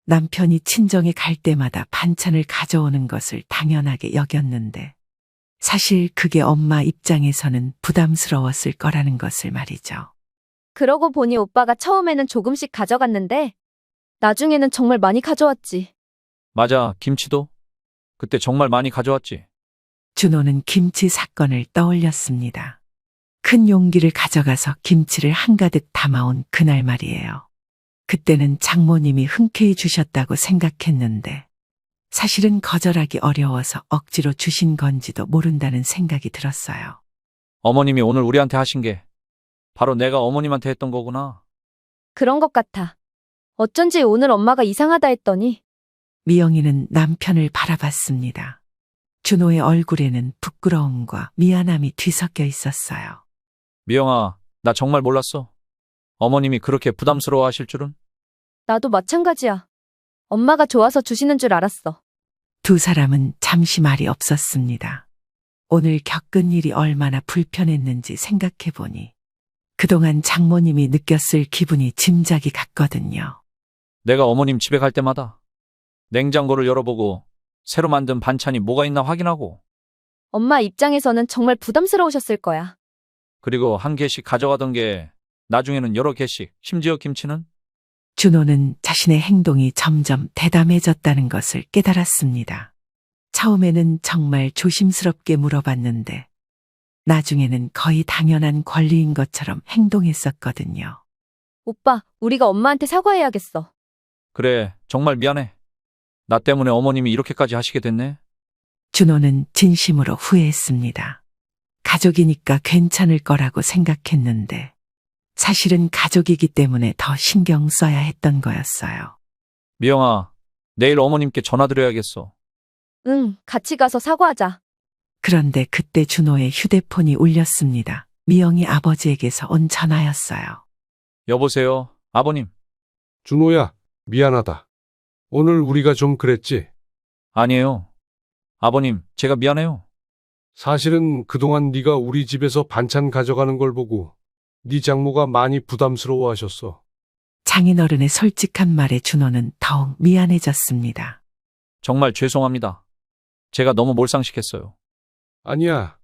Speaker 2: 남편이 친정에 갈 때마다 반찬을 가져오는 것을 당연하게 여겼는데 사실 그게 엄마 입장에서는 부담스러웠을 거라는 것을 말이죠.
Speaker 10: 그러고 보니 오빠가 처음에는 조금씩 가져갔는데 나중에는 정말 많이 가져왔지.
Speaker 8: 맞아, 김치도? 그때 정말 많이 가져왔지.
Speaker 2: 준호는 김치 사건을 떠올렸습니다. 큰 용기를 가져가서 김치를 한가득 담아온 그날 말이에요. 그때는 장모님이 흔쾌히 주셨다고 생각했는데 사실은 거절하기 어려워서 억지로 주신 건지도 모른다는 생각이 들었어요.
Speaker 8: 어머님이 오늘 우리한테 하신 게 바로 내가 어머님한테 했던 거구나.
Speaker 10: 그런 것 같아. 어쩐지 오늘 엄마가 이상하다 했더니.
Speaker 2: 미영이는 남편을 바라봤습니다. 준호의 얼굴에는 부끄러움과 미안함이 뒤섞여 있었어요.
Speaker 8: 미영아, 나 정말 몰랐어. 어머님이 그렇게 부담스러워 하실 줄은?
Speaker 10: 나도 마찬가지야. 엄마가 좋아서 주시는 줄 알았어.
Speaker 2: 두 사람은 잠시 말이 없었습니다. 오늘 겪은 일이 얼마나 불편했는지 생각해보니 그동안 장모님이 느꼈을 기분이 짐작이 갔거든요.
Speaker 8: 내가 어머님 집에 갈 때마다 냉장고를 열어보고 새로 만든 반찬이 뭐가 있나 확인하고
Speaker 10: 엄마 입장에서는 정말 부담스러우셨을 거야.
Speaker 8: 그리고 한 개씩 가져가던 게 나중에는 여러 개씩, 심지어 김치는?
Speaker 2: 준호는 자신의 행동이 점점 대담해졌다는 것을 깨달았습니다. 처음에는 정말 조심스럽게 물어봤는데 나중에는 거의 당연한 권리인 것처럼 행동했었거든요.
Speaker 10: 오빠, 우리가 엄마한테 사과해야겠어.
Speaker 8: 그래, 정말 미안해. 나 때문에 어머님이 이렇게까지 하시게 됐네.
Speaker 2: 준호는 진심으로 후회했습니다. 가족이니까 괜찮을 거라고 생각했는데 사실은 가족이기 때문에 더 신경 써야 했던 거였어요.
Speaker 8: 미영아, 내일 어머님께 전화드려야겠어.
Speaker 10: 응, 같이 가서 사과하자.
Speaker 2: 그런데 그때 준호의 휴대폰이 울렸습니다. 미영이 아버지에게서 온 전화였어요.
Speaker 8: 여보세요, 아버님.
Speaker 9: 준호야, 미안하다. 오늘 우리가 좀 그랬지?
Speaker 8: 아니에요. 아버님, 제가 미안해요.
Speaker 9: 사실은 그동안 네가 우리 집에서 반찬 가져가는 걸 보고 네 장모가 많이 부담스러워하셨어.
Speaker 2: 장인어른의 솔직한 말에 준호는 더욱 미안해졌습니다.
Speaker 8: 정말 죄송합니다. 제가 너무 몰상식했어요.
Speaker 9: 아니야.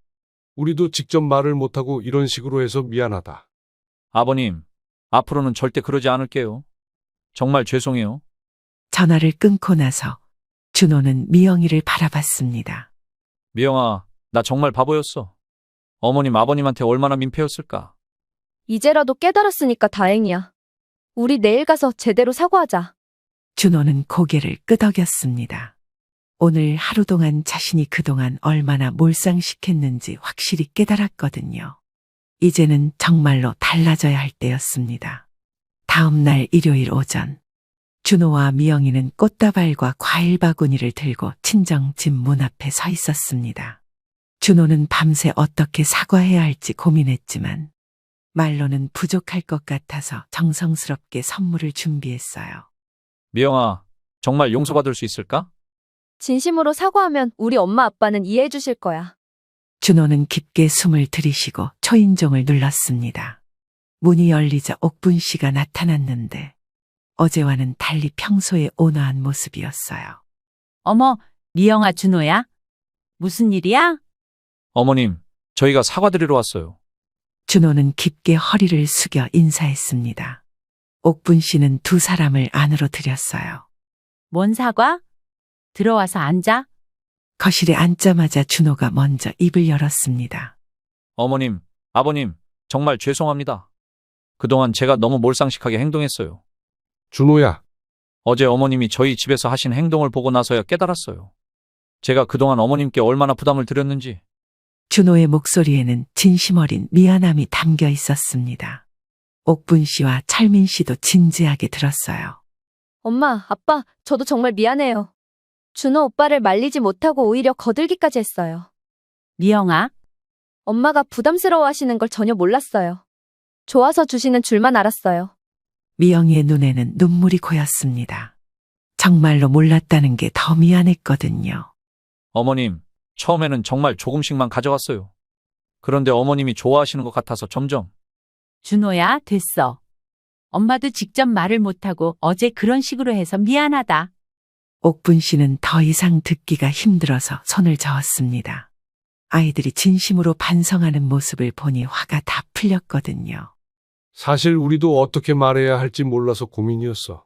Speaker 9: 우리도 직접 말을 못하고 이런 식으로 해서 미안하다.
Speaker 8: 아버님, 앞으로는 절대 그러지 않을게요. 정말 죄송해요.
Speaker 2: 전화를 끊고 나서 준호는 미영이를 바라봤습니다.
Speaker 8: 미영아, 나 정말 바보였어. 어머님, 아버님한테 얼마나 민폐였을까.
Speaker 10: 이제라도 깨달았으니까 다행이야. 우리 내일 가서 제대로 사과하자.
Speaker 2: 준호는 고개를 끄덕였습니다. 오늘 하루 동안 자신이 그동안 얼마나 몰상식했는지 확실히 깨달았거든요. 이제는 정말로 달라져야 할 때였습니다. 다음 날 일요일 오전, 준호와 미영이는 꽃다발과 과일 바구니를 들고 친정 집 문 앞에 서 있었습니다. 준호는 밤새 어떻게 사과해야 할지 고민했지만 말로는 부족할 것 같아서 정성스럽게 선물을 준비했어요.
Speaker 8: 미영아, 정말 용서받을 수 있을까?
Speaker 10: 진심으로 사과하면 우리 엄마 아빠는 이해해 주실 거야.
Speaker 2: 준호는 깊게 숨을 들이쉬고 초인종을 눌렀습니다. 문이 열리자 옥분 씨가 나타났는데 어제와는 달리 평소에 온화한 모습이었어요.
Speaker 7: 어머, 미영아, 준호야? 무슨 일이야?
Speaker 8: 어머님, 저희가 사과드리러 왔어요.
Speaker 2: 준호는 깊게 허리를 숙여 인사했습니다. 옥분 씨는 두 사람을 안으로 들였어요.
Speaker 7: 뭔 사과? 들어와서 앉아.
Speaker 2: 거실에 앉자마자 준호가 먼저 입을 열었습니다.
Speaker 8: 어머님, 아버님, 정말 죄송합니다. 그동안 제가 너무 몰상식하게 행동했어요.
Speaker 9: 준호야,
Speaker 8: 어제 어머님이 저희 집에서 하신 행동을 보고 나서야 깨달았어요. 제가 그동안 어머님께 얼마나 부담을 드렸는지.
Speaker 2: 준호의 목소리에는 진심 어린 미안함이 담겨 있었습니다. 옥분 씨와 철민 씨도 진지하게 들었어요.
Speaker 10: 엄마, 아빠, 저도 정말 미안해요. 준호 오빠를 말리지 못하고 오히려 거들기까지 했어요.
Speaker 7: 미영아,
Speaker 10: 엄마가 부담스러워 하시는 걸 전혀 몰랐어요. 좋아서 주시는 줄만 알았어요.
Speaker 2: 미영이의 눈에는 눈물이 고였습니다. 정말로 몰랐다는 게 더 미안했거든요.
Speaker 8: 어머님, 처음에는 정말 조금씩만 가져갔어요. 그런데 어머님이 좋아하시는 것 같아서 점점.
Speaker 7: 준호야, 됐어. 엄마도 직접 말을 못하고 어제 그런 식으로 해서 미안하다.
Speaker 2: 옥분 씨는 더 이상 듣기가 힘들어서 손을 저었습니다. 아이들이 진심으로 반성하는 모습을 보니 화가 다 풀렸거든요.
Speaker 9: 사실 우리도 어떻게 말해야 할지 몰라서 고민이었어.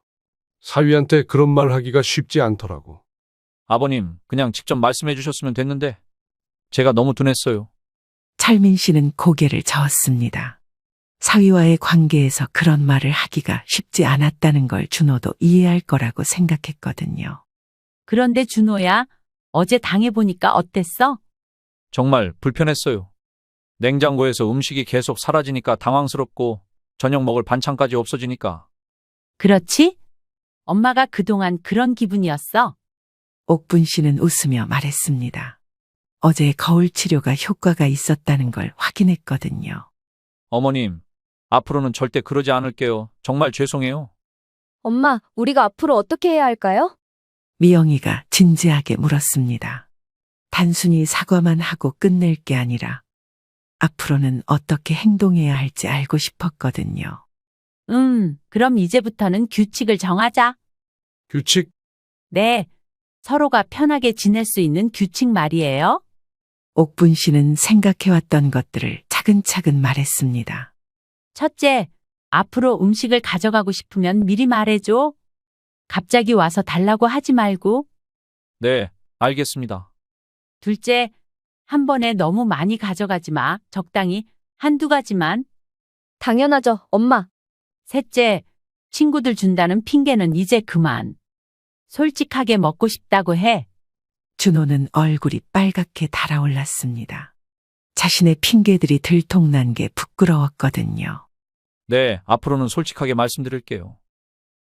Speaker 9: 사위한테 그런 말 하기가 쉽지 않더라고.
Speaker 8: 아버님, 그냥 직접 말씀해 주셨으면 됐는데 제가 너무 둔했어요.
Speaker 2: 철민 씨는 고개를 저었습니다. 사위와의 관계에서 그런 말을 하기가 쉽지 않았다는 걸 준호도 이해할 거라고 생각했거든요.
Speaker 7: 그런데 준호야, 어제 당해보니까 어땠어?
Speaker 8: 정말 불편했어요. 냉장고에서 음식이 계속 사라지니까 당황스럽고 저녁 먹을 반찬까지 없어지니까.
Speaker 7: 그렇지? 엄마가 그동안 그런 기분이었어.
Speaker 2: 옥분 씨는 웃으며 말했습니다. 어제 거울 치료가 효과가 있었다는 걸 확인했거든요.
Speaker 8: 어머님, 앞으로는 절대 그러지 않을게요. 정말 죄송해요.
Speaker 10: 엄마, 우리가 앞으로 어떻게 해야 할까요?
Speaker 2: 미영이가 진지하게 물었습니다. 단순히 사과만 하고 끝낼 게 아니라 앞으로는 어떻게 행동해야 할지 알고 싶었거든요.
Speaker 7: 그럼 이제부터는 규칙을 정하자.
Speaker 9: 규칙?
Speaker 7: 네, 서로가 편하게 지낼 수 있는 규칙 말이에요.
Speaker 2: 옥분 씨는 생각해왔던 것들을 차근차근 말했습니다.
Speaker 7: 첫째, 앞으로 음식을 가져가고 싶으면 미리 말해줘. 갑자기 와서 달라고 하지 말고.
Speaker 8: 네, 알겠습니다.
Speaker 7: 둘째, 한 번에 너무 많이 가져가지 마. 적당히 한두 가지만.
Speaker 10: 당연하죠, 엄마.
Speaker 7: 셋째, 친구들 준다는 핑계는 이제 그만. 솔직하게 먹고 싶다고 해.
Speaker 2: 준호는 얼굴이 빨갛게 달아올랐습니다. 자신의 핑계들이 들통난 게 부끄러웠거든요.
Speaker 8: 네, 앞으로는 솔직하게 말씀드릴게요.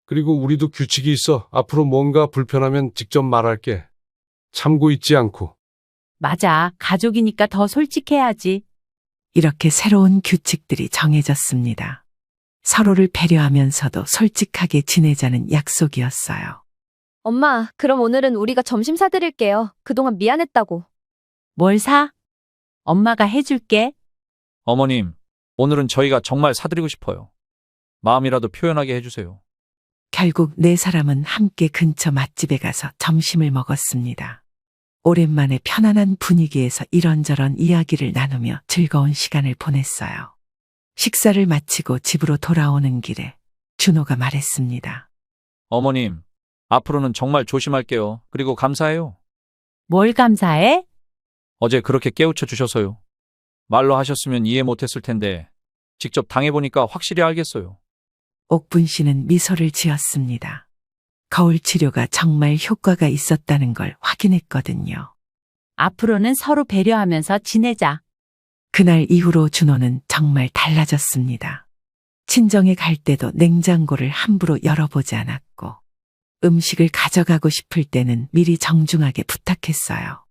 Speaker 9: 그리고 우리도 규칙이 있어. 앞으로 뭔가 불편하면 직접 말할게. 참고 있지 않고.
Speaker 7: 맞아, 가족이니까 더 솔직해야지.
Speaker 2: 이렇게 새로운 규칙들이 정해졌습니다. 서로를 배려하면서도 솔직하게 지내자는 약속이었어요.
Speaker 10: 엄마, 그럼 오늘은 우리가 점심 사드릴게요. 그동안 미안했다고.
Speaker 7: 뭘 사? 엄마가 해줄게.
Speaker 8: 어머님, 오늘은 저희가 정말 사드리고 싶어요. 마음이라도 표현하게 해주세요.
Speaker 2: 결국 네 사람은 함께 근처 맛집에 가서 점심을 먹었습니다. 오랜만에 편안한 분위기에서 이런저런 이야기를 나누며 즐거운 시간을 보냈어요. 식사를 마치고 집으로 돌아오는 길에 준호가 말했습니다.
Speaker 8: 어머님, 앞으로는 정말 조심할게요. 그리고 감사해요.
Speaker 7: 뭘 감사해?
Speaker 8: 어제 그렇게 깨우쳐 주셔서요. 말로 하셨으면 이해 못했을 텐데 직접 당해보니까 확실히 알겠어요.
Speaker 2: 옥분 씨는 미소를 지었습니다. 거울 치료가 정말 효과가 있었다는 걸 확인했거든요.
Speaker 7: 앞으로는 서로 배려하면서 지내자.
Speaker 2: 그날 이후로 준호는 정말 달라졌습니다. 친정에 갈 때도 냉장고를 함부로 열어보지 않았고 음식을 가져가고 싶을 때는 미리 정중하게 부탁했어요.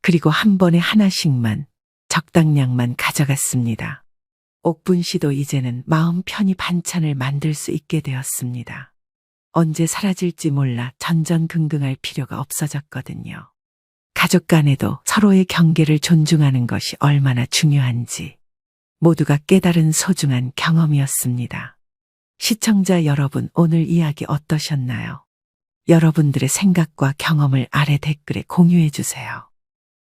Speaker 2: 그리고 한 번에 하나씩만 적당량만 가져갔습니다. 옥분 씨도 이제는 마음 편히 반찬을 만들 수 있게 되었습니다. 언제 사라질지 몰라 전전긍긍할 필요가 없어졌거든요. 가족 간에도 서로의 경계를 존중하는 것이 얼마나 중요한지 모두가 깨달은 소중한 경험이었습니다. 시청자 여러분, 오늘 이야기 어떠셨나요? 여러분들의 생각과 경험을 아래 댓글에 공유해 주세요.